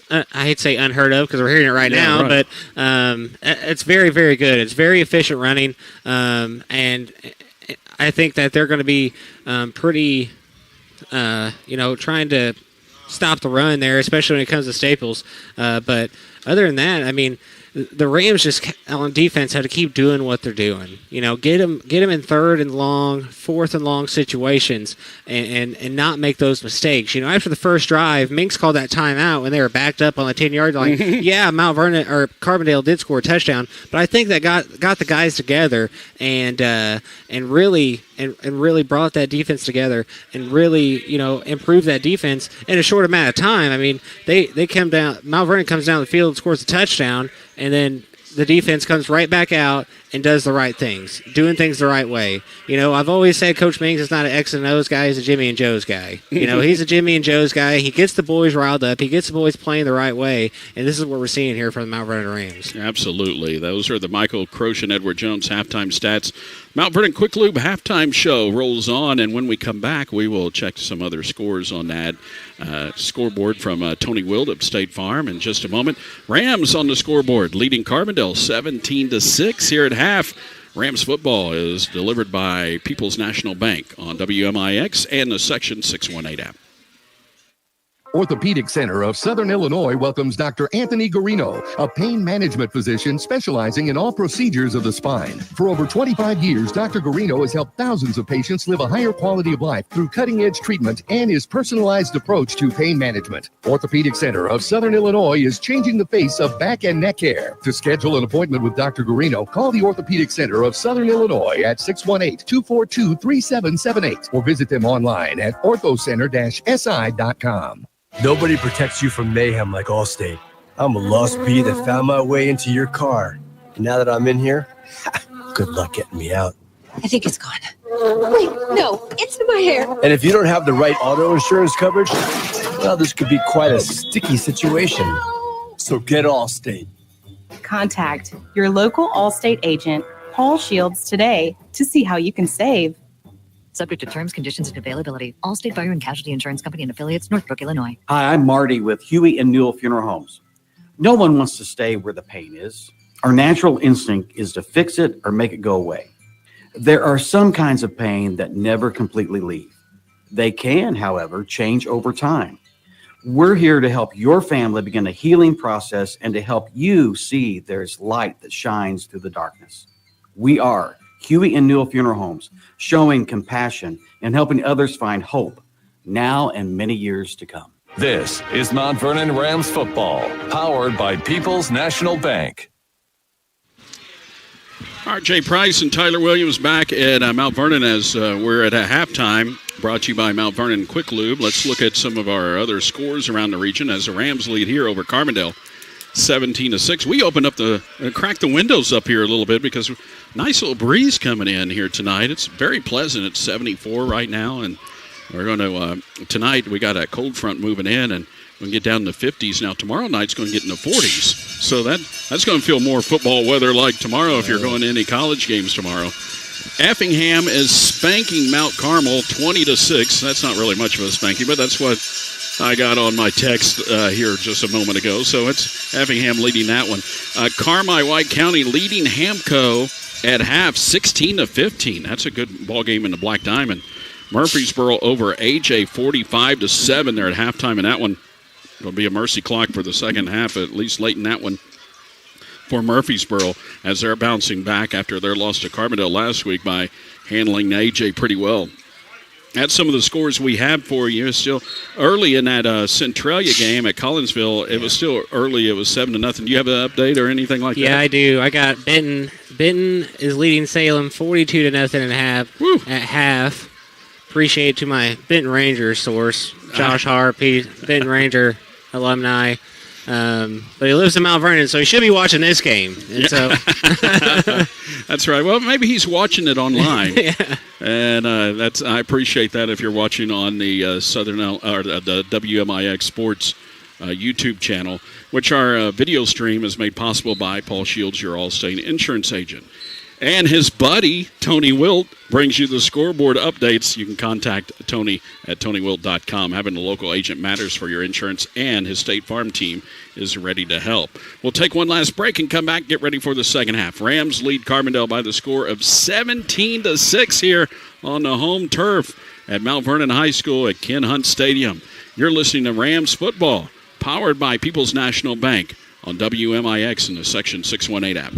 I hate to say unheard of because we're hearing it right now, but it's very, very good. It's very efficient running, and I think that they're going to be pretty, trying to stop the run there, especially when it comes to Staples. But other than that, I mean, the Rams just on defense have to keep doing what they're doing. Get them in 3rd and long, 4th and long situations, and not make those mistakes. After the first drive, Minks called that timeout when they were backed up on the 10-yard line. Yeah, Mount Vernon or Carbondale did score a touchdown, but I think that got the guys together and really brought that defense together and really improved that defense in a short amount of time. I mean, they come down. Mount Vernon comes down the field and scores a touchdown, and then the defense comes right back out and does the right things, doing things the right way. I've always said Coach Mings is not an X and O's guy, he's a Jimmy and Joe's guy. He's a Jimmy and Joe's guy. He gets the boys riled up. He gets the boys playing the right way, and this is what we're seeing here from the Mount Vernon Rams. Absolutely. Those are the Michael Croce and Edward Jones halftime stats. Mount Vernon Quick Lube halftime show rolls on, and when we come back, we will check some other scores on that scoreboard from Tony Wild of State Farm in just a moment. Rams on the scoreboard, leading Carbondale 17-6 here at half. Rams football is delivered by People's National Bank on WMIX and the Section 618 app. Orthopedic Center of Southern Illinois welcomes Dr. Anthony Garino, a pain management physician specializing in all procedures of the spine. For over 25 years, Dr. Garino has helped thousands of patients live a higher quality of life through cutting-edge treatment and his personalized approach to pain management. Orthopedic Center of Southern Illinois is changing the face of back and neck care. To schedule an appointment with Dr. Garino, call the Orthopedic Center of Southern Illinois at 618-242-3778 or visit them online at orthocenter-si.com. Nobody protects you from mayhem like Allstate. I'm a lost bee that found my way into your car. Now that I'm in here, good luck getting me out. I think it's gone. Wait, no, it's in my hair. And if you don't have the right auto insurance coverage, well, this could be quite a sticky situation. So get Allstate. Contact your local Allstate agent, Paul Shields, today to see how you can save. Subject to terms, conditions, and availability. Allstate Fire and Casualty Insurance Company and affiliates, Northbrook, Illinois. Hi, I'm Marty with Huey and Newell Funeral Homes. No one wants to stay where the pain is. Our natural instinct is to fix it or make it go away. There are some kinds of pain that never completely leave. They can, however, change over time. We're here to help your family begin a healing process and to help you see there's light that shines through the darkness. We are Huey and Newell Funeral Homes, showing compassion and helping others find hope now and many years to come. This is Mount Vernon Rams football, powered by People's National Bank. R.J. Price and Tyler Williams back at Mount Vernon as we're at a halftime, brought to you by Mount Vernon Quick Lube. Let's look at some of our other scores around the region as the Rams lead here over Carbondale, 17-6. We opened up cracked the windows up here a little bit because nice little breeze coming in here tonight. It's very pleasant. It's 74 right now, and we're going to tonight we got a cold front moving in, and we can get down in the 50s. Now tomorrow night's going to get in the 40s, so that's going to feel more football weather like tomorrow if you're going to any college games tomorrow. Effingham is spanking Mount Carmel 20-6. That's not really much of a spanking, but that's what I got on my text here just a moment ago. So it's Effingham leading that one. Carmi White County leading Hamco at half, 16-15. That's a good ball game in the Black Diamond. Murfreesboro over AJ, 45-7. They're at halftime in that one. It'll be a mercy clock for the second half, at least late in that one for Murfreesboro, as they're bouncing back after their loss to Carbondale last week by handling AJ pretty well. That's some of the scores we have for you. It's still early in that Centralia game at Collinsville. It was still early. It was 7-0. Do you have an update or anything like that? Yeah, I do. I got Benton. Benton is leading Salem 42-0 at half. Appreciate it to my Benton Ranger source, Josh Harp, Benton Ranger alumni. But he lives in Mount Vernon, so he should be watching this game. And so that's right. Well, maybe he's watching it online. Yeah. And I appreciate that if you're watching on the the WMIX Sports YouTube channel, which our video stream is made possible by Paul Shields, your Allstate insurance agent. And his buddy, Tony Wilt, brings you the scoreboard updates. You can contact Tony at TonyWilt.com. Having a local agent matters for your insurance, and his State Farm team is ready to help. We'll take one last break and come back, get ready for the second half. Rams lead Carbondale by the score of 17-6 here on the home turf at Mount Vernon High School at Ken Hunt Stadium. You're listening to Rams football, powered by People's National Bank on WMIX in the Section 618 app.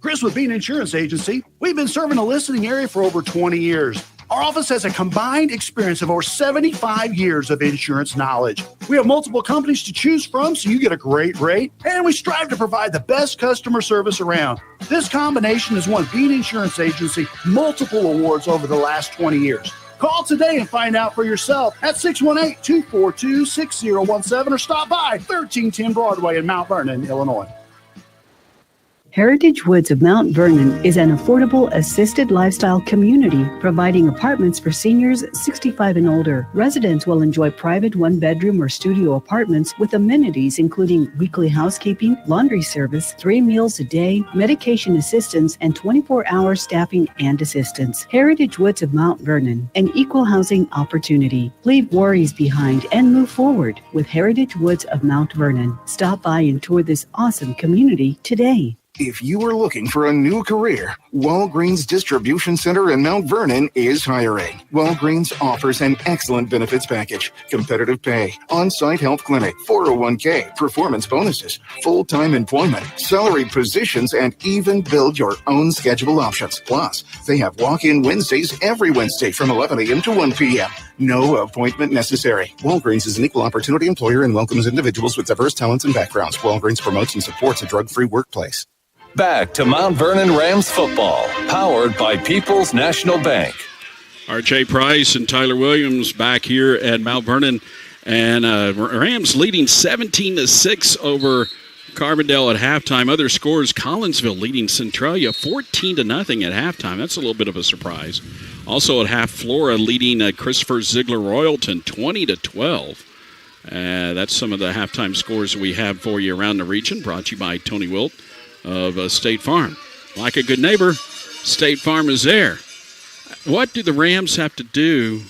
Chris with Bean Insurance Agency. We've been serving the listening area for over 20 years. Our office has a combined experience of over 75 years of insurance knowledge. We have multiple companies to choose from, so you get a great rate, and we strive to provide the best customer service around. This combination has won Bean Insurance Agency multiple awards over the last 20 years. Call today and find out for yourself at 618-242-6017 or stop by 1310 Broadway in Mount Vernon, Illinois. Heritage Woods of Mount Vernon is an affordable assisted lifestyle community providing apartments for seniors 65 and older. Residents will enjoy private one-bedroom or studio apartments with amenities including weekly housekeeping, laundry service, 3 meals a day, medication assistance, and 24-hour staffing and assistance. Heritage Woods of Mount Vernon, an equal housing opportunity. Leave worries behind and move forward with Heritage Woods of Mount Vernon. Stop by and tour this awesome community today. If you are looking for a new career, Walgreens Distribution Center in Mount Vernon is hiring. Walgreens offers an excellent benefits package, competitive pay, on-site health clinic, 401k, performance bonuses, full-time employment, salaried positions, and even build your own schedule options. Plus, they have walk-in Wednesdays every Wednesday from 11 a.m. to 1 p.m. No appointment necessary. Walgreens is an equal opportunity employer and welcomes individuals with diverse talents and backgrounds. Walgreens promotes and supports a drug-free workplace. Back to Mount Vernon Rams football, powered by People's National Bank. R.J. Price and Tyler Williams back here at Mount Vernon. And Rams leading 17-6 over Carbondale at halftime. Other scores, Collinsville leading Centralia 14-0 at halftime. That's a little bit of a surprise. Also at half, Flora leading Christopher Ziegler Royalton 20-12. That's some of the halftime scores we have for you around the region, brought to you by Tony Wilt of State Farm. Like a good neighbor, State Farm is there. What do the Rams have to do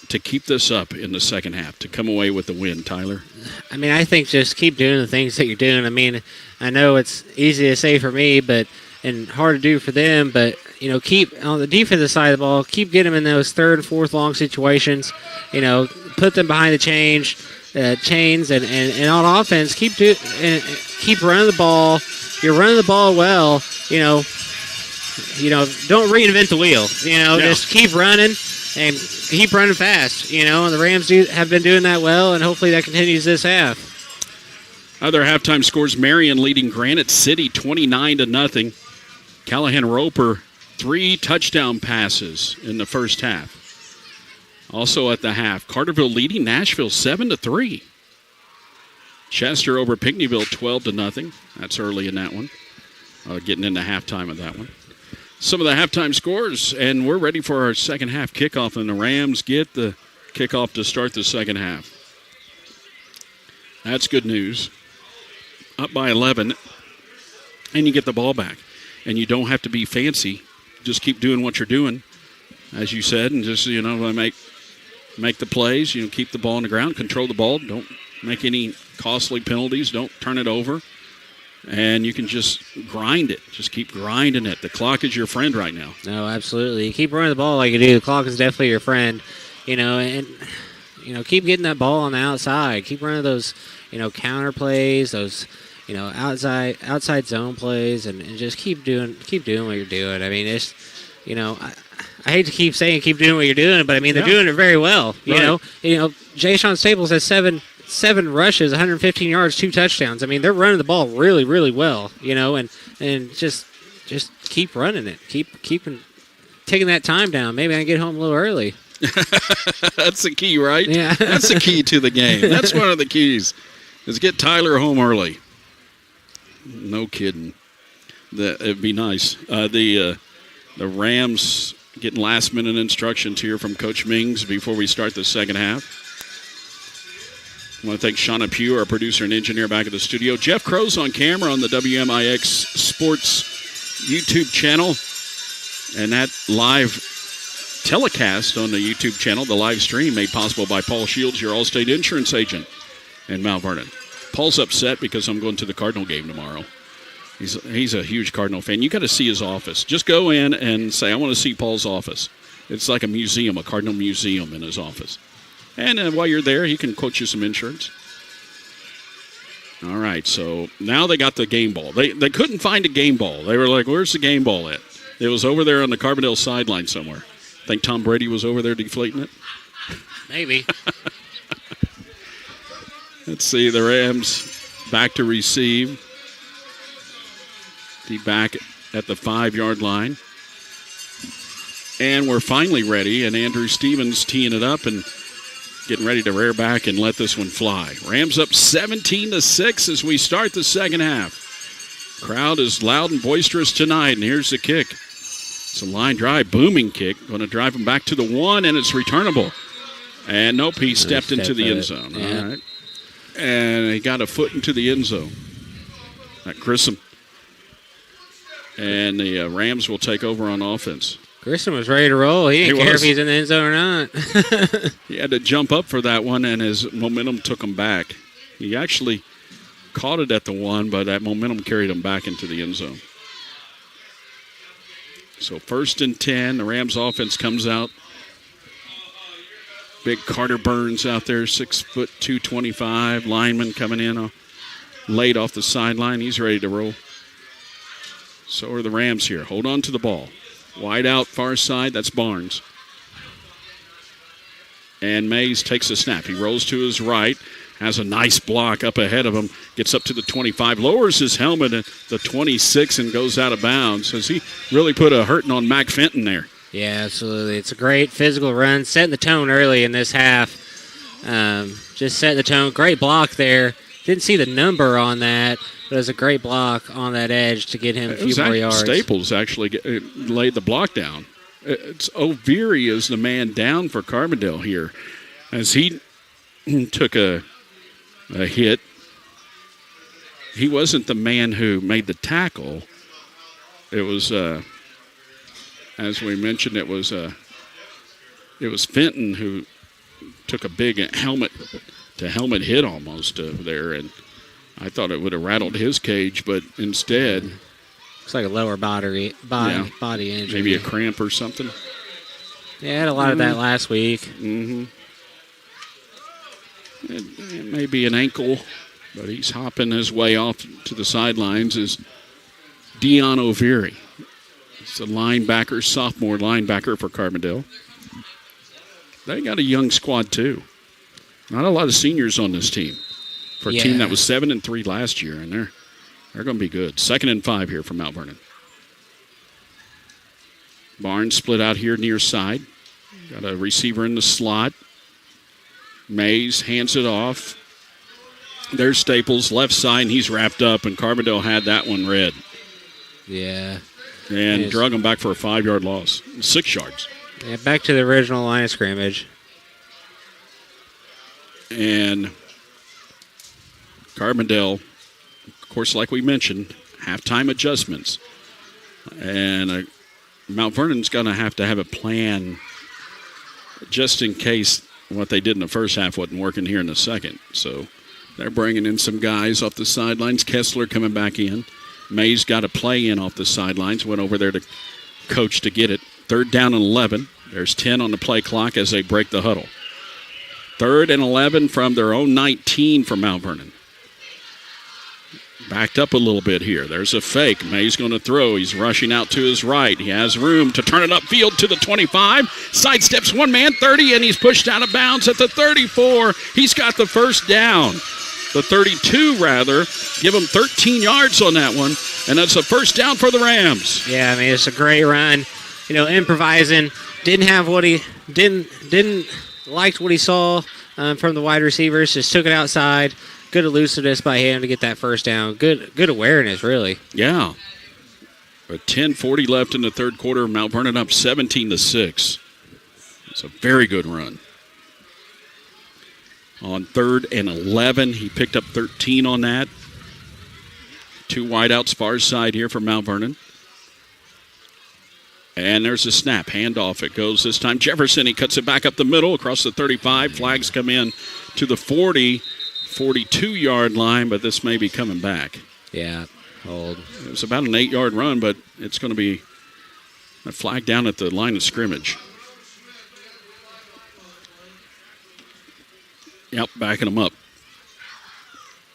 to keep this up in the second half, to come away with the win, Tyler? I mean, I think just keep doing the things that you're doing. I mean, I know it's easy to say for me, and hard to do for them, but, keep on the defensive side of the ball, keep getting them in those third and fourth long situations, put them behind the chains, and on offense, keep running the ball. You're running the ball well, don't reinvent the wheel, just keep running. And keep running fast, and the Rams have been doing that well, and hopefully that continues this half. Other halftime scores, Marion leading Granite City 29-0. Callahan Roper, 3 touchdown passes in the first half. Also at the half, Carterville leading Nashville 7-3. Chester over Pinckneyville 12-0. That's early in that one. Getting into halftime of that one. Some of the halftime scores, and we're ready for our second half kickoff, and the Rams get the kickoff to start the second half. That's good news. Up by 11, and you get the ball back. And you don't have to be fancy. Just keep doing what you're doing, as you said, and just, make the plays. Keep the ball on the ground, control the ball. Don't make any costly penalties. Don't turn it over. And you can just grind it. Just keep grinding it. The clock is your friend right now. No, absolutely. You keep running the ball like you do. The clock is definitely your friend. And keep getting that ball on the outside. Keep running those, counter plays, those, outside zone plays, and just keep doing what you're doing. I mean, it's, I hate to keep saying keep doing what you're doing, but I mean they're doing it very well. Jay Sean Staples has seven rushes, 115 yards, 2 touchdowns. I mean, they're running the ball really, really well, and just keep running it. Keep taking that time down. Maybe I can get home a little early. That's the key, right? Yeah. That's the key to the game. That's one of the keys, is get Tyler home early. No kidding. It'd be nice. The Rams getting last-minute instructions here from Coach Mings before we start the second half. I want to thank Shauna Pugh, our producer and engineer, back at the studio. Jeff Crow's on camera on the WMIX Sports YouTube channel. And that live telecast on the YouTube channel, the live stream, made possible by Paul Shields, your Allstate insurance agent in Mount Vernon. Paul's upset because I'm going to the Cardinal game tomorrow. He's a huge Cardinal fan. You got to see his office. Just go in and say, I want to see Paul's office. It's like a museum, a Cardinal museum in his office. And while you're there, he can quote you some insurance. All right, so now they got the game ball. They couldn't find a game ball. They were like, where's the game ball at? It was over there on the Carbondale sideline somewhere. Think Tom Brady was over there deflating it? Maybe. Let's see, the Rams back to receive. Be back at the 5-yard line. And we're finally ready, and Andrew Stevens teeing it up and getting ready to rear back and let this one fly. Rams up 17-6 as we start the second half. Crowd is loud and boisterous tonight, and here's the kick. It's a line drive, booming kick. Going to drive him back to the 1, and it's returnable. And nope, he stepped into the end zone. Yeah. All right. And he got a foot into the end zone. That Grissom. And the Rams will take over on offense. Grissom was ready to roll. He didn't care if he's in the end zone or not. He had to jump up for that one, and his momentum took him back. He actually caught it at the 1, but that momentum carried him back into the end zone. So 1st and 10, the Rams offense comes out. Big Carter Burns out there, 6'2", 225. Lineman coming in late off the sideline. He's ready to roll. So are the Rams here. Hold on to the ball. Wide out, far side, that's Barnes. And Mays takes a snap. He rolls to his right, has a nice block up ahead of him, gets up to the 25, lowers his helmet at the 26 and goes out of bounds. So he really put a hurting on Mac Fenton there. Yeah, absolutely. It's a great physical run, setting the tone early in this half. Just setting the tone. Great block there. Didn't see the number on that, but it was a great block on that edge to get him a few more yards. Staples actually laid the block down. It's O'Veary is the man down for Carbondale here as he took a hit. He wasn't the man who made the tackle. It was, as we mentioned, it was Fenton who took a big helmet-to-helmet hit almost over there, and I thought it would have rattled his cage, but instead, looks like a lower body injury. Maybe a cramp or something. Yeah, I had a lot of that last week. Mm-hmm. It may be an ankle, but he's hopping his way off to the sidelines is Dion O'Veary. He's a linebacker, sophomore linebacker for Carbondale. They got a young squad, too. Not a lot of seniors on this team. For a team that was 7-3 last year, and they're going to be good. 2nd and 5 here for Mount Vernon. Barnes split out here near side. Got a receiver in the slot. Mays hands it off. There's Staples, left side, and he's wrapped up, and Carbondale had that one read. Yeah. And drug him back for a 5-yard loss. 6 yards. Yeah, back to the original line of scrimmage. And Carbondale, of course, like we mentioned, halftime adjustments. And Mount Vernon's going to have a plan just in case what they did in the first half wasn't working here in the second. So they're bringing in some guys off the sidelines. Kessler coming back in. Mays got a play in off the sidelines. Went over there to coach to get it. 3rd down and 11. There's 10 on the play clock as they break the huddle. 3rd and 11 from their own 19 for Mount Vernon. Backed up a little bit here. There's a fake. May's going to throw. He's rushing out to his right. He has room to turn it upfield to the 25. Sidesteps one man, 30, and he's pushed out of bounds at the 34. He's got the first down. The 32, rather. Give him 13 yards on that one, and that's a first down for the Rams. Yeah, I mean, it's a great run. Improvising. Didn't have what he didn't liked what he saw from the wide receivers. Just took it outside. Good elusiveness by him to get that first down. Good awareness, really. Yeah. But 10:40 left in the third quarter. Mount Vernon up 17-6. It's a very good run. On 3rd and 11, he picked up 13 on that. 2 wideouts far side here for Mount Vernon. And there's a snap. Handoff. It goes this time. Jefferson, he cuts it back up the middle across the 35. Flags come in to the 40, 42-yard line, but this may be coming back. Yeah, hold. It was about an 8-yard run, but it's going to be a flag down at the line of scrimmage. Yep, backing them up.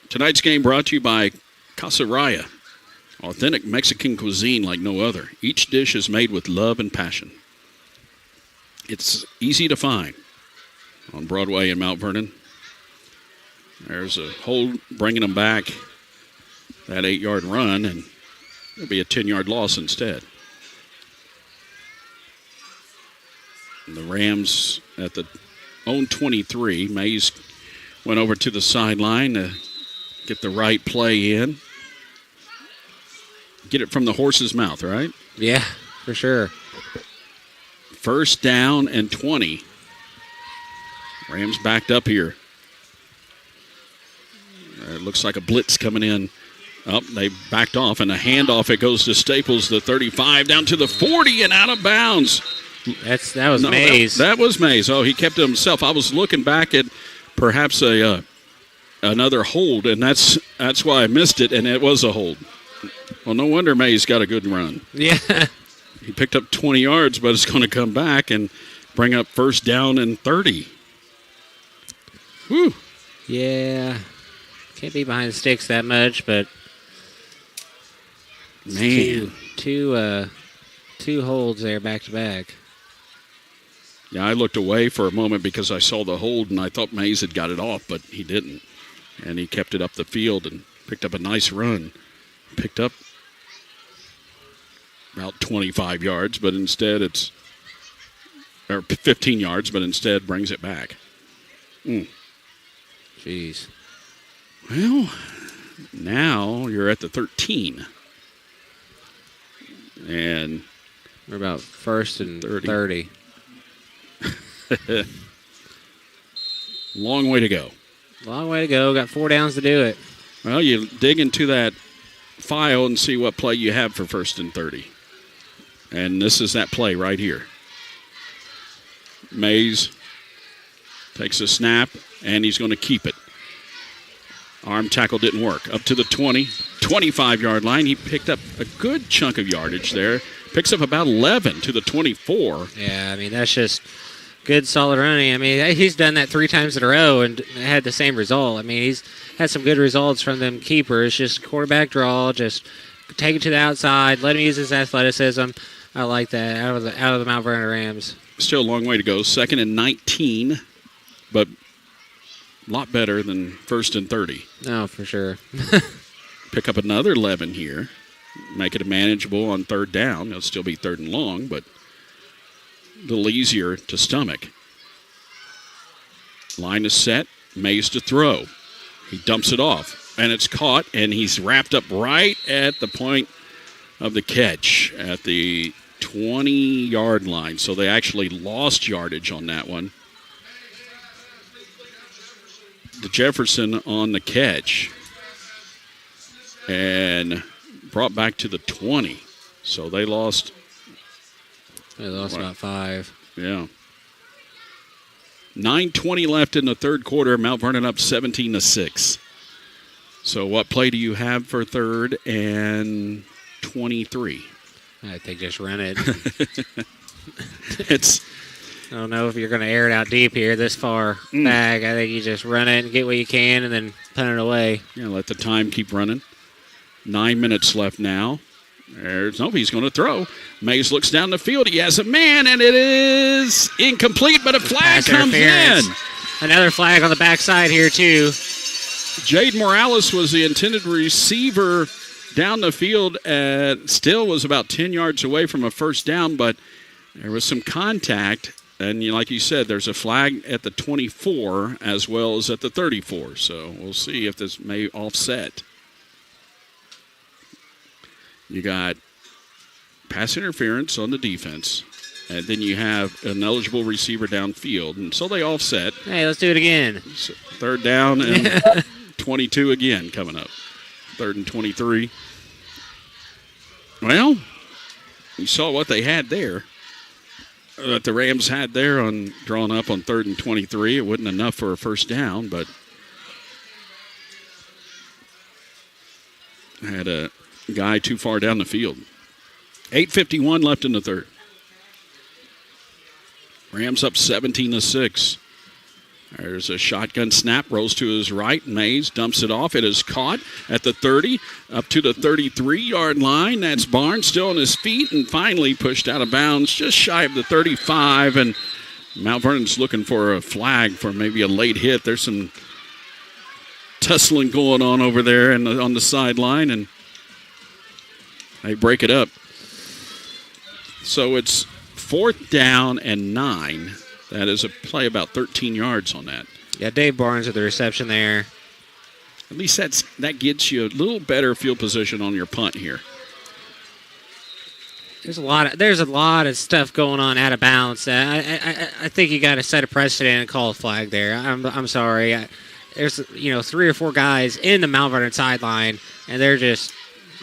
Tonight's game brought to you by Casaraya. Authentic Mexican cuisine like no other. Each dish is made with love and passion. It's easy to find on Broadway in Mount Vernon. There's a hold bringing them back that 8-yard run, and it'll be a 10-yard loss instead. And the Rams at the own 23. Mays went over to the sideline to get the right play in. Get it from the horse's mouth, right? Yeah, for sure. First down and 20. Rams backed up here. It looks like a blitz coming in. They backed off, and a handoff. It goes to Staples, the 35, down to the 40 and out of bounds. That was Mays. That was Mays. Oh, he kept it himself. I was looking back at perhaps another hold, and that's why I missed it, and it was a hold. Well, no wonder Mays got a good run. Yeah. He picked up 20 yards, but it's going to come back and bring up first down and 30. Whew. Yeah. Can't be behind the sticks that much, but man, two holds there back to back. Yeah, I looked away for a moment because I saw the hold and I thought Mays had got it off, but he didn't. And he kept it up the field and picked up a nice run. Picked up about 25 yards, but instead or 15 yards, but instead brings it back. Jeez. Well, now you're at the 13. And we're about first and 30. Long way to go. Long way to go. Got 4 downs to do it. Well, you dig into that file and see what play you have for first and 30. And this is that play right here. Mays takes a snap, and he's going to keep it. Arm tackle didn't work. Up to the 20, 25-yard line. He picked up a good chunk of yardage there. Picks up about 11 to the 24. Yeah, I mean, that's just good, solid running. I mean, he's done that 3 times in a row and had the same result. I mean, he's had some good results from them keepers. Just quarterback draw, just take it to the outside, let him use his athleticism. I like that out of the Mount Vernon Rams. Still a long way to go. 2nd and 19, but a lot better than 1st and 30. No, for sure. Pick up another 11 here. Make it manageable on 3rd down. It'll still be 3rd and long, but a little easier to stomach. Line is set. Mays to throw. He dumps it off, and it's caught, and he's wrapped up right at the point of the catch at the 20-yard line. So they actually lost yardage on that one. The Jefferson on the catch and brought back to the 20. So they lost. They lost about 5. Yeah. 9:20 left in the 3rd quarter. Mount Vernon up 17-6. So what play do you have for 3rd and 23? I think just run it. It's. I don't know if you're going to air it out deep here this far back. I think you just run it and get what you can and then punt it away. Yeah, let the time keep running. 9 minutes left now. He's going to throw. Mays looks down the field. He has a man, and it is incomplete, but a flag comes in. Another flag on the backside here, too. Jade Morales was the intended receiver down the field. Still was about 10 yards away from a first down, but there was some contact. And like you said, there's a flag at the 24 as well as at the 34. So we'll see if this may offset. You got pass interference on the defense, and then you have an eligible receiver downfield. And so they offset. Hey, let's do it again. So 3rd down and 22 again coming up. 3rd and 23. Well, you saw what they had there. That the Rams had there on drawn up on 3rd and 23. It wasn't enough for a first down, but had a guy too far down the field. 8:51 left in the 3rd. Rams up 17-6. There's a shotgun snap, rolls to his right. Mays dumps it off. It is caught at the 30, up to the 33-yard line. That's Barnes still on his feet and finally pushed out of bounds just shy of the 35. And Mount Vernon's looking for a flag for maybe a late hit. There's some tussling going on over there and on the sideline, and they break it up. So it's 4th down and 9. That is a play about 13 yards on that. Yeah, Dave Barnes at the reception there. At least that gets you a little better field position on your punt here. There's a lot of stuff going on out of bounds. I think you got to set a precedent and call a flag there. I'm sorry. There's 3 or 4 guys in the Mount Vernon sideline, and they're just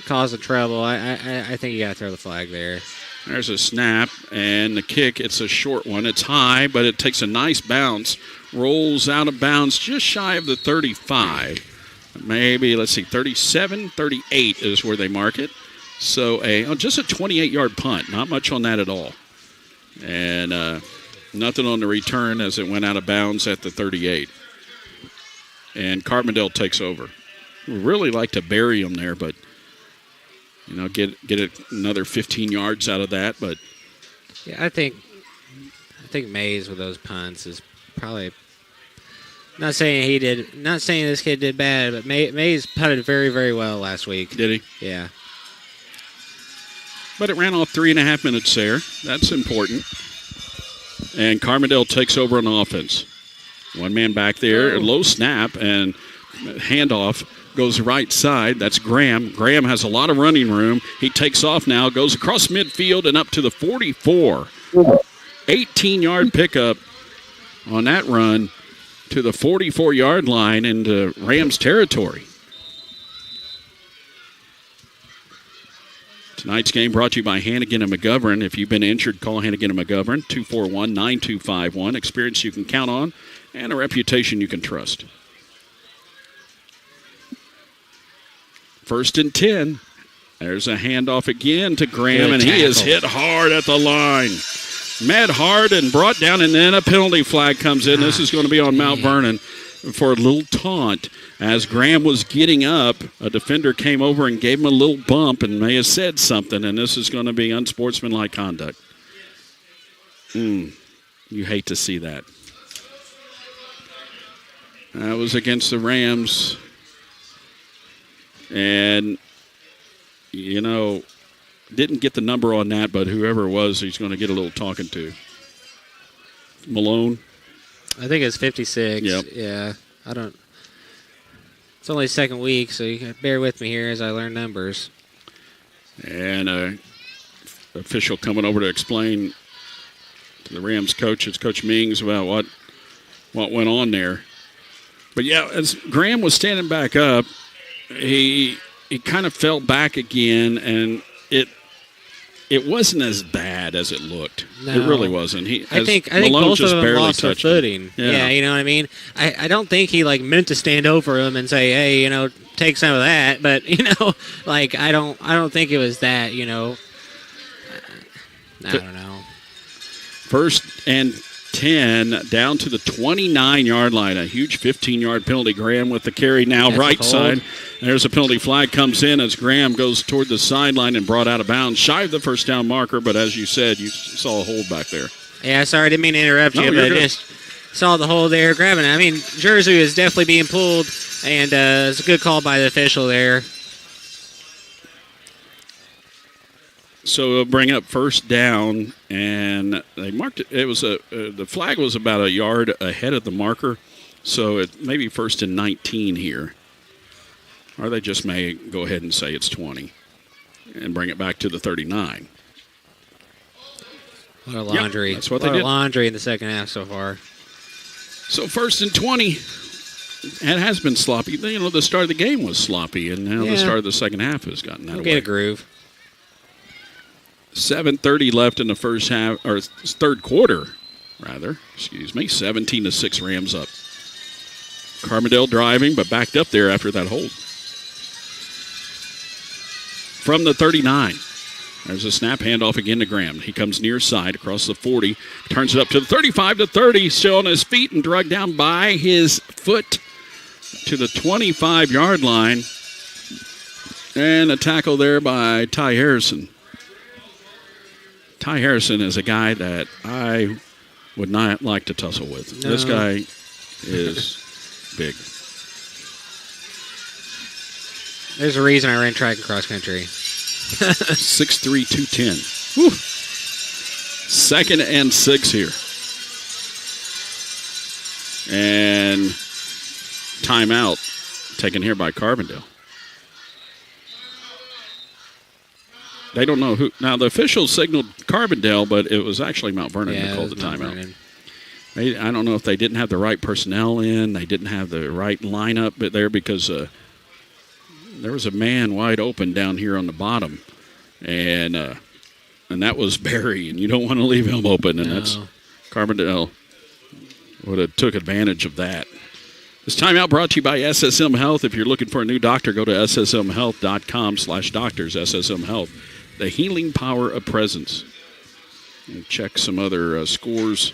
causing trouble. I think you got to throw the flag there. There's a snap, and the kick, it's a short one. It's high, but it takes a nice bounce, rolls out of bounds just shy of the 35. Maybe, 37, 38 is where they mark it. So just a 28-yard punt, not much on that at all. And nothing on the return as it went out of bounds at the 38. And Carbondale takes over. We really like to bury him there, but get another 15 yards out of that, but yeah, I think Mays with those punts is probably not saying this kid did bad, but Mays punted very, very well last week. Did he? Yeah. But it ran off 3.5 minutes there. That's important. And Carbondale takes over on offense. One man back there, a low snap, and handoff goes right side. That's Graham. Graham has a lot of running room. He takes off now, goes across midfield and up to the 44. 18-yard pickup on that run to the 44-yard line into Rams territory. Tonight's game brought to you by Hannigan and McGovern. If you've been injured, call Hannigan and McGovern, 241-9251. Experience you can count on and a reputation you can trust. 1st and 10. There's a handoff again to Graham, and he is hit hard at the line. Met hard and brought down, and then a penalty flag comes in. This is going to be on Mount Vernon for a little taunt. As Graham was getting up, a defender came over and gave him a little bump and may have said something, and this is going to be unsportsmanlike conduct. You hate to see that. That was against the Rams. And, you know, didn't get the number on that, but whoever it was, he's going to get a little talking to. Malone? I think it's 56. Yep. Yeah. It's only second week, so you bear with me here as I learn numbers. And official coming over to explain to the Rams coach, it's Coach Mings, about what went on there. But, yeah, as Graham was standing back up, he kind of fell back again, and it wasn't as bad as it looked. No. It really wasn't. I think both of them lost their footing. Yeah, you know what I mean? I don't think he meant to stand over him and say, hey, take some of that. But, I don't think it was that, I don't know. 1st and 10 down to the 29-yard line. A huge 15-yard penalty. Graham with the carry now. That's right side. There's a penalty flag comes in as Graham goes toward the sideline and brought out of bounds. Shy of the first down marker, but as you said, you saw a hold back there. Yeah, sorry, I didn't mean to interrupt you, but I just saw the hold there. Grabbing it. I mean, Jersey is definitely being pulled, and it's a good call by the official there. So we'll bring up 1st down, and they marked it. It was the flag was about a yard ahead of the marker, so it may be 1st and 19 here. Or they just may go ahead and say it's 20 and bring it back to the 39. A lot of laundry. Yep, that's what they did. A lot of laundry in the second half so far. So 1st and 20. It has been sloppy. The start of the game was sloppy, and now the start of the second half has gotten that away. Get a groove. 7:30 left in the first half, or third quarter, rather. 17-6 Rams up. Carbondale driving, but backed up there after that hold. From the 39, there's a snap handoff again to Graham. He comes near side across the 40, turns it up to the 35 to 30, still on his feet and dragged down by his foot to the 25-yard line. And a tackle there by Ty Harrison. Ty Harrison is a guy that I would not like to tussle with. No. This guy is big. There's a reason I ran track and cross country. 6'3", 210. Whew. 2nd and 6 here. And timeout taken here by Carbondale. They don't know who. Now, the officials signaled Carbondale, but it was actually Mount Vernon who called the timeout. I don't know if they didn't have the right personnel in. They didn't have the right lineup there because there was a man wide open down here on the bottom. And that was Barry, and you don't want to leave him open. And that's Carbondale would have took advantage of that. This timeout brought to you by SSM Health. If you're looking for a new doctor, go to ssmhealth.com/doctors. SSM Health, the healing power of presence. And check some other scores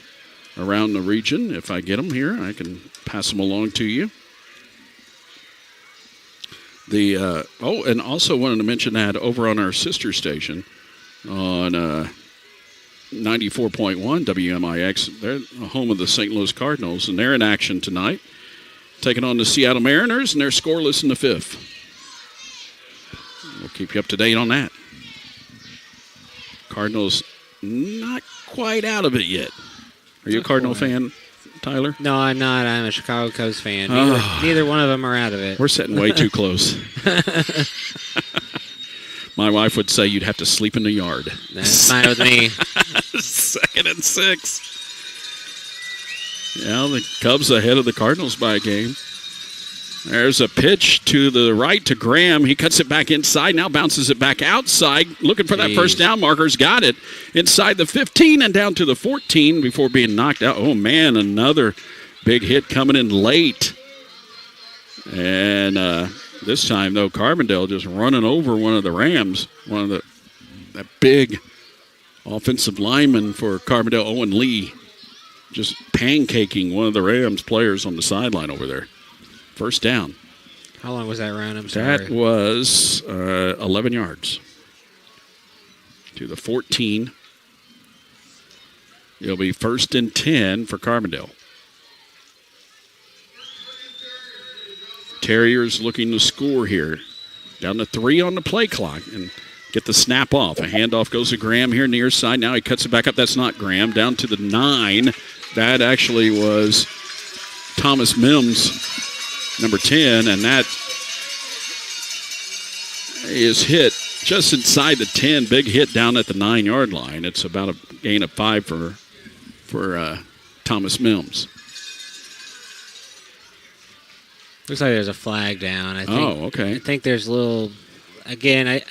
around the region. If I get them here, I can pass them along to you. And also wanted to mention that over on our sister station on 94.1 WMIX, they're the home of the St. Louis Cardinals, and they're in action tonight, taking on the Seattle Mariners, and they're scoreless in the 5th. We'll keep you up to date on that. Cardinals not quite out of it yet. Are you a Cardinal fan? Tyler? No, I'm not. I'm a Chicago Cubs fan. Oh. Neither one of them are out of it. We're sitting way too close. My wife would say you'd have to sleep in the yard. That's fine with me. 2nd and 6. Yeah, the Cubs ahead of the Cardinals by a game. There's a pitch to the right to Graham. He cuts it back inside, now bounces it back outside, looking for that first down. Marker's got it inside the 15 and down to the 14 before being knocked out. Oh, man, another big hit coming in late. And this time, though, Carbondale just running over one of the Rams, that big offensive lineman for Carbondale, Owen Lee, just pancaking one of the Rams players on the sideline over there. First down. How long was that run? I'm sorry. That was 11 yards to the 14. It'll be 1st and 10 for Carbondale. Terriers looking to score here. Down to 3 on the play clock and get the snap off. A handoff goes to Graham here near side. Now he cuts it back up. That's not Graham. Down to the 9. That actually was Thomas Mims, number 10, and that is hit just inside the 10. Big hit down at the 9-yard line. It's about a gain of 5 for Thomas Mims. Looks like there's a flag down. I think, okay. I think there's a little, again,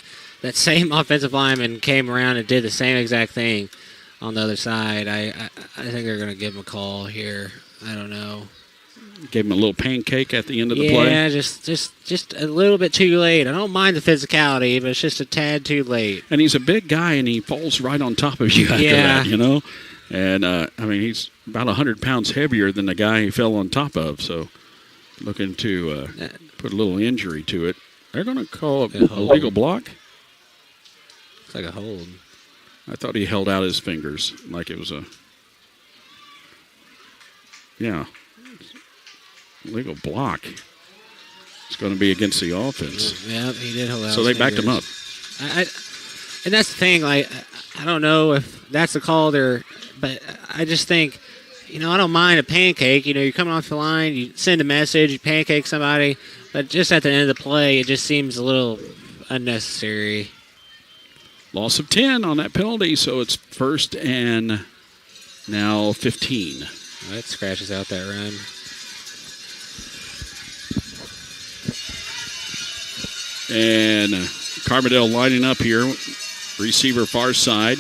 that same offensive lineman came around and did the same exact thing on the other side. I think they're going to give him a call here. I don't know. Gave him a little pancake at the end of the play. Yeah, just a little bit too late. I don't mind the physicality, but it's just a tad too late. And he's a big guy, and he falls right on top of you after that, you know? And, he's about 100 pounds heavier than the guy he fell on top of, so looking to put a little injury to it. They're going to call it a legal block? It's like a hold. I thought he held out his fingers like it was a... Yeah. Legal block. It's going to be against the offense. Yeah, he did hold out. So they backed him up. And that's the thing. Like, I don't know if that's the call there, but I just think, I don't mind a pancake. You're coming off the line, you send a message, you pancake somebody, but just at the end of the play, it just seems a little unnecessary. Loss of 10 on that penalty, so it's 1st and now 15. That scratches out that run. And Carbondale lining up here. Receiver far side.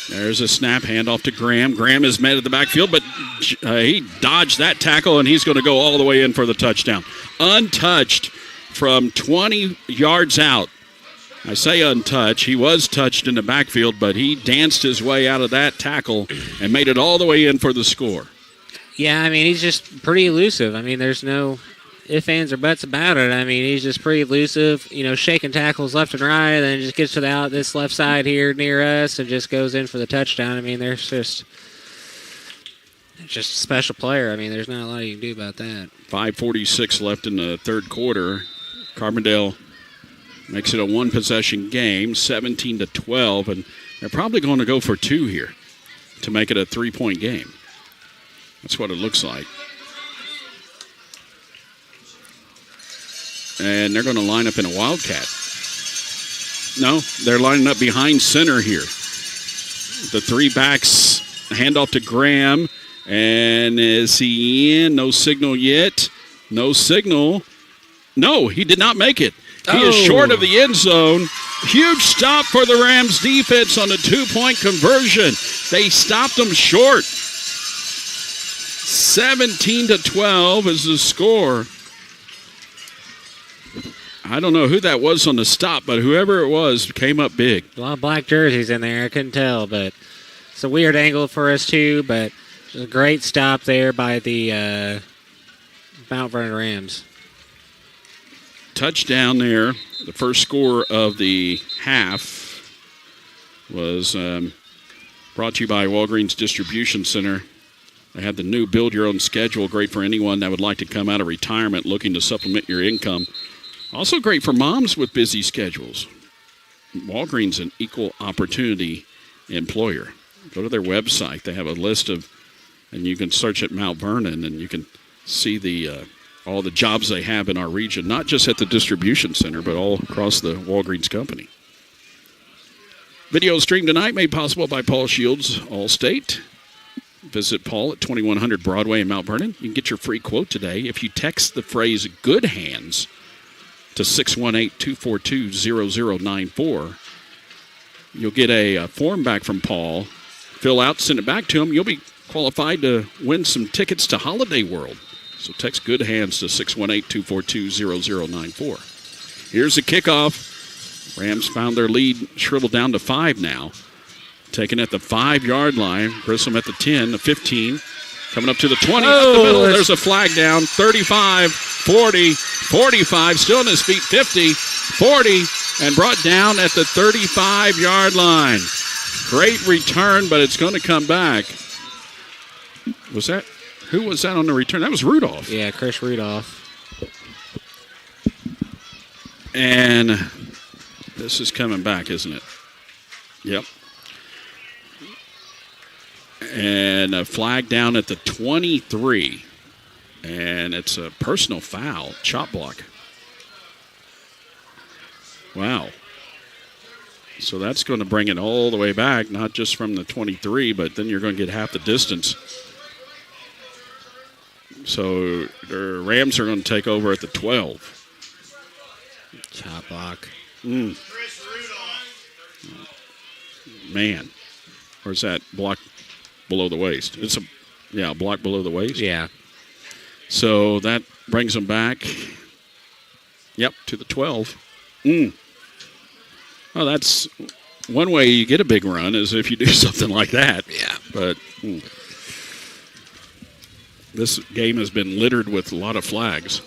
There's a snap, handoff to Graham. Graham is met at the backfield, but he dodged that tackle, and he's going to go all the way in for the touchdown. Untouched from 20 yards out. I say untouched. He was touched in the backfield, but he danced his way out of that tackle and made it all the way in for the score. Yeah, he's just pretty elusive. There's no ifs, ands, or buts about it. He's just pretty elusive, shaking tackles left and right, and then just gets to this left side here near us and just goes in for the touchdown. There's just a special player. There's not a lot you can do about that. 5:46 left in the third quarter. Carbondale makes it a one-possession game, 17-12, and they're probably going to go for 2 here to make it a 3-point game. That's what it looks like. And they're going to line up in a wildcat. No, they're lining up behind center here. The 3 backs, handoff to Graham. And is he in? No signal yet. No signal. No, he did not make it. He is short of the end zone. Huge stop for the Rams defense on the 2-point conversion. They stopped them short. 17-12 is the score. I don't know who that was on the stop, but whoever it was came up big. A lot of black jerseys in there. I couldn't tell, but it's a weird angle for us too, but a great stop there by the Mount Vernon Rams. Touchdown there. The first score of the half was brought to you by Walgreens Distribution Center. They have the new Build Your Own Schedule, great for anyone that would like to come out of retirement looking to supplement your income. Also great for moms with busy schedules. Walgreens, an equal opportunity employer. Go to their website. They have a list of And you can search at Mount Vernon, and you can see the all the jobs they have in our region, not just at the distribution center, but all across the Walgreens company. Video stream tonight made possible by Paul Shields, Allstate. Visit Paul at 2100 Broadway in Mount Vernon. You can get your free quote today if you text the phrase "good hands" to 618-242-0094. You'll get a form back from Paul. Fill out, send it back to him. You'll be qualified to win some tickets to Holiday World. So text "good hands" to 618-242-0094. Here's the kickoff. Rams found their lead shriveled down to 5 now. Taken at the 5-yard line. Grissom at the 10, the 15. Coming up to the 20. Up the middle. There's a flag down. 35, 40, 45. Still on his feet. 50, 40. And brought down at the 35-yard line. Great return, but it's going to come back. Who was that on the return? That was Rudolph. Yeah, Chris Rudolph. And this is coming back, isn't it? Yep. And a flag down at the 23. And it's a personal foul, chop block. Wow. So that's going to bring it all the way back, not just from the 23, but then you're going to get half the distance. So the Rams are going to take over at the 12. Chop block. Man. Or is that block below the waist? It's a block below the waist. Yeah. So that brings them back. Yep, to the 12. Well, that's one way you get a big run is if you do something like that. Yeah. But this game has been littered with a lot of flags.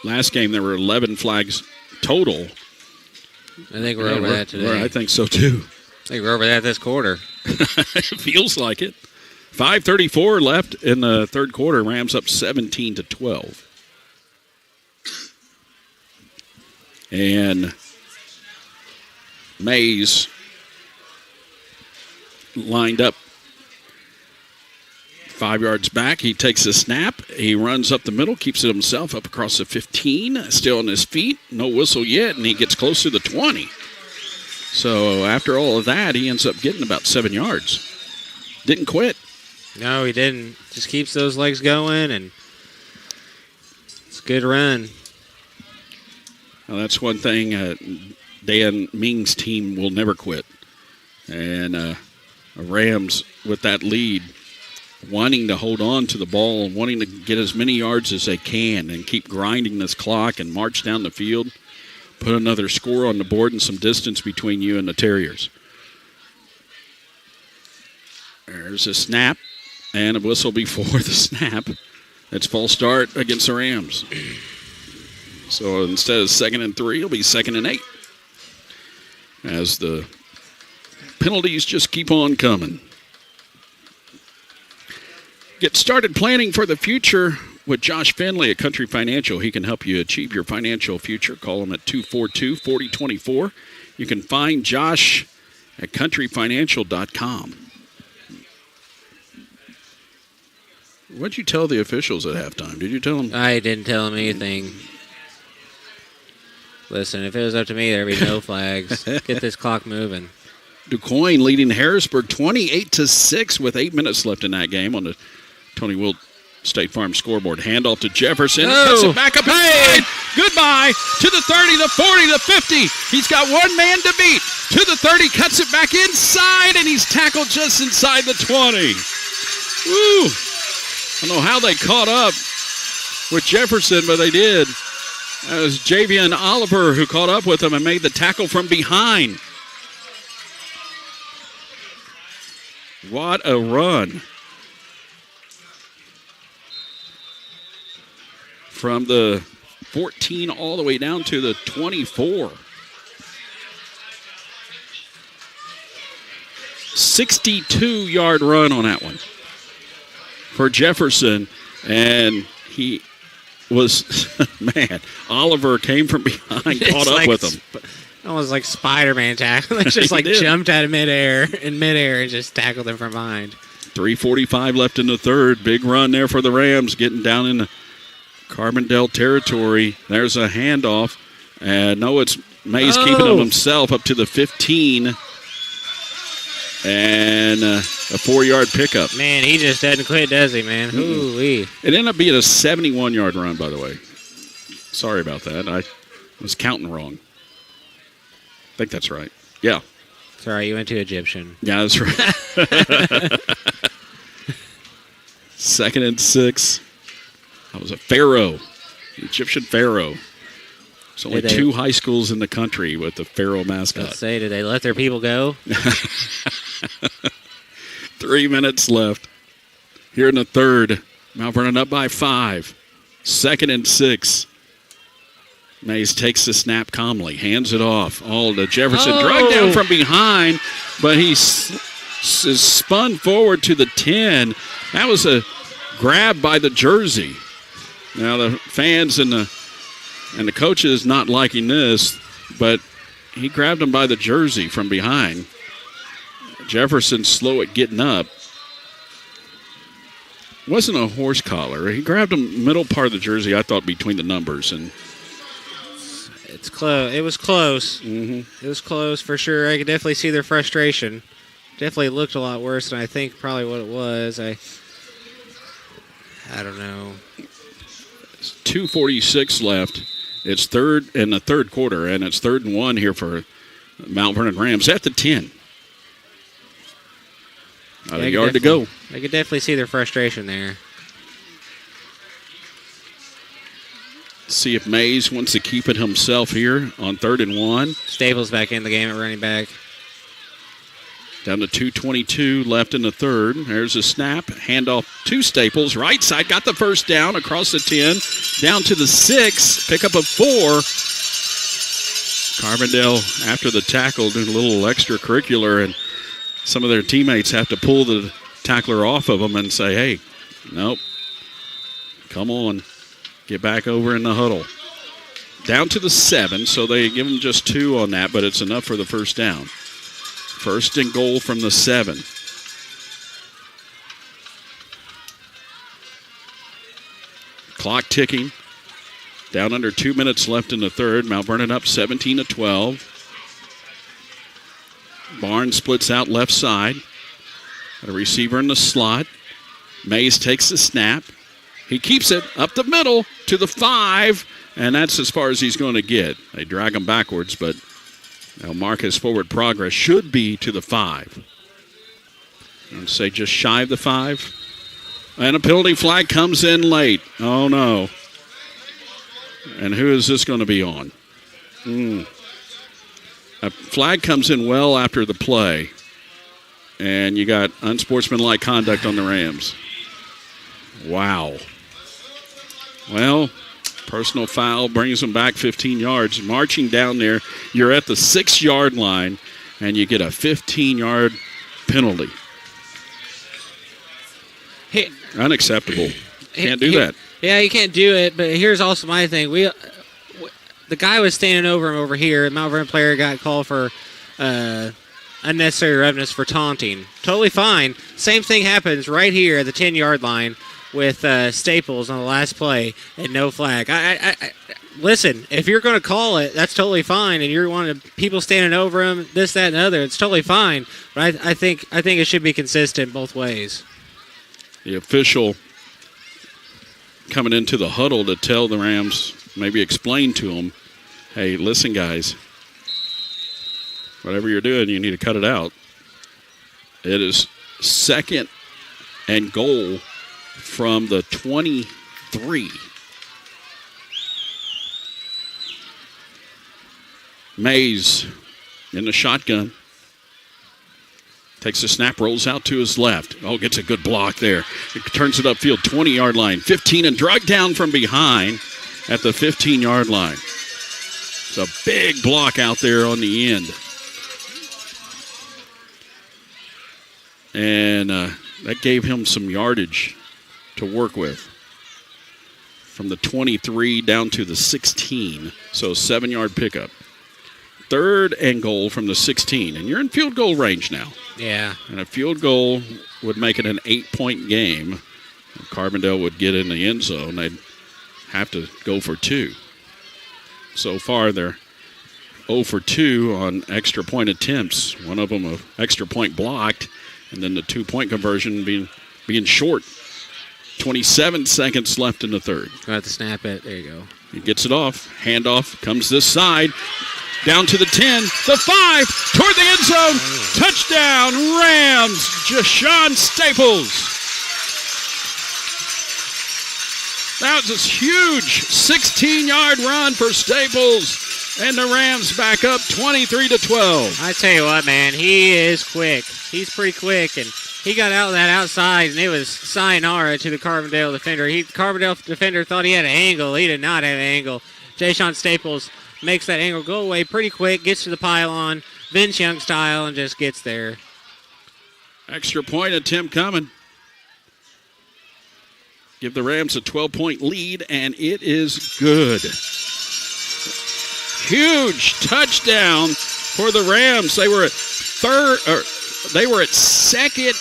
Last game there were 11 flags total. I think we're over that today. I think so too. I think we're over that this quarter. It feels like it. 5:34 left in the third quarter. Rams up 17-12. And Mays lined up 5 yards back. He takes a snap. He runs up the middle, keeps it himself up across the 15. Still on his feet. No whistle yet, and he gets close to the 20. So after all of that, he ends up getting about 7 yards. Didn't quit. No, he didn't. Just keeps those legs going, and it's a good run. Well, that's one thing Dan Ming's team will never quit. And Rams, with that lead, wanting to hold on to the ball and wanting to get as many yards as they can and keep grinding this clock and march down the field, put another score on the board and some distance between you and the Terriers. There's a snap and a whistle before the snap. It's false start against the Rams. So instead of 2nd and 3, it'll be 2nd and 8. As the penalties just keep on coming. Get started planning for the future with Josh Finley at Country Financial. He can help you achieve your financial future. Call him at 242-4024. You can find Josh at countryfinancial.com. What'd you tell the officials at halftime? Did you tell them? I didn't tell them anything. Listen, if it was up to me, there'd be no flags. Get this clock moving. DuQuoin leading Harrisburg 28-6 with 8 minutes left in that game on the Tony Wilt State Farm scoreboard. Handoff to Jefferson. Cuts it back up inside. Goodbye to the 30, the 40, the 50. He's got one man to beat. To the 30, cuts it back inside, and he's tackled just inside the 20. Woo! I don't know how they caught up with Jefferson, but they did. That was Javian Oliver who caught up with him and made the tackle from behind. What a run. From the 14 all the way down to the 24. 62-yard run on that one for Jefferson. And he was, man, Oliver came from behind, caught up with him. Almost like Spider-Man tackle. They just like jumped out of midair and just tackled him from behind. 3:45 left in the third. Big run there for the Rams, getting down in the Carbondale territory. There's a handoff. And no, it's Mays keeping him himself up to the 15. And a 4-yard pickup. Man, he just doesn't quit, does he, man? Ooh-wee. It ended up being a 71-yard run, by the way. Sorry about that. I was counting wrong. I think that's right. Yeah. Sorry, you went to Egyptian. Yeah, that's right. 2nd and 6. That was a pharaoh, Egyptian pharaoh. There's only 2 high schools in the country with the pharaoh mascot. Let's say, did they let their people go? 3 minutes left. Here in the third. Mount Vernon up by 5. 2nd and 6. Mays takes the snap calmly, hands it off. All to Jefferson, dragged down from behind, but he is spun forward to the 10. That was a grab by the jersey. Now the fans and the coaches not liking this, but he grabbed him by the jersey from behind. Jefferson slow at getting up. Wasn't a horse collar. He grabbed him middle part of the jersey, I thought, between the numbers. And it's close. It was close. Mm-hmm. It was close for sure. I could definitely see their frustration. Definitely looked a lot worse than I think probably what it was. I don't know. 2:46 left. It's third in the third quarter, and it's 3rd and 1 here for Mount Vernon Rams at the 10. About a yard to go. I could definitely see their frustration there. See if Mays wants to keep it himself here on 3rd and 1. Staples back in the game at running back. Down to 2:22 left in the third. There's a snap. Handoff to Staples. Right side got the first down across the 10. Down to the 6. Pickup of 4. Carbondale, after the tackle, doing a little extracurricular, and some of their teammates have to pull the tackler off of them and say, hey, nope, come on, get back over in the huddle. Down to the 7, so they give them just 2 on that, but it's enough for the first down. 1st and goal from the 7. Clock ticking. Down under 2 minutes left in the third. Mount Vernon up 17-12. Barnes splits out left side. Got a receiver in the slot. Mays takes the snap. He keeps it up the middle to the 5, and that's as far as he's going to get. They drag him backwards, but they'll mark his forward progress. Should be to the 5. And say just shy of the 5. And a penalty flag comes in late. Oh, no. And who is this going to be on? A flag comes in well after the play, and you got unsportsmanlike conduct on the Rams. Wow. Well, personal foul brings them back 15 yards. Marching down there, you're at the 6-yard line, and you get a 15-yard penalty. Hey, unacceptable. Can't do that. Yeah, you can't do it, but here's also my thing. The guy was standing over him over here. The Mount Vernon player got called for unnecessary roughness for taunting. Totally fine. Same thing happens right here at the 10-yard line with Staples on the last play and no flag. Listen, if you're going to call it, that's totally fine, and you're wanting people standing over him, this, that, and the other, it's totally fine. But I think it should be consistent both ways. The official coming into the huddle to tell the Rams, maybe explain to them, hey, listen, guys, whatever you're doing, you need to cut it out. It is 2nd and goal from the 23. Mays in the shotgun. Takes the snap, rolls out to his left. Oh, gets a good block there. It turns it upfield, 20-yard line. 15 and dragged down from behind at the 15-yard line. It's a big block out there on the end. And that gave him some yardage to work with. From the 23 down to the 16. So 7-yard pickup. 3rd and goal from the 16. And you're in field goal range now. Yeah. And a field goal would make it an 8-point game. Carbondale would get in the end zone. They'd have to go for 2. So far, they're 0 for 2 on extra point attempts. One of them an extra point blocked, and then the 2-point conversion being short. 27 seconds left in the 3rd. I'll have to snap it. There you go. He gets it off. Handoff comes this side. Down to the 10, the 5, toward the end zone. Touchdown, Rams, Jashawn Staples. That was a huge 16-yard run for Staples, and the Rams back up 23-12. I tell you what, man, he is quick. He's pretty quick, and he got out that outside, and it was sayonara to the Carbondale defender. Carbondale defender thought he had an angle. He did not have an angle. Jashawn Staples makes that angle go away pretty quick, gets to the pylon, Vince Young style, and just gets there. Extra point attempt coming. Give the Rams a 12-point lead, and it is good. Huge touchdown for the Rams. They were at 2nd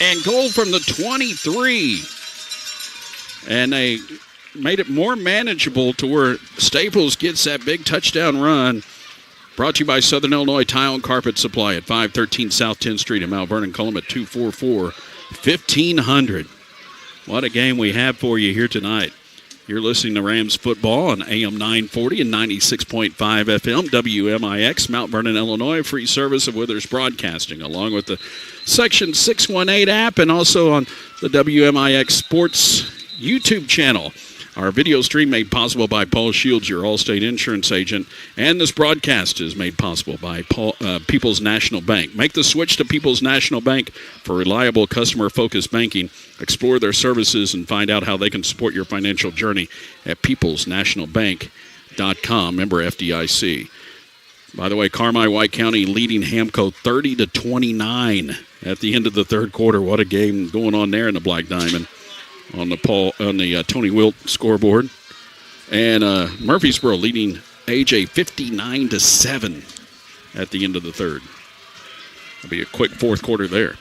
and goal from the 23. And they made it more manageable to where Staples gets that big touchdown run. Brought to you by Southern Illinois Tile and Carpet Supply at 513 South 10th Street in Mount Vernon. Call them at 244-1500. What a game we have for you here tonight. You're listening to Rams football on AM 940 and 96.5 FM, WMIX, Mount Vernon, Illinois, free service of Withers Broadcasting, along with the Section 618 app and also on the WMIX Sports YouTube channel. Our video stream made possible by Paul Shields, your Allstate insurance agent, and this broadcast is made possible by People's National Bank. Make the switch to People's National Bank for reliable, customer-focused banking. Explore their services and find out how they can support your financial journey at peoplesnationalbank.com. Member FDIC. By the way, Carmi White County leading Hamco 30-29 at the end of the 3rd quarter. What a game going on there in the Black Diamond. On the Tony Wilt scoreboard. And Murfreesboro leading AJ 59-7 at the end of the 3rd. It'll be a quick 4th quarter there.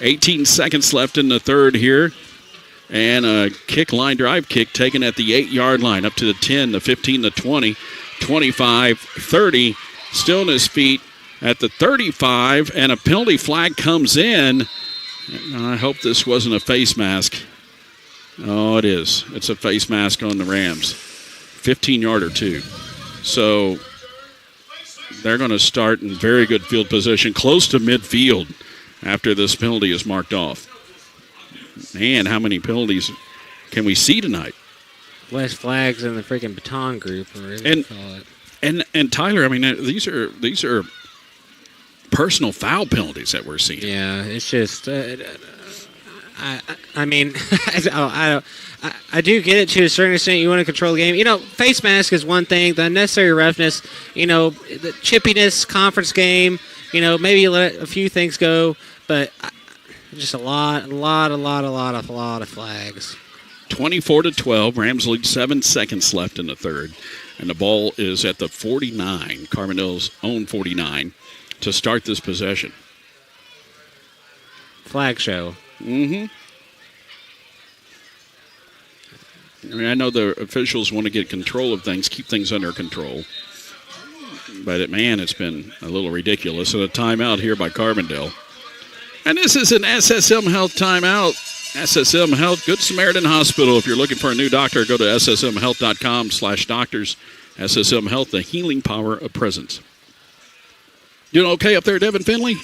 18 seconds left in the 3rd here. And a line drive kick taken at the 8-yard line up to the 10, the 15, the 20, 25, 30. Still on his feet at the 35, and a penalty flag comes in. I hope this wasn't a face mask. Oh, it is. It's a face mask on the Rams. 15-yarder, too. So they're going to start in very good field position, close to midfield after this penalty is marked off. Man, how many penalties can we see tonight? Less flags in the freaking baton group, or whatever you call it. And Tyler, I mean, these are personal foul penalties that we're seeing. Yeah, it's just, I mean, I do get it to a certain extent. You want to control the game. You know, face mask is one thing. The unnecessary roughness, you know, the chippiness, conference game, you know, maybe you let a few things go, but just a lot of flags. 24-12. Rams lead 7 seconds left in the 3rd. And the ball is at the 49, Carbondale's own 49. To start this possession. Flag show. Mm-hmm. I mean, I know the officials want to get control of things, keep things under control. But, it's been a little ridiculous. And a timeout here by Carbondale. And this is an SSM Health timeout. SSM Health, Good Samaritan Hospital. If you're looking for a new doctor, go to ssmhealth.com/doctors. SSM Health, the healing power of presence. Doing okay up there, Devin Finley?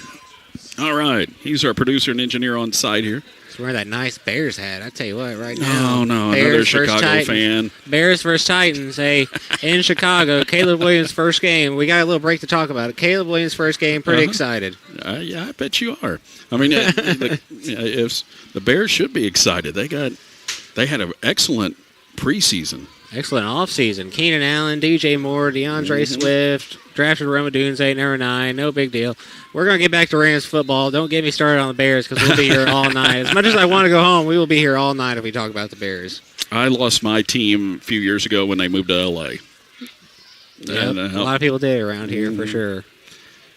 All right. He's our producer and engineer on site here. He's wearing that nice Bears hat. I tell you what, right now. Oh, no. Bears Another Chicago fan. Bears versus Titans. Hey, in Chicago, Caleb Williams' first game. We got a little break to talk about it. Caleb Williams' first game. Pretty excited. Yeah, I bet you are. I mean, if the Bears should be excited. They had an excellent preseason. Excellent offseason. Keenan Allen, DJ Moore, DeAndre Swift, drafted Roma Dunze, number 9. No big deal. We're going to get back to Rams football. Don't get me started on the Bears because we'll be here all night. As much as I want to go home, we will be here all night if we talk about the Bears. I lost my team a few years ago when they moved to L.A. Yep, a lot of people did around here for sure.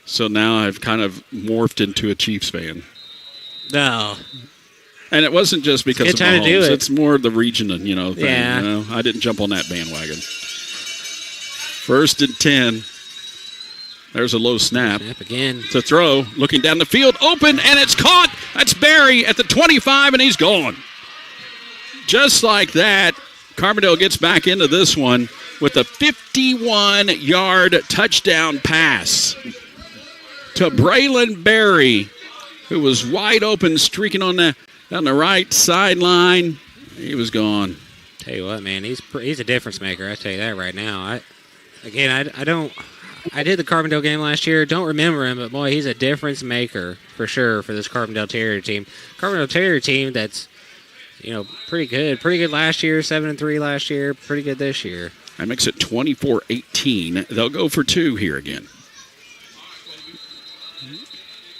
So now I've kind of morphed into a Chiefs fan. No. And it wasn't just because of Mahomes. Do it. It's more the region, thing. Yeah. I didn't jump on that bandwagon. 1st and 10. There's a low snap. Snap again. To throw. Looking down the field. Open, and it's caught. That's Barry at the 25, and he's gone. Just like that, Carbondale gets back into this one with a 51-yard touchdown pass to Braylon Berry, who was wide open, streaking on down the right sideline. He was gone. Tell you what, man, he's a difference maker. I tell you that right now. I did the Carbondale game last year. Don't remember him, but boy, he's a difference maker for sure for this Carbondale Terrier team. Carbondale Terrier team that's pretty good. Pretty good last year, 7-3 last year. Pretty good this year. That makes it 24-18. They'll go for 2 here again.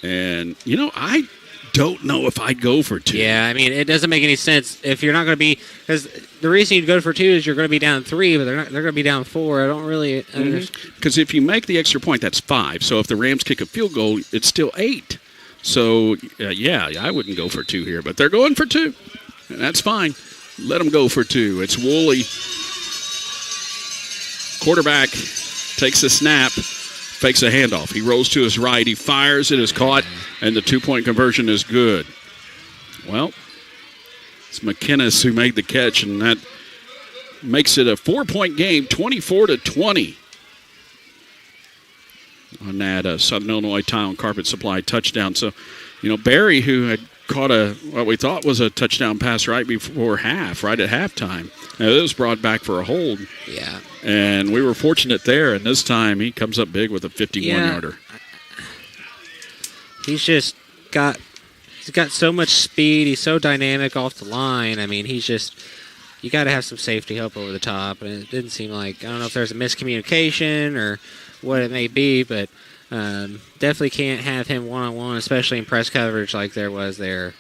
And, I don't know if I'd go for 2. Yeah, I mean, it doesn't make any sense if you're not going to be – because the reason you'd go for 2 is you're going to be down 3, but they're going to be down 4. I don't really understand. Because if you make the extra point, that's 5. So if the Rams kick a field goal, it's still 8. So, I wouldn't go for 2 here. But they're going for 2. And that's fine. Let them go for 2. It's Woolley. Quarterback takes a snap, fakes a handoff. He rolls to his right. He fires. It is caught, and the 2-point conversion is good. Well, it's McKinnis who made the catch, and that makes it a 4-point game, 24-20 on that Southern Illinois Tile and Carpet Supply touchdown. So, Barry, who had caught what we thought was a touchdown pass right at halftime. Now, it was brought back for a hold. Yeah. And we were fortunate there, and this time he comes up big with a 51-yarder. He's got so much speed. He's so dynamic off the line. I mean, you got to have some safety help over the top, and it didn't seem like, I don't know if there's a miscommunication or what it may be, but definitely can't have him one-on-one, especially in press coverage like there was there.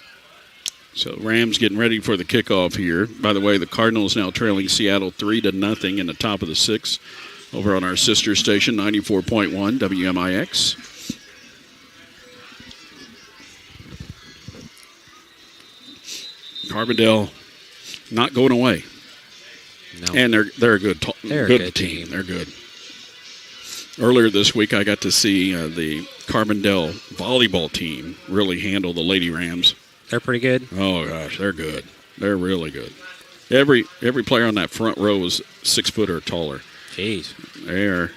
So Rams getting ready for the kickoff here. By the way, the Cardinals now trailing Seattle 3-0 in the top of the 6th over on our sister station, 94.1 WMIX. Carbondale not going away. No. And they're a good team. They're good. Earlier this week, I got to see the Carbondale volleyball team really handle the Lady Rams. They're pretty good. Oh gosh, they're good. They're really good. Every player on that front row is 6 foot or taller. Jeez, they're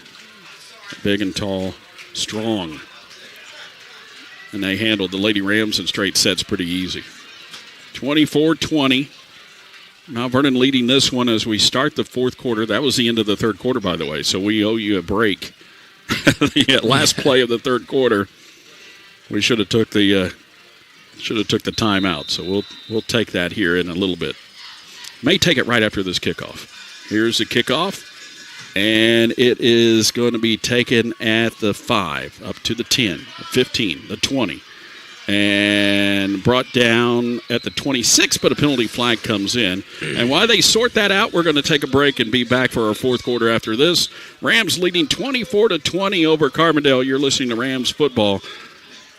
big and tall, strong, and they handled the Lady Rams in straight sets pretty easy. 24-20. Mount Vernon leading this one as we start the 4th quarter. That was the end of the 3rd quarter, by the way. So we owe you a break. The last play of the 3rd quarter, we should have took the timeout. So we'll take that here in a little bit. May take it right after this kickoff. Here's the kickoff, and it is going to be taken at the 5, up to the 10, the 15, the 20, and brought down at the 26, but a penalty flag comes in. And while they sort that out, we're going to take a break and be back for our 4th quarter after this. Rams leading 24-20 over Carbondale. You're listening to Rams football,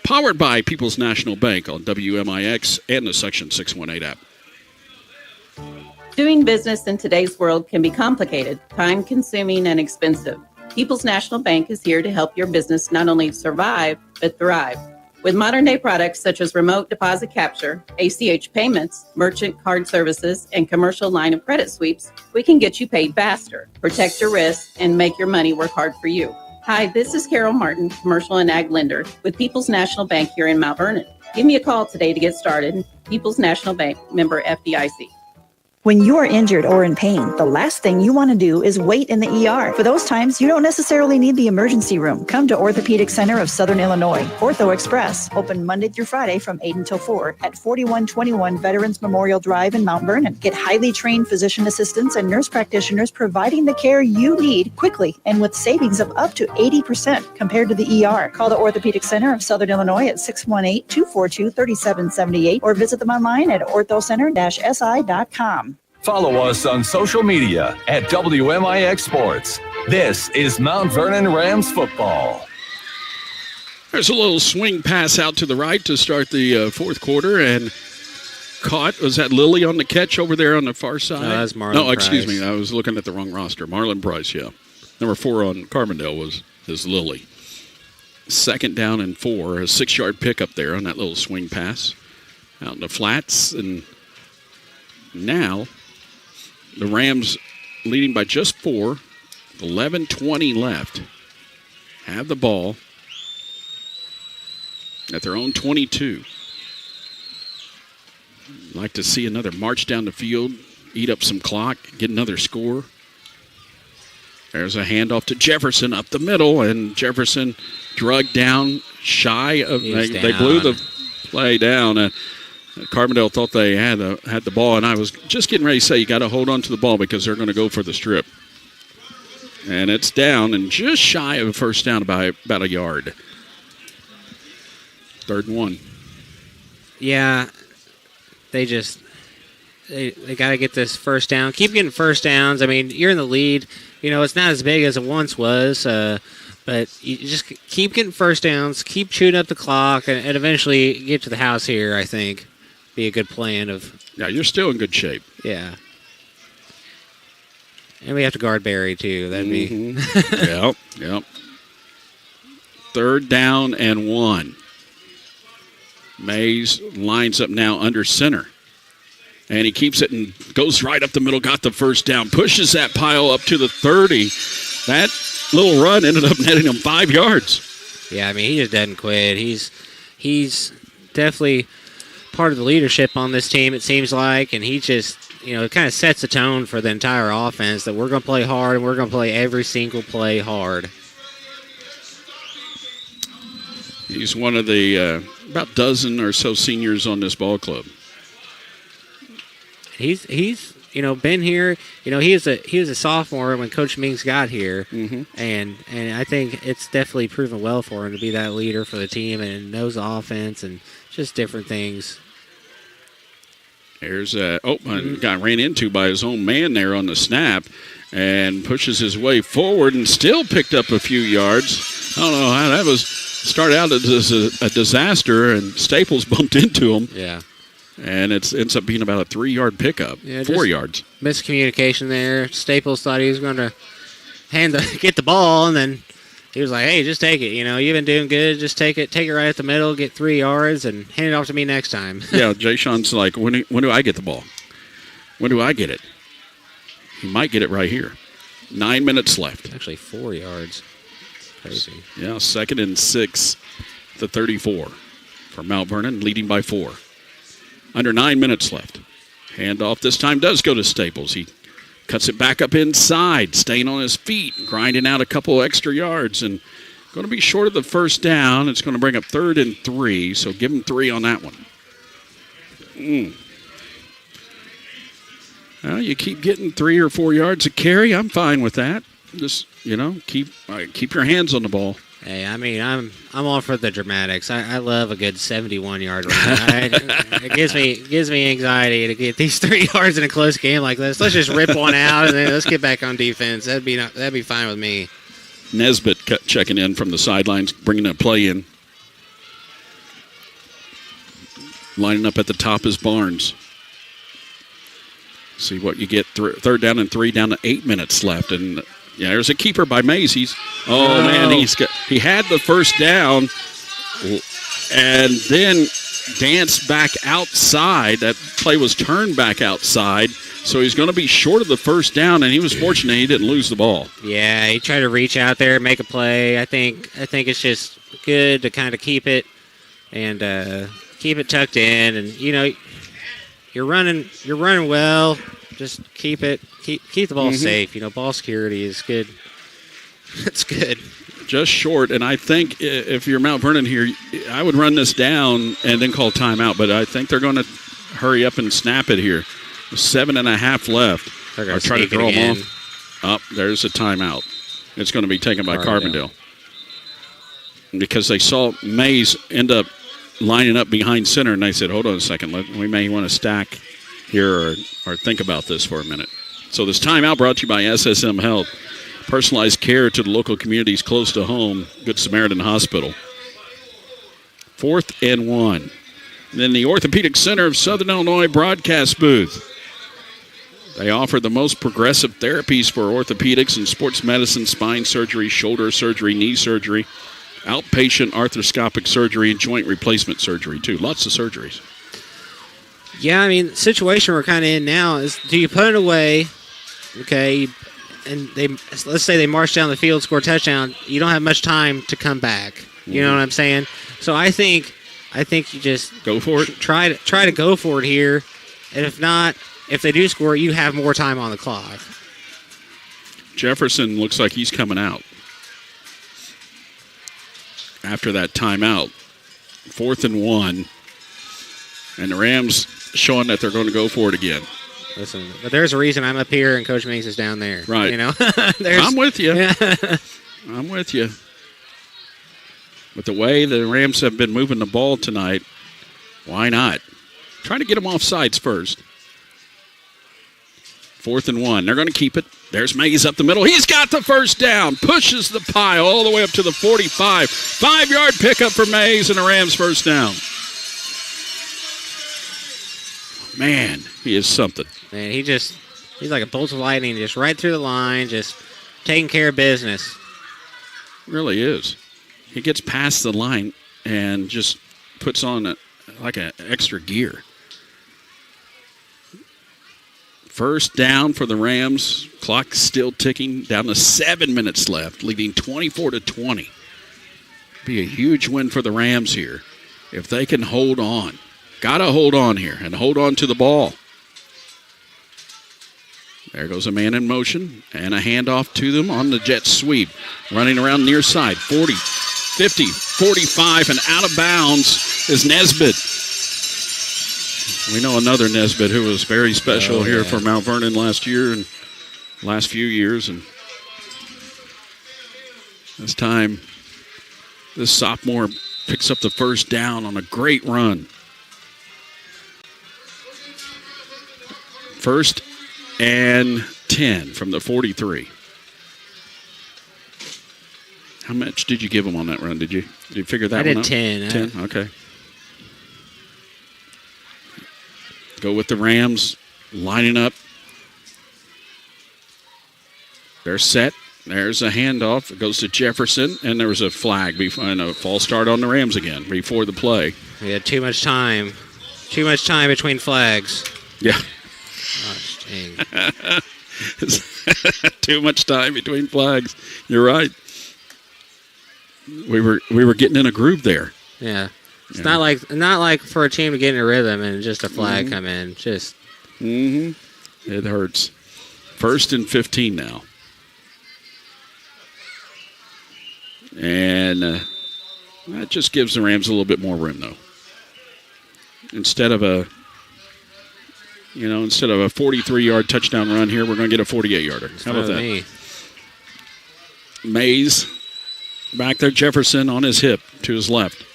powered by People's National Bank on WMIX and the Section 618 app. Doing business in today's world can be complicated, time-consuming, and expensive. People's National Bank is here to help your business not only survive, but thrive. With modern-day products such as remote deposit capture, ACH payments, merchant card services, and commercial line of credit sweeps, we can get you paid faster, protect your risk, and make your money work hard for you. Hi, this is Carol Martin, Commercial and Ag Lender with People's National Bank here in Mount Vernon. Give me a call today to get started. People's National Bank, member FDIC. When you are injured or in pain, the last thing you want to do is wait in the ER. For those times, you don't necessarily need the emergency room. Come to Orthopedic Center of Southern Illinois, Ortho Express, open Monday through Friday from 8 until 4 at 4121 Veterans Memorial Drive in Mount Vernon. Get highly trained physician assistants and nurse practitioners providing the care you need quickly and with savings of up to 80% compared to the ER. Call the Orthopedic Center of Southern Illinois at 618-242-3778 or visit them online at orthocenter-si.com. Follow us on social media at WMIX Sports. This is Mount Vernon Rams football. There's a little swing pass out to the right to start the fourth quarter, and caught. Was that Lilly on the catch over there on the far side? No, that's Marlon No, excuse Price. me. I was looking at the wrong roster. Marlon Price, yeah. Number 4 on Carbondale is Lilly. 2nd down and 4. A 6-yard pickup there on that little swing pass out in the flats. And now the Rams leading by just 4. 11:20 left. Have the ball at their own 22. Like to see another march down the field, eat up some clock, get another score. There's a handoff to Jefferson up the middle, and Jefferson drugged down shy of. They blew the play down. Carbondale thought they had the ball, and I was just getting ready to say you got to hold on to the ball because they're going to go for the strip. And it's down and just shy of a first down by about a yard. 3rd and 1. Yeah, they got to get this first down. Keep getting first downs. I mean, you're in the lead. You know, it's not as big as it once was, but you just keep getting first downs, keep chewing up the clock, and eventually get to the house here, I think. Be a good plan of... Yeah, you're still in good shape. Yeah. And we have to guard Barry, too. That'd be... Yep. 3rd down and 1. Mays lines up now under center. And he keeps it and goes right up the middle, got the first down, pushes that pile up to the 30. That little run ended up netting him 5 yards. Yeah, I mean, he just doesn't quit. He's definitely part of the leadership on this team, it seems like, and he just, it kind of sets the tone for the entire offense that we're going to play hard and we're going to play every single play hard. He's one of the about dozen or so seniors on this ball club. He's been here. He was a sophomore when Coach Mings got here, and I think it's definitely proven well for him to be that leader for the team and knows the offense and just different things. There's got ran into by his own man there on the snap, and pushes his way forward and still picked up a few yards. I don't know how that was. Started out as a disaster, and Staples bumped into him. Yeah. And it ends up being about a 3-yard pickup, 4 yards. Miscommunication there. Staples thought he was going to get the ball, and then he was like, "Hey, just take it. You've been doing good. Just take it right at the middle, get 3 yards, and hand it off to me next time." Yeah, Jay Sean's like, when do I get the ball? When do I get it? He might get it right here. 9 minutes left. Actually, 4 yards. Crazy. Yeah, 2nd and 6, the 34 for Mount Vernon, leading by 4. Under 9 minutes left. Handoff this time does go to Staples. He cuts it back up inside, staying on his feet, grinding out a couple extra yards, and going to be short of the first down. It's going to bring up 3rd and 3, so give him 3 on that one. Well, you keep getting 3 or 4 yards a carry. I'm fine with that. Just, keep your hands on the ball. Hey, I mean, I'm all for the dramatics. I love a good 71-yard run. It gives me anxiety to get these 3 yards in a close game like this. Let's just rip one out and then let's get back on defense. That'd be fine with me. Nesbitt checking in from the sidelines, bringing a play in. Lining up at the top is Barnes. See what you get. 3rd down and 3, down to 8 minutes left, and. Yeah, there's a keeper by Mays. He had the first down and then danced back outside. That play was turned back outside, so he's going to be short of the first down, and he was fortunate he didn't lose the ball. Yeah, he tried to reach out there, make a play. I think it's just good to kind of keep it and keep it tucked in, and you're running well. Just keep the ball safe. Ball security is good. It's good. Just short, and I think if you're Mount Vernon here, I would run this down and then call timeout, but I think they're going to hurry up and snap it here. 7.5 left. They're going to try to draw them off. There's a timeout. It's going to be taken by Carbondale. Because they saw Mays end up lining up behind center, and they said, hold on a second, we may want to stack here or think about this for a minute. So this timeout brought to you by SSM Health. personalized care to the local communities close to home. Good Samaritan Hospital. 4th and 1. Then the Orthopedic Center of Southern Illinois broadcast booth. They offer the most progressive therapies for orthopedics and sports medicine, spine surgery, shoulder surgery, knee surgery, outpatient arthroscopic surgery, and joint replacement surgery, too. Lots of surgeries. Yeah, I mean, the situation we're kind of in now is, do you put it away, okay, and let's say they march down the field, score a touchdown, you don't have much time to come back. You know what I'm saying? So I think you just go for it. Try to go for it here, and if not, if they do score, you have more time on the clock. Jefferson looks like he's coming out after that timeout. 4th and 1, and the Rams showing that they're going to go for it again. Listen, but there's a reason I'm up here and Coach Mings is down there. Right. You know, I'm with you. Yeah. I'm with you. But the way the Rams have been moving the ball tonight, why not? Try to get them off sides first. 4th and 1. They're going to keep it. There's Mays up the middle. He's got the first down. Pushes the pile all the way up to the 45. 5-yard pickup for Mays and the Rams first down. Man, he is something. Man, he's like a bolt of lightning, just right through the line, just taking care of business. Really is. He gets past the line and just puts on like an extra gear. First down for the Rams. Clock still ticking. Down to 7 minutes left, leading 24-20. Be a huge win for the Rams here if they can hold on. Got to hold on here and hold on to the ball. There goes a man in motion and a handoff to them on the jet sweep. Running around near side. 40, 50, 45, and out of bounds is Nesbitt. We know another Nesbitt who was very special here for Mount Vernon last year and last few years. And this time, this sophomore picks up the first down on a great run. 1st and 10 from the 43. How much did you give him on that run? Did you figure that one out? I did 10. 10, okay. Go with the Rams, lining up. They're set. There's a handoff. It goes to Jefferson, and there was a flag and a false start on the Rams again before the play. We had too much time. Too much time between flags. Yeah. Gosh, dang. Too much time between flags. You're right. We were getting in a groove there. Yeah. It's not like for a team to get in a rhythm and just a flag come in. Just. It hurts. 1st and 15 now. And that just gives the Rams a little bit more room, though. Instead of a 43-yard touchdown run here, we're going to get a 48-yarder. How about that? Mays back there, Jefferson on his hip to his left.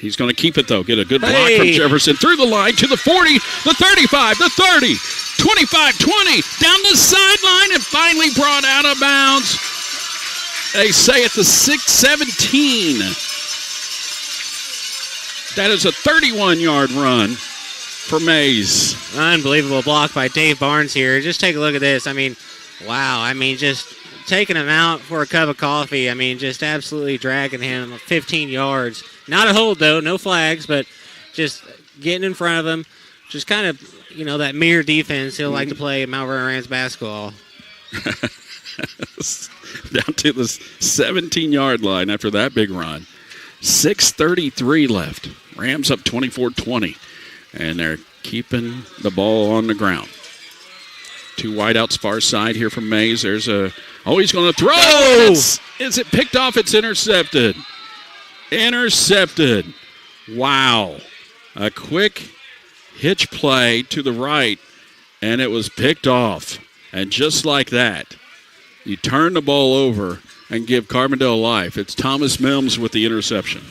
He's going to keep it, though. Get a good block from Jefferson through the line to the 40, the 35, the 30, 25, 20, down the sideline, and finally brought out of bounds. They say at the 6-17. That is a 31-yard run for Mays. Unbelievable block by Dave Barnes here. Just take a look at this. I mean, wow. I mean, just taking him out for a cup of coffee. I mean, just absolutely dragging him 15 yards. Not a hold, though. No flags, but just getting in front of him. Just kind of, that mirror defense he'll like to play at Mount Vernon Rams basketball. Down to the 17-yard line after that big run. 6:33 left. Rams up 24-20. And they're keeping the ball on the ground. 2 wideouts far side here from Mays. There's he's going to throw. Is it picked off? It's intercepted. Intercepted. Wow. A quick hitch play to the right, and it was picked off. And just like that, you turn the ball over and give Carbondale life. It's Thomas Mims with the interception.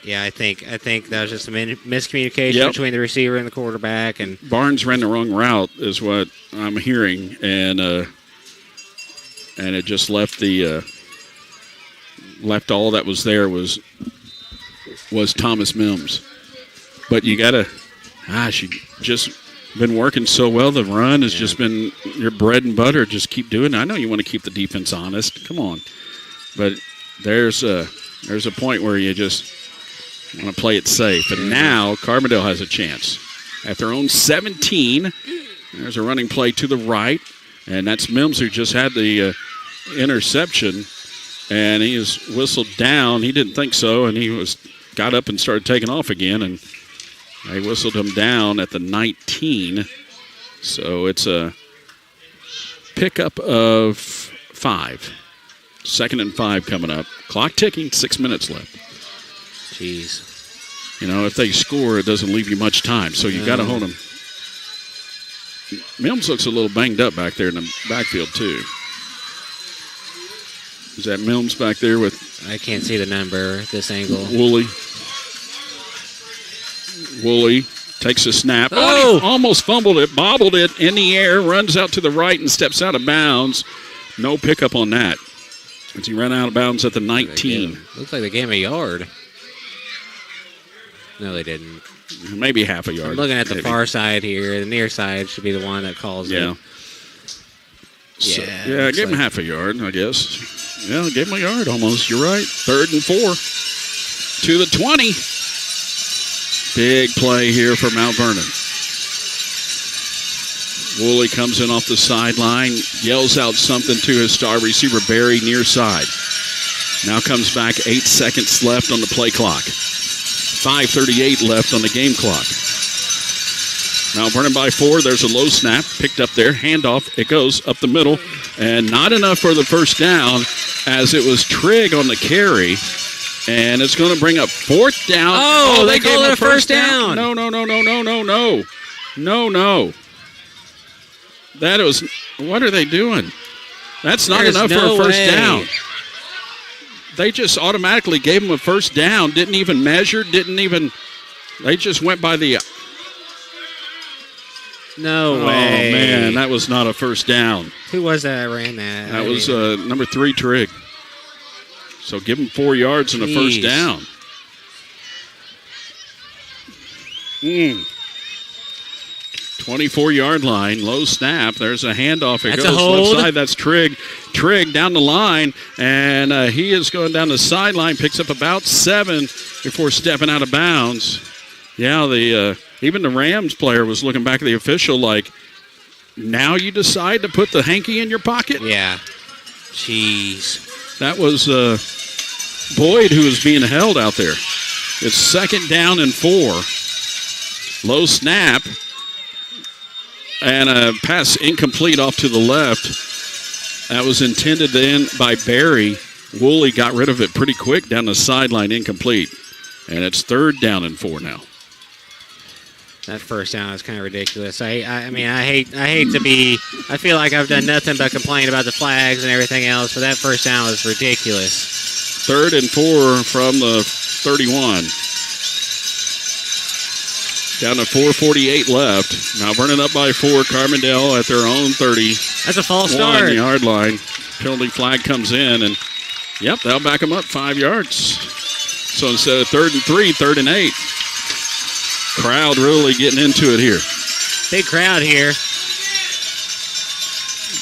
Yeah, I think that was just a miscommunication between the receiver and the quarterback, and Barnes ran the wrong route, is what I'm hearing, and it just left left all that was there was Thomas Mims. But you gotta, you just been working so well. The run has just been your bread and butter. Just keep doing it. I know you want to keep the defense honest. Come on, but there's a point where you just want to play it safe. And now Carbondale has a chance. At their own 17, there's a running play to the right, and that's Mims who just had the interception, and he is whistled down. He didn't think so, and he got up and started taking off again, and they whistled him down at the 19. So it's a pickup of 5. 2nd and 5 coming up. Clock ticking, 6 minutes left. Jeez. You know, if they score, it doesn't leave you much time, so you got to hold them. Mims looks a little banged up back there in the backfield, too. Is that Mims back there with... I can't see the number at this angle. Woolley takes a snap. Oh! He almost fumbled it, bobbled it in the air, runs out to the right and steps out of bounds. No pickup on that. As he ran out of bounds at the 19. Looks like they gave him a yard. No, they didn't. Maybe half a yard. I'm looking at the far side here. The near side should be the one that calls it. Yeah, I gave him half a yard, I guess. Yeah, I gave him a yard almost. You're right. 3rd and 4. To the 20. Big play here for Mount Vernon. Woolley comes in off the sideline, yells out something to his star receiver, Barry, near side. Now comes back, 8 seconds left on the play clock. 5:38 left on the game clock. Mount Vernon by 4. There's a low snap, picked up there, handoff. It goes up the middle, and not enough for the first down as it was Trigg on the carry. And it's going to bring up 4th down. Oh, they call it a first down. No. That was, what are they doing? That's not enough for a first down. They just automatically gave him a first down, didn't even measure, they just went by the. No way. Oh, man, that was not a first down. Who was that ran that? That was number 3, Trigg. So give him 4 yards and a first down. 24-yard line, low snap. There's a handoff. It goes left side. That's Trigg. Trigg down the line, and he is going down the sideline. Picks up about 7 before stepping out of bounds. Yeah, even the Rams player was looking back at the official like, now you decide to put the hanky in your pocket? Yeah. Jeez. That was Boyd who was being held out there. It's 2nd down and 4. Low snap. And a pass incomplete off to the left. That was intended then by Barry. Woolley got rid of it pretty quick down the sideline, incomplete. And it's 3rd down and 4 now. That first down is kind of ridiculous. I mean, I hate to be. I feel like I've done nothing but complain about the flags and everything else, but that first down was ridiculous. 3rd and 4 from the 31. Down to 4:48 left. Now Vernon up by 4. Carbondale at their own 30. That's a false start. 1 yard line. Penalty flag comes in, and they'll back them up 5 yards. So instead of 3rd and 3, 3rd and 8. Crowd really getting into it here. Big crowd here.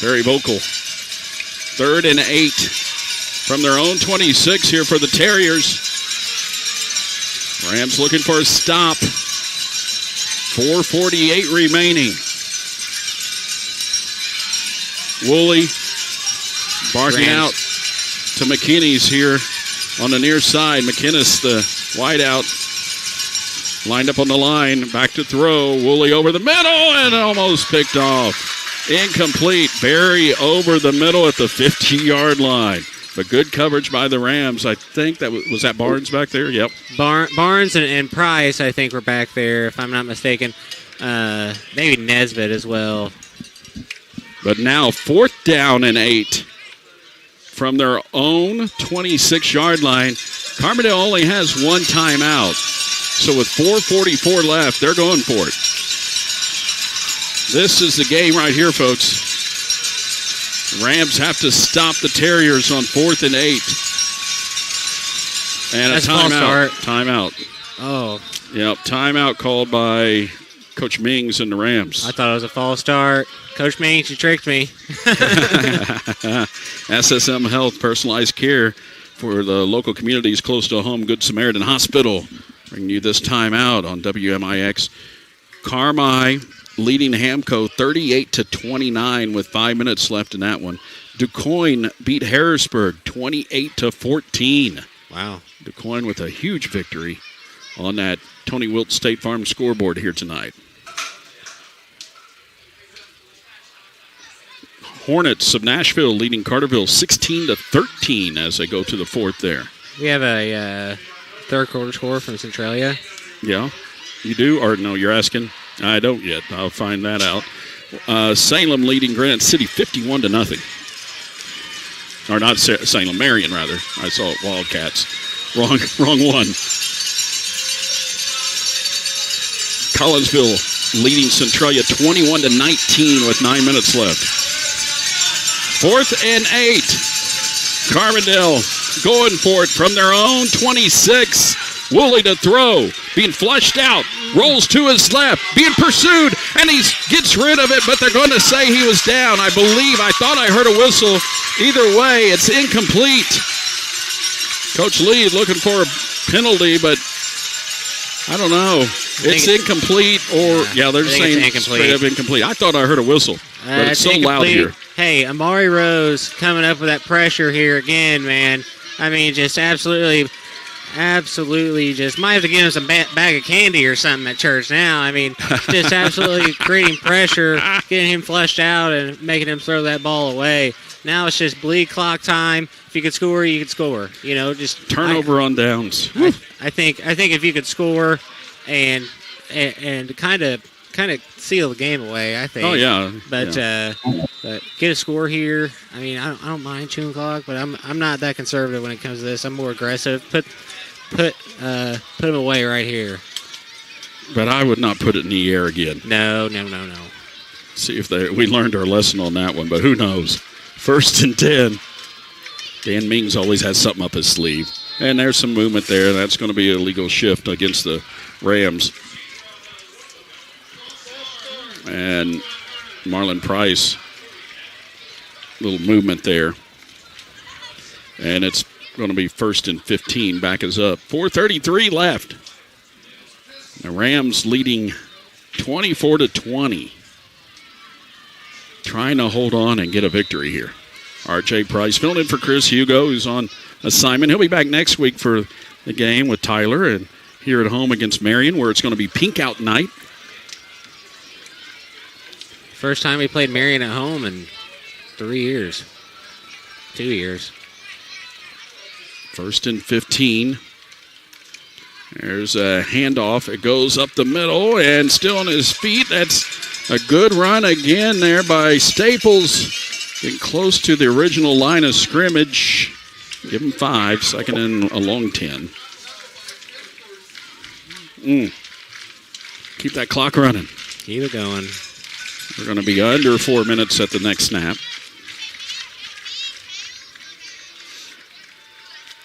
Very vocal. 3rd and 8 from their own 26 here for the Terriers. Rams looking for a stop. 4:48 remaining. Woolley barking out to McKinney's here on the near side. McKinnis, the wideout, lined up on the line. Back to throw. Woolley over the middle and almost picked off. Incomplete. Barry over the middle at the 50-yard line. But good coverage by the Rams. I think that was that Barnes back there? Yep. Barnes and Price, I think, were back there, if I'm not mistaken. Maybe Nesbitt as well. But now 4th down and 8 from their own 26-yard line. Carbondale only has one timeout. So with 4:44 left, they're going for it. This is the game right here, folks. The Rams have to stop the Terriers on 4th and 8. And That's a timeout. Timeout. Oh. Yep, timeout called by Coach Mings and the Rams. I thought it was a false start. Coach Mings, you tricked me. SSM Health, personalized care for the local communities close to home. Good Samaritan Hospital bringing you this timeout on WMIX. Carmi leading Hamco 38-29 with 5 minutes left in that one. DuQuoin beat Harrisburg 28-14. Wow. DuQuoin with a huge victory on that Tony Wilt State Farm scoreboard here tonight. Hornets of Nashville leading Carterville 16-13 as they go to the fourth there. We have a third quarter score from Centralia. Yeah, you do? Or no, you're asking? I don't yet. I'll find that out. Salem leading Granite City 51-0. Or not Salem, Marion rather. I saw it, Wildcats. Wrong one. Collinsville leading Centralia 21-19 with 9 minutes left. 4th and 8. Carbondale going for it from their own 26. Woolley to throw. Being flushed out. Rolls to his left. Being pursued. And he gets rid of it, but they're going to say he was down. I thought I heard a whistle. Either way, it's incomplete. Coach Lee looking for a penalty, but I don't know. It's incomplete or, they're saying straight up incomplete. I thought I heard a whistle, but it's so loud here. Hey, Amari Rose coming up with that pressure here again, man. I mean, just absolutely just might have to give him some bag of candy or something at church now. I mean, just absolutely creating pressure, getting him flushed out and making him throw that ball away. Now it's just bleed clock time. If you could score, you could score. You know, just turnover on downs. I think if you could score and kind of seal the game away, I think. Oh yeah. But get a score here. I mean, I don't mind chewing clock, but I'm not that conservative when it comes to this. I'm more aggressive. Put him away right here. But I would not put it in the air again. No. See if we learned our lesson on that one, but who knows? 1st and 10. Dan Mings always has something up his sleeve. And there's some movement there. That's going to be a legal shift against the Rams. And Marlon Price, little movement there. And it's going to be 1st and 15. Back is up. 4:33 left. The Rams leading 24-20. Trying to hold on and get a victory here. R.J. Price filling in for Chris Hugo, who's on assignment. He'll be back next week for the game with Tyler and here at home against Marion, where it's going to be pink out night. First time we played Marion at home in 3 years. 2 years. 1st and 15. There's a handoff. It goes up the middle and still on his feet. That's a good run again there by Staples. Getting close to the original line of scrimmage. Give him 5. 2nd and a long 10. Keep that clock running. Keep it going. We're going to be under 4 minutes at the next snap.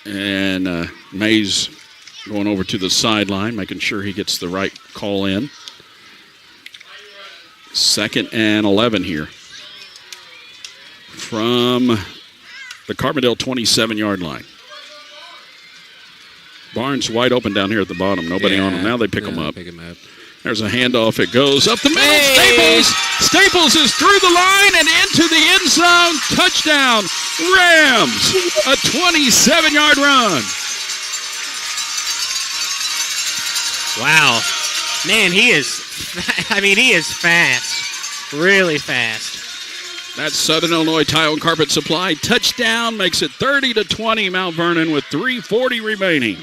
And Mays going over to the sideline, making sure he gets the right call in. 2nd and 11 here. From the Carbondale 27-yard line. Barnes wide open down here at the bottom. Nobody on him. Now they pick him up. There's a handoff. It goes up the middle. Hey! Staples is through the line and into the end zone. Touchdown, Rams. A 27-yard run. Wow. Man, he is fast. Really fast. That's Southern Illinois Tile and Carpet Supply. Touchdown makes it 30-20 Mount Vernon with 3:40 remaining.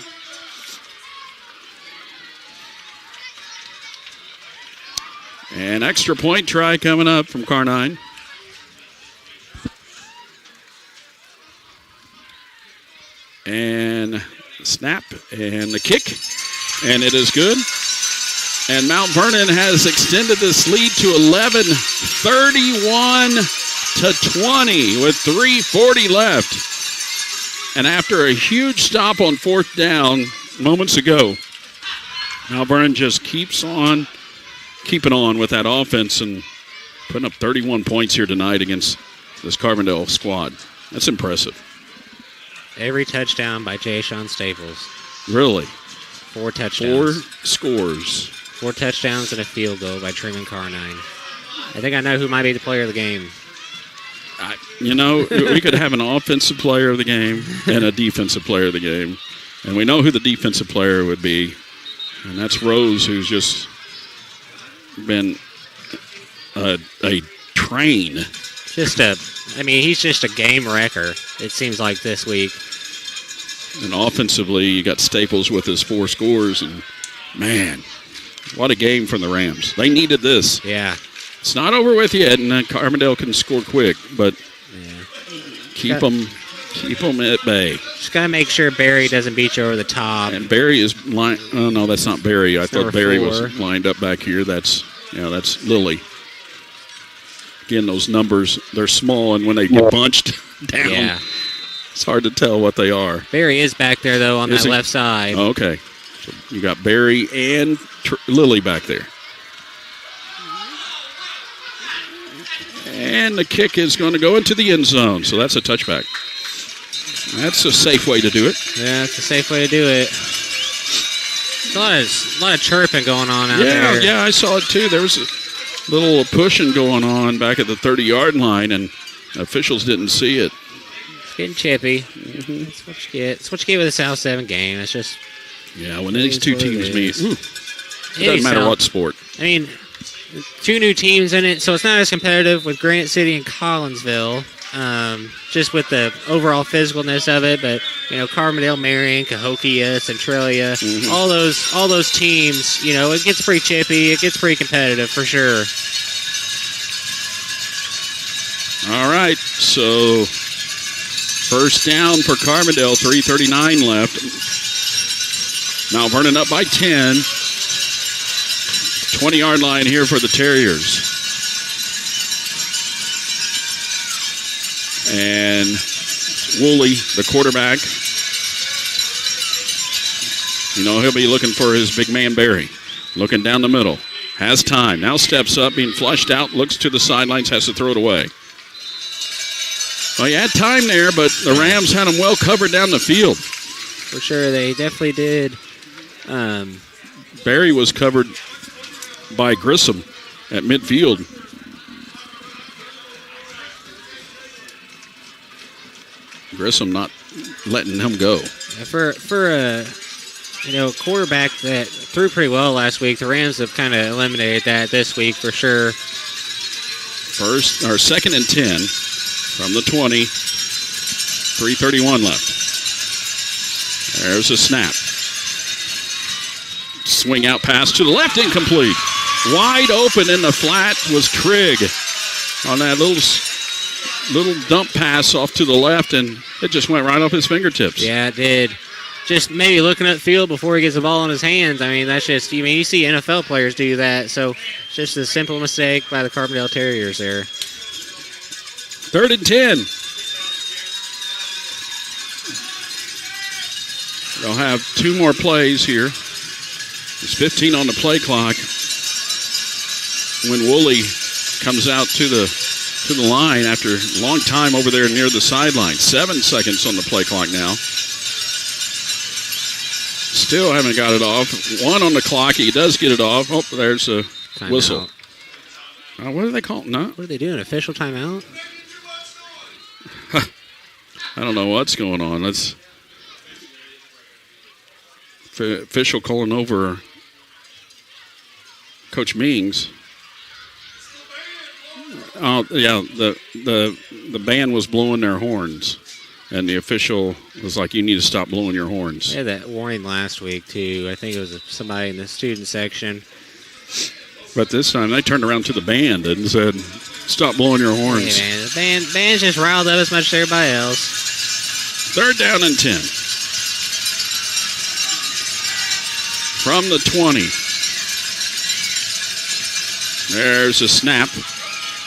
An extra point try coming up from Carnine. Snap and the kick, and it is good. And Mount Vernon has extended this lead to 11, 31-20 with 3:40 left. And after a huge stop on fourth down moments ago, Mount Vernon just keeps on keeping on with that offense and putting up 31 points here tonight against this Carbondale squad. That's impressive. Every touchdown by Jay Sean Staples. Really? 4 touchdowns. 4 scores. 4 touchdowns and a field goal by Truman Carnine. I think I know who might be the player of the game. We could have an offensive player of the game and a defensive player of the game. And we know who the defensive player would be. And that's Rose, who's just been a train. He's just a game wrecker, it seems like this week. And offensively, you got Staples with his 4 scores. And, man, what a game from the Rams. They needed this. Yeah. It's not over with yet, and Carbondale can score quick, but keep them at bay. Just got to make sure Barry doesn't beat you over the top. And Barry is lined. Oh no, that's not Barry. I thought Barry 4. was lined up back here. That's Lily. Again, those numbers, they're small, and when they get bunched down, it's hard to tell what they are. Barry is back there though on that left side. Oh, okay, so you got Barry and Lily back there. And the kick is going to go into the end zone, so that's a touchback. That's a safe way to do it. Yeah, it's a safe way to do it. There's a lot of chirping going on out there. Yeah, I saw it too. There was a little pushing going on back at the 30-yard line, and officials didn't see it. It's getting chippy. Mm-hmm. That's what you get. It's what you get with a South 7 game. It's just... Yeah, when these two teams meet, it doesn't matter what sport. I mean, 2 new teams in it, so it's not as competitive with Granite City and Collinsville, just with the overall physicalness of it. But Carbondale, Marion, Cahokia, Centralia, all those teams, it gets pretty chippy, it gets pretty competitive for sure. All right, so first down for Carbondale, 3:39 left. Mount Vernon up by 10. 20-yard line here for the Terriers. And Woolley, the quarterback, he'll be looking for his big man Barry. Looking down the middle. Has time. Now steps up, being flushed out, looks to the sidelines, has to throw it away. Well, he had time there, but the Rams had him well covered down the field. For sure, they definitely did. Barry was covered by Grissom at midfield. Grissom not letting him go. For a quarterback that threw pretty well last week, the Rams have kind of eliminated that this week for sure. Second and 10 from the 20. 3:31 left. There's a snap. Swing out pass to the left, incomplete. Wide open in the flat was Trigg on that little dump pass off to the left, and it just went right off his fingertips. Yeah, it did. Just maybe looking at the field before he gets the ball in his hands. I mean, that's just, you see NFL players do that, so it's just a simple mistake by the Carbondale Terriers there. 3rd and 10. They'll have 2 more plays here. There's 15 on the play clock. When Woolley comes out to the line after a long time over there near the sideline. 7 seconds on the play clock now. Still haven't got it off. 1 on the clock. He does get it off. Oh, there's a whistle. What do they call it? No? What are they doing? Official timeout? I don't know what's going on. Let's official calling over Coach Mings. Oh yeah, the band was blowing their horns, and the official was like, "You need to stop blowing your horns." They had that warning last week too. I think it was somebody in the student section. But this time they turned around to the band and said, "Stop blowing your horns." Hey man, the band's just riled up as much as everybody else. 3rd down and 10. from the 20. There's a snap.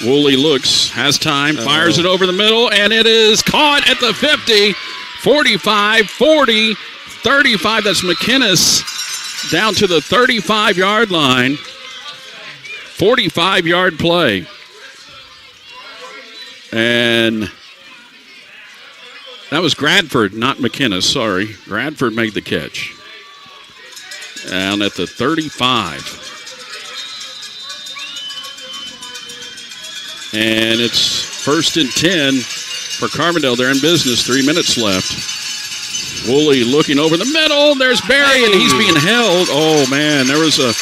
Woolley looks, has time, fires it over the middle, and it is caught at the 50. 45, 40, 35. That's McInnes down to the 35-yard line. 45-yard play. And that was Gradford, not McInnes, sorry. Gradford made the catch. Down at the 35. And it's 1st and 10 for Carbondale. They're in business. 3 minutes left. Woolley looking over the middle. There's Barry, and he's being held. Oh, man, there was a,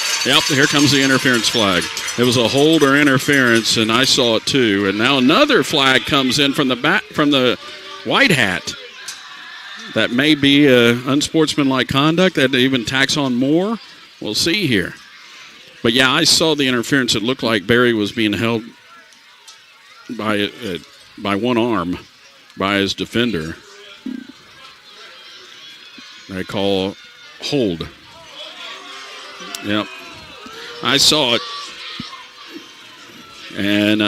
here comes the interference flag. It was a hold or interference, and I saw it too. And now another flag comes in from the white hat. That may be unsportsmanlike conduct. That even tacks on more. We'll see here. But, yeah, I saw the interference. It looked like Barry was being held by one arm by his defender. They call hold. Yep. I saw it. And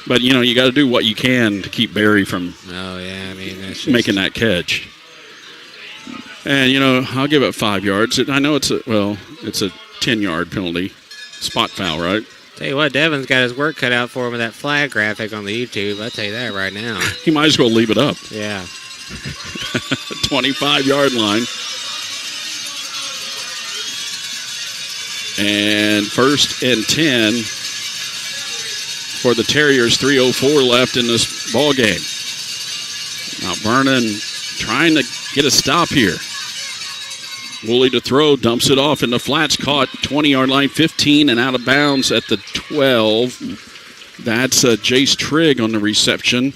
but you got to do what you can to keep Barry from making that catch. And I'll give it 5 yards. I know it's a 10-yard penalty. Spot foul, right? Tell you what, Devin's got his work cut out for him with that flag graphic on the YouTube. I'll tell you that right now. He might as well leave it up. Yeah. 25-yard line. And 1st and 10 for the Terriers. 3:04 left in this ball game. Now Vernon trying to get a stop here. Woolley to throw, dumps it off in the flats, caught 20-yard line, 15, and out of bounds at the 12. That's Jace Trigg on the reception.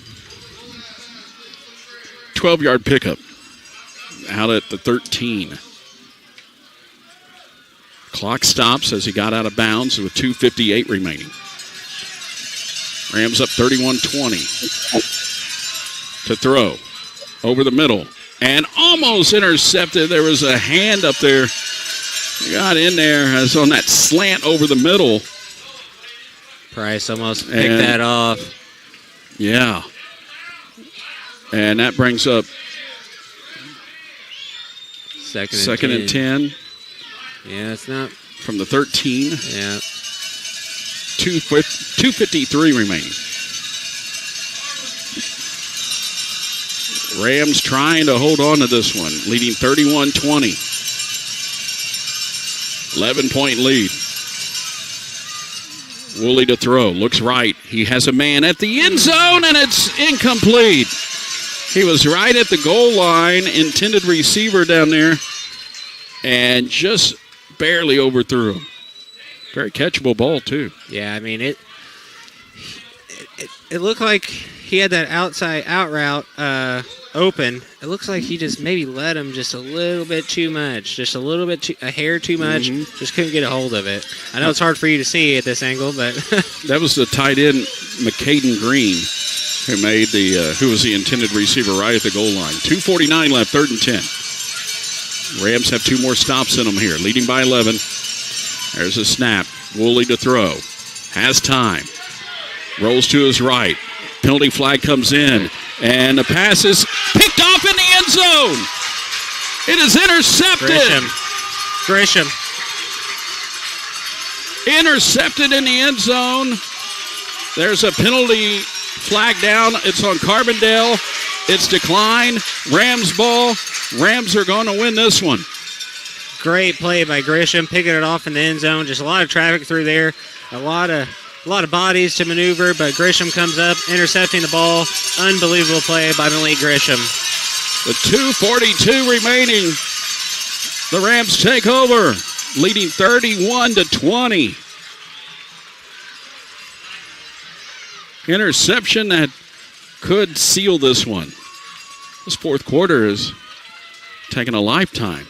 12-yard pickup out at the 13. Clock stops as he got out of bounds with 2:58 remaining. Rams up 31-20 to throw over the middle. And almost intercepted. There was a hand up there. He got in there as on that slant over the middle. Price almost picked that off. Yeah. And that brings up second and 10. Yeah, it's not. From the 13. Yeah. 2:53 remaining. Rams trying to hold on to this one, leading 31-20. 11-point lead. Woolley to throw, looks right. He has a man at the end zone, and it's incomplete. He was right at the goal line, intended receiver down there, and just barely overthrew him. Very catchable ball, too. Yeah, I mean, it looked like he had that outside out route open. It looks like he just maybe let him just a little bit too much, just a little bit a hair too much. Just couldn't get a hold of it. I know it's hard for you to see at this angle, but that was the tight end McCaden Green who was the intended receiver right at the goal line. 2:49 left, 3rd and 10. Rams have 2 more stops in them here, leading by 11. There's a snap. Woolley to throw. Has time. Rolls to his right. Penalty flag comes in. And the pass is picked off in the end zone. It is intercepted. Grisham. Intercepted in the end zone. There's a penalty flag down. It's on Carbondale. It's declined. Rams ball. Rams are going to win this one. Great play by Grisham, picking it off in the end zone. Just a lot of traffic through there. A lot of bodies to maneuver, but Grisham comes up, intercepting the ball. Unbelievable play by Malik Grisham. With 2:42 remaining, the Rams take over, leading 31-20. Interception that could seal this one. This fourth quarter is taking a lifetime.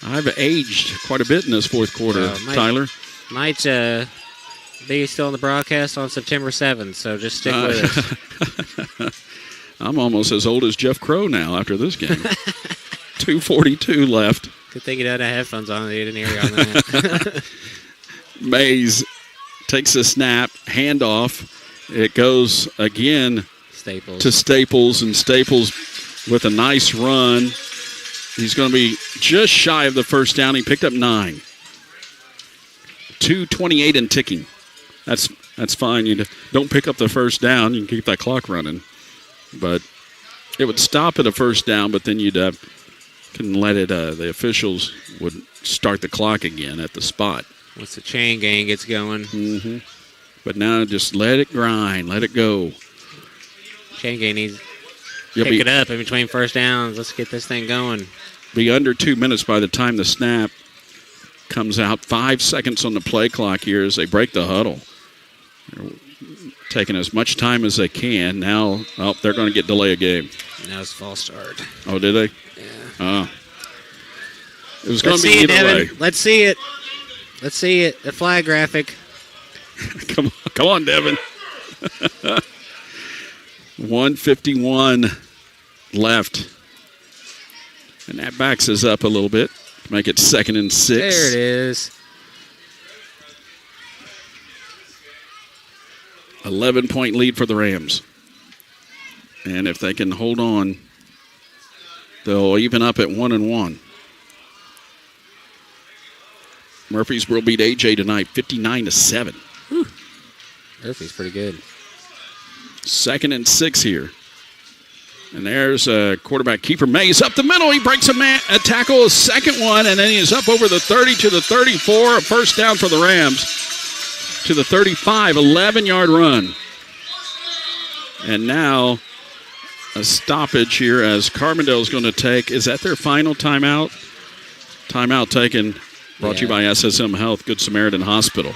I've aged quite a bit in this fourth quarter, Tyler. Might be still on the broadcast on September 7th, so just stick with us. I'm almost as old as Jeff Crow now after this game. 2:42 left. Good thing you didn't have headphones on. They didn't hear you on that. Mays takes a snap, handoff. It goes again to Staples, and Staples with a nice run. He's going to be just shy of the first down. He picked up 9. 2:28 and ticking. That's fine. You don't pick up the first down. You can keep that clock running. But it would stop at a first down, but then you'd can let it. The officials would start the clock again at the spot. Once the chain gang gets going. Mm-hmm. But now just let it grind. Let it go. Chain gang needs to pick it up in between first downs. Let's get this thing going. Be under 2 minutes by the time the snap comes out. 5 seconds on the play clock here as they break the huddle. They're taking as much time as they can. Now, they're going to get delay a game. Now it's a false start. Oh, did they? Yeah. It was going to be either way. Let's see it. Let's see it. The flag graphic. Come on, Devin. 1:51 left. And that backs us up a little bit to make it 2nd and 6. There it is. 11-point lead for the Rams. And if they can hold on, they'll even up at 1-1. Murfreesboro beat AJ tonight 59-7. Murphy's pretty good. 2nd and 6 here. And there's quarterback keeper Mays up the middle. He breaks a tackle, a second one, and then he is up over the 30 to the 34. A first down for the Rams to the 35, 11-yard run. And now a stoppage here as Carbondale is going to take. Is that their final timeout? Timeout taken. Brought to you by SSM Health, Good Samaritan Hospital.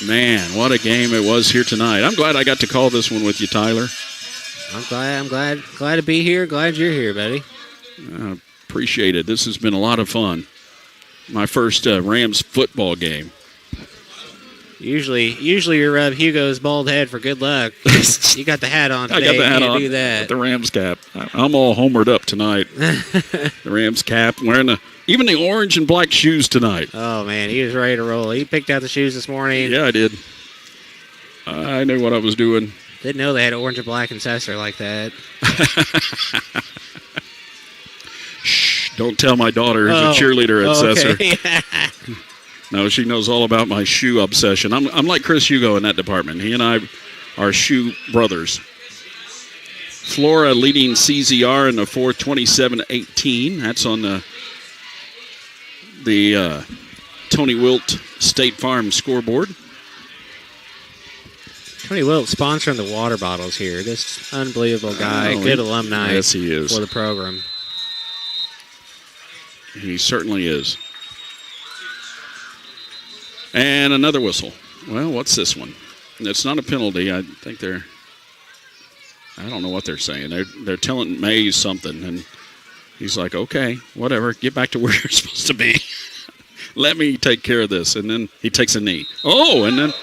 Man, what a game it was here tonight. I'm glad I got to call this one with you, Tyler. I'm glad to be here. Glad you're here, buddy. Appreciate it. This has been a lot of fun. My first Rams football game. Usually you rub Hugo's bald head for good luck. You got the hat on today. I got the hat on. Do that. With the Rams cap. I'm all homered up tonight. The Rams cap. Wearing even the orange and black shoes tonight. Oh, man. He was ready to roll. He picked out the shoes this morning. Yeah, I did. I knew what I was doing. Didn't know they had orange and black ancestor like that. Shh, don't tell my daughter who's a cheerleader ancestor. Okay. No, she knows all about my shoe obsession. I'm like Chris Hugo in that department. He and I are shoe brothers. Flora leading CZR in the fourth, 27-18. That's on the Tony Wilt State Farm scoreboard. Tony Wilt sponsoring the water bottles here. This unbelievable guy, good alumni. Yes, he is. For the program. He certainly is. And another whistle. Well, what's this one? It's not a penalty. I think I don't know what they're saying. They're telling Mays something, and he's like, okay, whatever. Get back to where you're supposed to be. Let me take care of this. And then he takes a knee. Oh, and then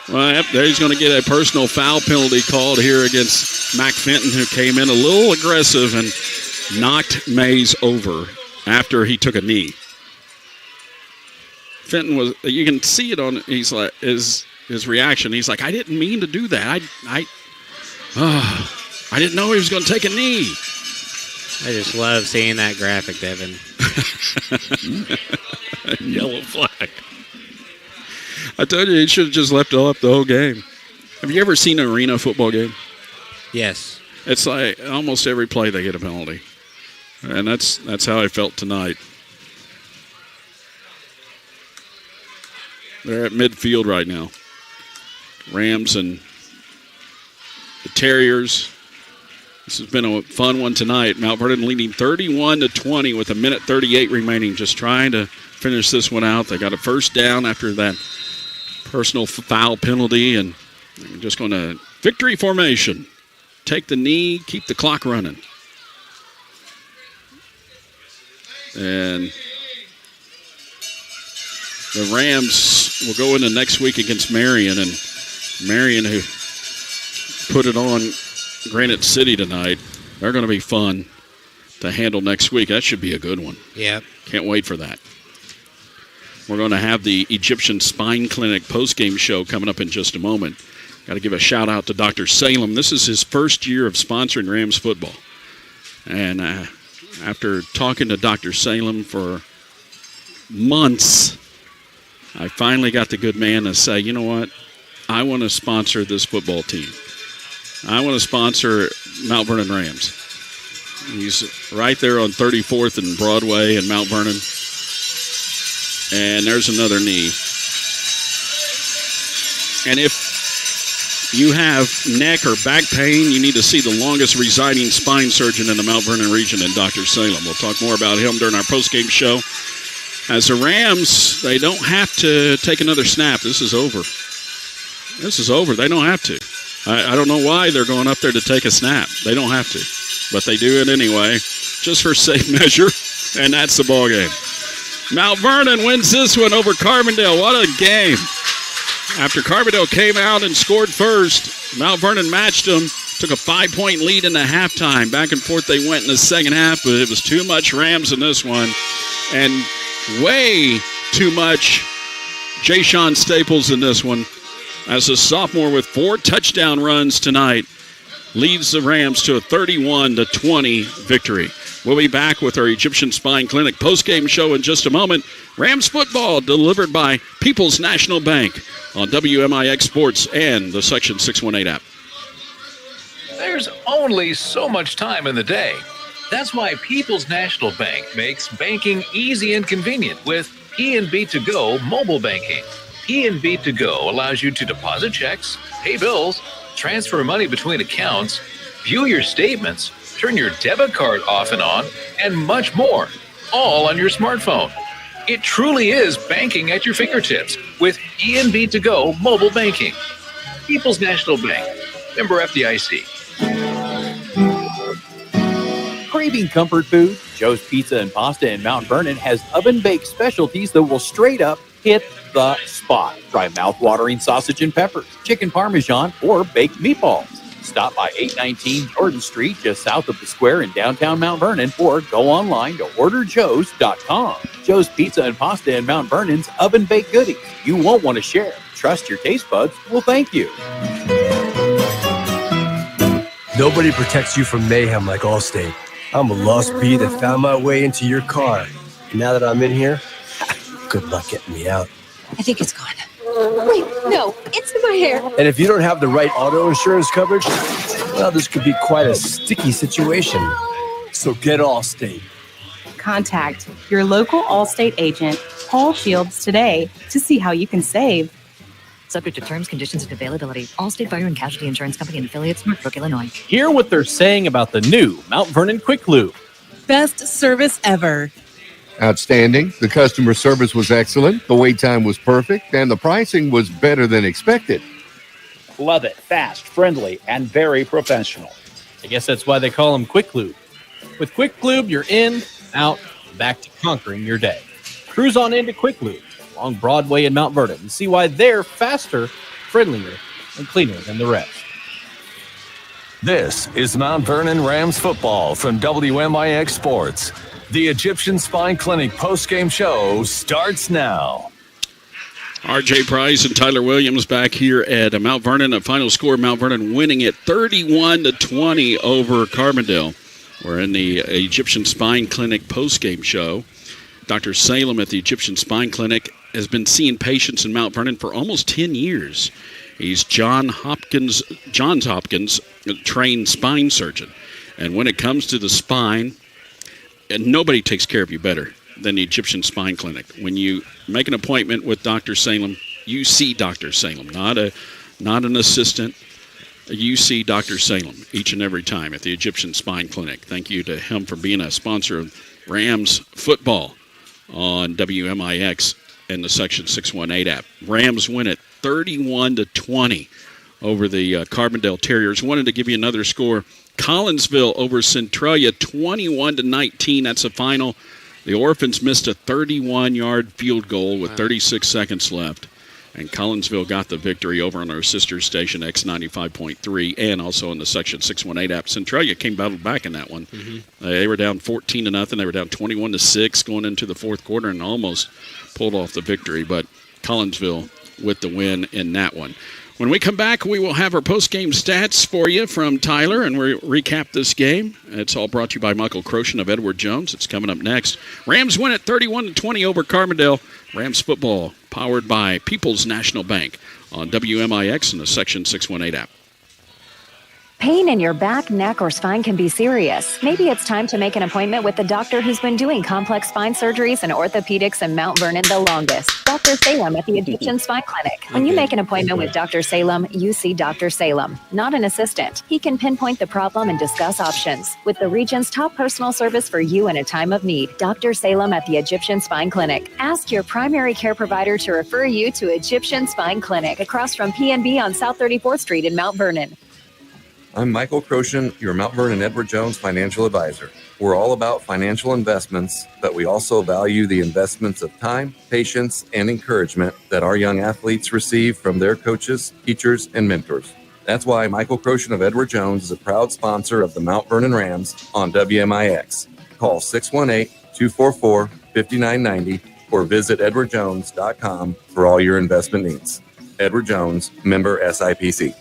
there he's going to get a personal foul penalty called here against Mac Fenton, who came in a little aggressive and knocked Mays over after he took a knee. Fenton was, you can see it on, he's like, his reaction. He's like, I didn't mean to do that. I didn't know he was going to take a knee. I just love seeing that graphic, Devin. Yellow flag. I told you, he should have just left it up the whole game. Have you ever seen an arena football game? Yes. It's like almost every play they get a penalty. And that's how I felt tonight. They're at midfield right now. Rams and the Terriers. This has been a fun one tonight. Mount Vernon leading 31-20 with 1:38 remaining. Just trying to finish this one out. They got a first down after that personal foul penalty, and they're just going to victory formation. Take the knee, keep the clock running. And the Rams will go into next week against Marion, and Marion, who put it on Granite City tonight, they're going to be fun. to handle next week. That should be a good one. Yep. Can't wait for that. We're going to have the Egyptian Spine Clinic postgame show coming up in just a moment. Got to give a shout-out to Dr. Salem. This is his first year of sponsoring Rams football. And after talking to Dr. Salem for months, I finally got the good man to say, you know what? I want to sponsor this football team. I want to sponsor Mount Vernon Rams. He's right there on 34th and Broadway in Mount Vernon. And there's another knee. And if you have neck or back pain, you need to see the longest residing spine surgeon in the Mount Vernon region in Dr. Salem. We'll talk more about him during our postgame show. As the Rams, they don't have to take another snap. This is over. This is over. They don't have to. I don't know why they're going up there to take a snap. They don't have to. But they do it anyway, just for safe measure, and that's the ball game. Mount Vernon wins this one over Carbondale. What a game. After Carbondale came out and scored first, Mount Vernon matched them, took a 5-point lead in the halftime. Back and forth they went in the second half, but it was too much Rams in this one, and way too much Ja'Shawn Staples in this one, as a sophomore with 4 touchdown runs tonight leads the Rams to a 31-20 victory. We'll be back with our Egyptian Spine Clinic postgame show in just a moment. Rams football delivered by People's National Bank on WMIX Sports and the Section 618 app. There's only so much time in the day. That's why People's National Bank makes banking easy and convenient with PNB To Go mobile banking. PNB To Go allows you to deposit checks, pay bills, transfer money between accounts, view your statements, turn your debit card off and on, and much more, all on your smartphone. It truly is banking at your fingertips with PNB To Go mobile banking. People's National Bank, member FDIC. Craving comfort food? Joe's Pizza and Pasta in Mount Vernon has oven-baked specialties that will straight up hit the spot. Try mouth-watering sausage and peppers, chicken parmesan, or baked meatballs. Stop by 819 Jordan Street, just south of the square in downtown Mount Vernon, or go online to orderjoes.com. Joe's Pizza and Pasta in Mount Vernon's oven-baked goodies you won't want to share. Trust your taste buds will thank you. Nobody protects you from mayhem like Allstate. I'm a lost bee that found my way into your car. And now that I'm in here, good luck getting me out. I think it's gone. Wait, no, it's in my hair. And if you don't have the right auto insurance coverage, well, this could be quite a sticky situation. So get Allstate. Contact your local Allstate agent, Paul Shields, today to see how you can save. Subject to terms, conditions, and availability. Allstate Fire and Casualty Insurance Company and affiliates, Northbrook, Illinois. Hear what they're saying about the new Mount Vernon Quick Lube. Best service ever. Outstanding. The customer service was excellent. The wait time was perfect, and the pricing was better than expected. Love it. Fast, friendly, and very professional. I guess that's why they call them Quick Lube. With Quick Lube, you're in, out, back to conquering your day. Cruise on into Quick Lube along Broadway in Mount Vernon and see why they're faster, friendlier, and cleaner than the rest. This is Mount Vernon Rams football from WMIX Sports. The Egyptian Spine Clinic postgame show starts now. R.J. Price and Tyler Williams back here at Mount Vernon. A final score, Mount Vernon winning it 31-20 over Carbondale. We're in the Egyptian Spine Clinic postgame show. Dr. Salem at the Egyptian Spine Clinic has been seeing patients in Mount Vernon for almost 10 years. He's Johns Hopkins trained spine surgeon. And when it comes to the spine, and nobody takes care of you better than the Egyptian Spine Clinic. When you make an appointment with Dr. Salem, you see Dr. Salem, not an assistant. You see Dr. Salem each and every time at the Egyptian Spine Clinic. Thank you to him for being a sponsor of Rams football on WMIX and the Section 618 app. Rams win it 31-20 over the Carbondale Terriers. Wanted to give you another score. Collinsville over Centralia, 21-19. That's the final. The Orphans missed a 31-yard field goal with 36 seconds left. And Collinsville got the victory over on our sister station, X95.3, and also on the Section 618 app. Centralia came battled back in that one. They were down 14-0. They were down 21-6 going into the fourth quarter and almost pulled off the victory. But Collinsville with the win in that one. When we come back, we will have our post-game stats for you from Tyler, and we'll recap this game. It's all brought to you by Michael Croshan of Edward Jones. It's coming up next. Rams win at 31-20 over Carbondale. Rams football powered by People's National Bank on WMIX and the Section 618 app. Pain in your back, neck, or spine can be serious. Maybe it's time to make an appointment with the doctor who's been doing complex spine surgeries and orthopedics in Mount Vernon the longest, Dr. Salem at the Egyptian Spine Clinic. When you make an appointment with Dr. Salem, you see Dr. Salem, not an assistant. He can pinpoint the problem and discuss options. With the region's top personal service for you in a time of need, Dr. Salem at the Egyptian Spine Clinic. Ask your primary care provider to refer you to Egyptian Spine Clinic across from PNB on South 34th Street in Mount Vernon. I'm Michael Croshan, your Mount Vernon Edward Jones financial advisor. We're all about financial investments, but we also value the investments of time, patience, and encouragement that our young athletes receive from their coaches, teachers, and mentors. That's why Michael Croshan of Edward Jones is a proud sponsor of the Mount Vernon Rams on WMIX. Call 618-244-5990 or visit edwardjones.com for all your investment needs. Edward Jones, member SIPC.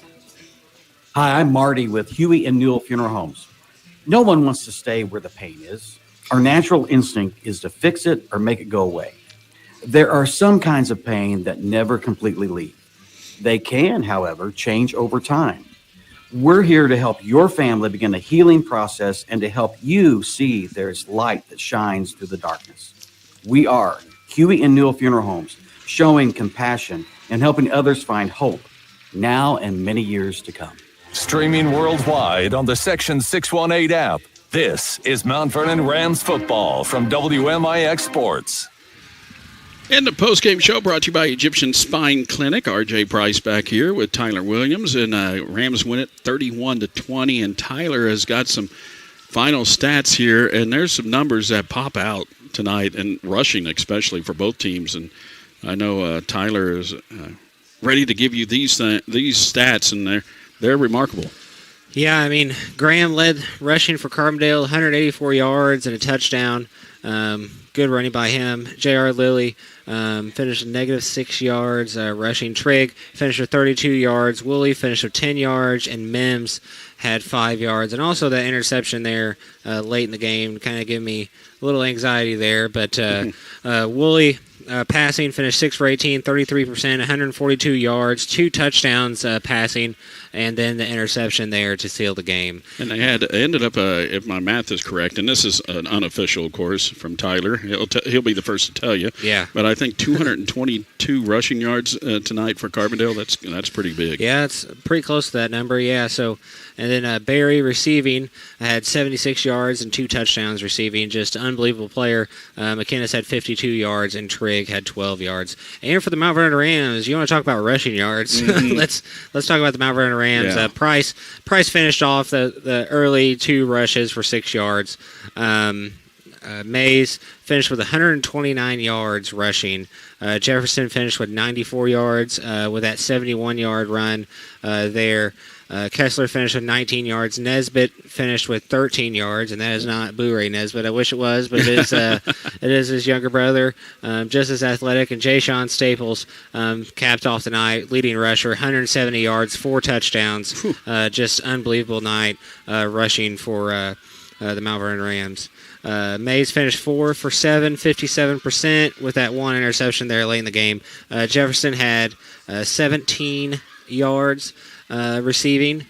Hi, I'm Marty with Huey and Newell Funeral Homes. No one wants to stay where the pain is. Our natural instinct is to fix it or make it go away. There are some kinds of pain that never completely leave. They can, however, change over time. We're here to help your family begin a healing process and to help you see there's light that shines through the darkness. We are Huey and Newell Funeral Homes, showing compassion and helping others find hope now and many years to come. Streaming worldwide on the Section 618 app, this is Mount Vernon Rams football from WMIX Sports. And the postgame show brought to you by Egyptian Spine Clinic. RJ Price back here with Tyler Williams, and Rams win it 31-20, and Tyler has got some final stats here, and there's some numbers that pop out tonight, and rushing especially for both teams, and I know Tyler is ready to give you these stats, and they're remarkable. Yeah, I mean, Graham led rushing for Carbondale, 184 yards and a touchdown. Good running by him. J.R. Lilly finished with -6 yards rushing. Trigg finished with 32 yards. Woolley finished with 10 yards. And Mims had 5 yards. And also that interception there late in the game kind of gave me a little anxiety there. But Woolley passing finished 6 for 18, 33%, 142 yards, 2 touchdowns passing, and then the interception there to seal the game. And they ended up, if my math is correct, and this is an unofficial, of course, from Tyler. He'll be the first to tell you. Yeah. But I think 222 rushing yards tonight for Carbondale. That's pretty big. Yeah, it's pretty close to that number. Yeah. So, and then Barry receiving had 76 yards and 2 touchdowns receiving. Just unbelievable player. McKinnis had 52 yards and Trigg had 12 yards. And for the Mount Vernon Rams, you want to talk about rushing yards? Mm-hmm. Let's talk about the Mount Vernon Rams. Yeah. Price finished off the early 2 rushes for 6 yards. Mays finished with 129 yards rushing. Jefferson finished with 94 yards with that 71-yard run there. Kessler finished with 19 yards. Nesbitt finished with 13 yards, and that is not Blu-ray Nesbitt. I wish it was, but it is it is his younger brother, just as athletic. And Jay Sean Staples capped off the night, leading rusher, 170 yards, 4 touchdowns. Just unbelievable night rushing for the Mount Vernon Rams. Mays finished 4 for 7, 57% with that 1 interception there late in the game. Jefferson had 17 yards receiving.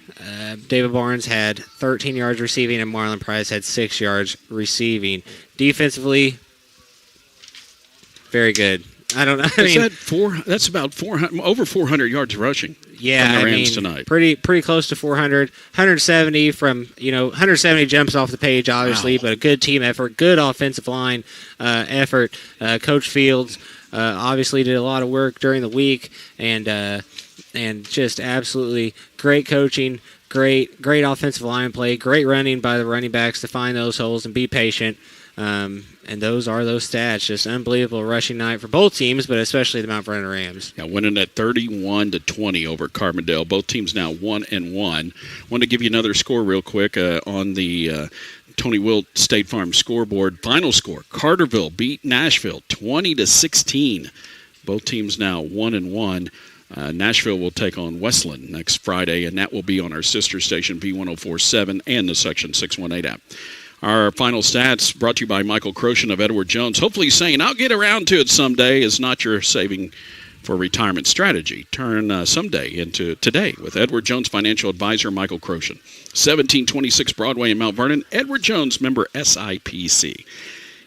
David Barnes had 13 yards receiving, and Marlon Price had 6 yards receiving. Defensively, very good. I don't know. That's about 400, over 400 yards rushing. Yeah, from the Rams tonight. Pretty close to 400. 170 from 170 jumps off the page, obviously, but a good team effort, good offensive line effort. Coach Fields obviously did a lot of work during the week, and just absolutely great coaching, great offensive line play, great running by the running backs to find those holes and be patient. And those are those stats. Just unbelievable rushing night for both teams, but especially the Mount Vernon Rams. Yeah, winning at 31-20 over Carbondale. Both teams now 1-1. Want to give you another score real quick on the Tony Wilt State Farm scoreboard. Final score: Carterville beat Nashville 20-16. Both teams now 1-1. Nashville will take on Westland next Friday, and that will be on our sister station V1047 and the Section 618 app. Our final stats brought to you by Michael Croshan of Edward Jones. Hopefully saying, I'll get around to it someday is not your saving for retirement strategy. Turn someday into today with Edward Jones financial advisor Michael Croshan. 1726 Broadway in Mount Vernon. Edward Jones, member SIPC.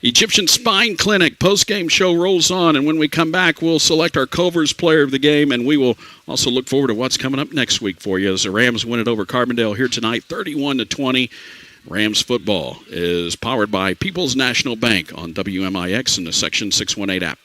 Egyptian Spine Clinic post-game show rolls on, and when we come back, we'll select our Culver's player of the game, and we will also look forward to what's coming up next week for you as the Rams win it over Carbondale here tonight, 31-20. Rams football is powered by People's National Bank on WMIX and the Section 618 app.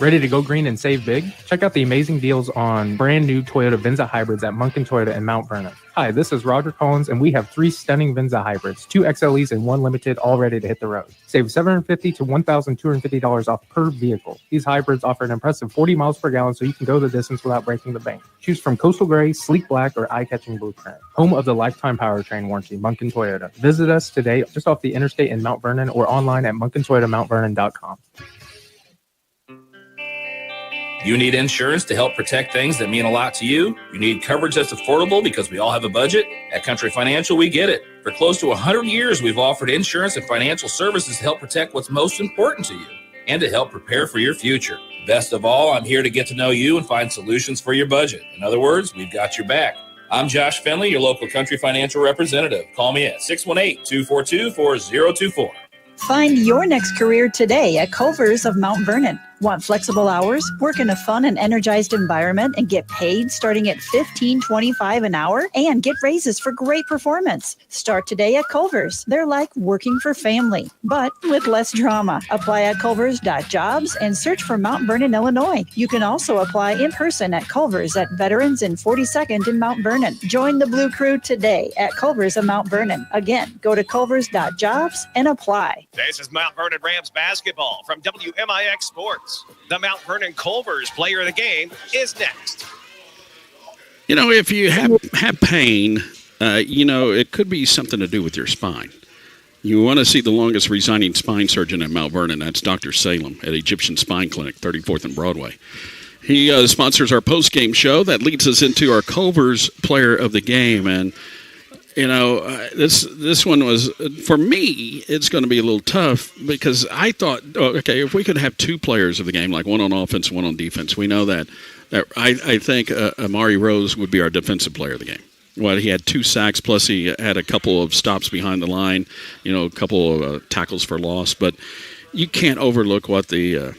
Ready to go green and save big? Check out the amazing deals on brand new Toyota Venza hybrids at Munkin Toyota in Mount Vernon. Hi, this is Roger Collins, and we have 3 stunning Venza hybrids, 2 XLEs and 1 limited, all ready to hit the road. Save $750 to $1,250 off per vehicle. These hybrids offer an impressive 40 miles per gallon, so you can go the distance without breaking the bank. Choose from coastal gray, sleek black, or eye-catching blueprint. Home of the lifetime powertrain warranty, Munkin Toyota. Visit us today just off the interstate in Mount Vernon or online at munkintoyotamountvernon.com. You need insurance to help protect things that mean a lot to you. You need coverage that's affordable because we all have a budget. At Country Financial, we get it. For close to 100 years, we've offered insurance and financial services to help protect what's most important to you and to help prepare for your future. Best of all, I'm here to get to know you and find solutions for your budget. In other words, we've got your back. I'm Josh Finley, your local Country Financial representative. Call me at 618-242-4024. Find your next career today at Culver's of Mount Vernon. Want flexible hours, work in a fun and energized environment, and get paid starting at $15.25 an hour and get raises for great performance? Start today at Culver's. They're like working for family, but with less drama. Apply at culvers.jobs and search for Mount Vernon, Illinois. You can also apply in person at Culver's at Veterans and 42nd in Mount Vernon. Join the Blue Crew today at Culver's of Mount Vernon. Again, go to culvers.jobs and apply. This is Mount Vernon Rams basketball from WMIX Sports. The Mount Vernon Culver's player of the game is next. You know, if you have pain, it could be something to do with your spine. You want to see the longest resigning spine surgeon at Mount Vernon. That's Dr. Salem at Egyptian Spine Clinic, 34th and Broadway. He sponsors our post-game show. That leads us into our Culver's player of the game. And this one was, for me, it's going to be a little tough because I thought, okay, if we could have 2 players of the game, like one on offense, one on defense, we know that I think Amari Rose would be our defensive player of the game. Well, he had 2 sacks, plus he had a couple of stops behind the line, a couple of tackles for loss. But you can't overlook what the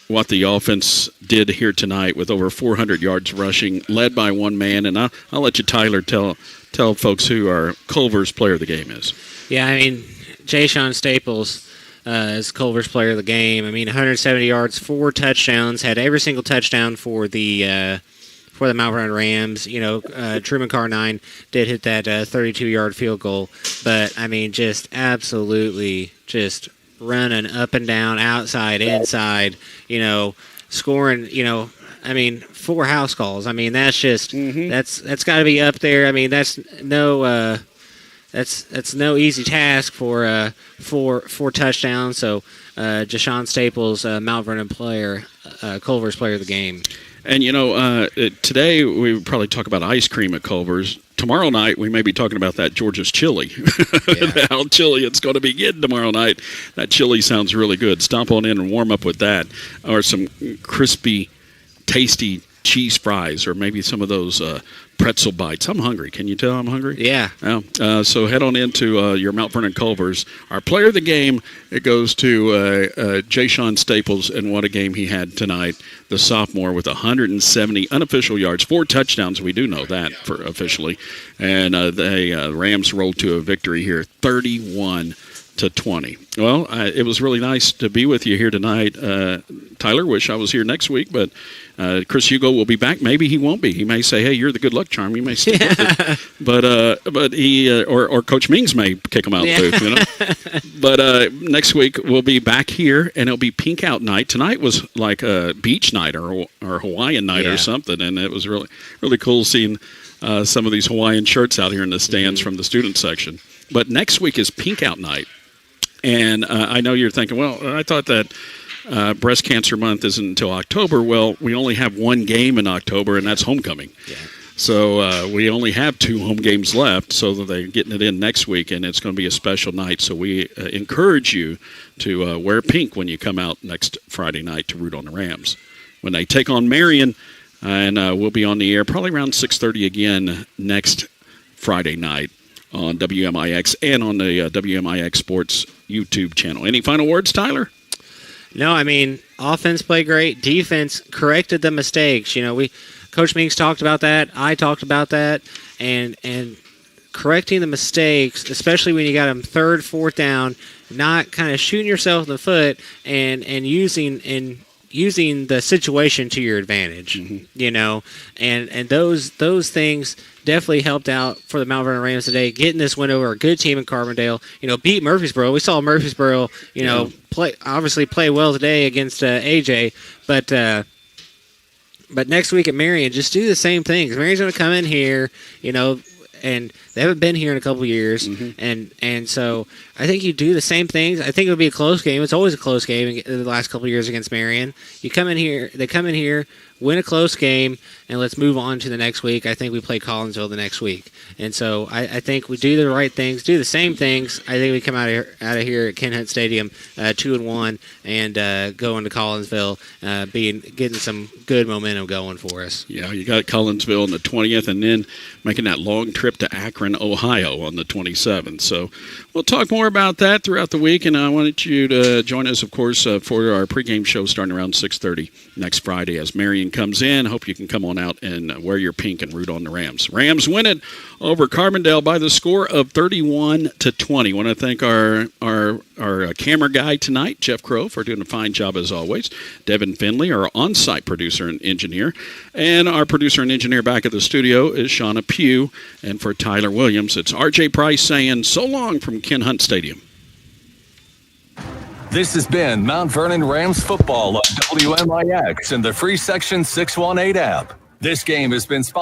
offense did here tonight with over 400 yards rushing, led by one man. And I'll let you, Tyler, tell folks who our Culver's player of the game is. Yeah, I mean, Jay-Sean Staples is Culver's player of the game. I mean, 170 yards, 4 touchdowns, had every single touchdown for the Mount Vernon Rams. Truman Carnine did hit that 32-yard field goal. But, I mean, just absolutely just running up and down, outside, inside, scoring, 4 house calls. I mean, that's just that's got to be up there. I mean, that's no easy task for 4 touchdowns. So, Ja'Shawn Staples, Mount Vernon player, Culver's player of the game. And today we would probably talk about ice cream at Culver's. Tomorrow night we may be talking about that Georgia's chili. Yeah. How chilly it's going to be getting tomorrow night. That chili sounds really good. Stomp on in and warm up with that, or some crispy, tasty cheese fries, or maybe some of those pretzel bites. I'm hungry. Can you tell I'm hungry? Yeah. So head on into your Mount Vernon Culver's. Our player of the game, it goes to Ja'Shawn Staples, and what a game he had tonight. The sophomore with 170 unofficial yards, 4 touchdowns. We do know that for officially. And the Rams rolled to a victory here, 31-20. Well, it was really nice to be with you here tonight. Tyler, Tyler, wish I was here next week, but Chris Hugo will be back. Maybe he won't be. He may say, hey, you're the good luck charm. You may stick with it. But he or Coach Mings may kick him out of the booth, you know. But next week we'll be back here, and it'll be Pink Out night. Tonight was like a beach night or Hawaiian night or something, and it was really, really cool seeing some of these Hawaiian shirts out here in the stands from the student section. But next week is Pink Out night. And I know you're thinking, well, I thought that Breast Cancer Month isn't until October. Well, we only have one game in October, and that's homecoming. Yeah. So we only have 2 home games left, so that they're getting it in next week, and it's going to be a special night. So we encourage you to wear pink when you come out next Friday night to root on the Rams. When they take on Marion, and we'll be on the air probably around 6:30 again next Friday night on WMIX and on the WMIX Sports YouTube channel. Any final words, Tyler? No, I mean, offense played great. Defense corrected the mistakes. You know, Coach Meeks talked about that. I talked about that. And correcting the mistakes, especially when you got them 3rd, 4th down, not kind of shooting yourself in the foot and using the situation to your advantage, you know, and those things definitely helped out for the Mount Vernon Rams today, getting this win over a good team in Carbondale. You know, beat Murfreesboro. We saw Murfreesboro, you know, play well today against AJ, but next week at Marion, just do the same things. Marion's going to come in here, you know, and they haven't been here in a couple of years, and so I think you do the same things. I think it'll be a close game. It's always a close game in the last couple of years against Marion. You come in here, they come in here, win a close game, and let's move on to the next week. I think we play Collinsville the next week, and so I think we do the right things, do the same things. I think we come out of here at Ken Hunt Stadium 2-1, and go into Collinsville, getting some good momentum going for us. Yeah, you got Collinsville on the 20th, and then making that long trip to Akron, Ohio on the 27th. So we'll talk more about that throughout the week, and I wanted you to join us, of course, for our pregame show starting around 6:30 next Friday as Marion comes in. Hope you can come on out and wear your pink and root on the Rams. Rams win it over Carbondale by the score of 31-20. Want to thank our camera guy tonight, Jeff Crow, for doing a fine job as always. Devin Finley, our on-site producer and engineer. And our producer and engineer back at the studio is Shauna Pugh. And for Tyler Williams, it's RJ Price saying so long from Ken Hunt Stadium. This has been Mount Vernon Rams football on WMIX and the free Section 618 app. This game has been sponsored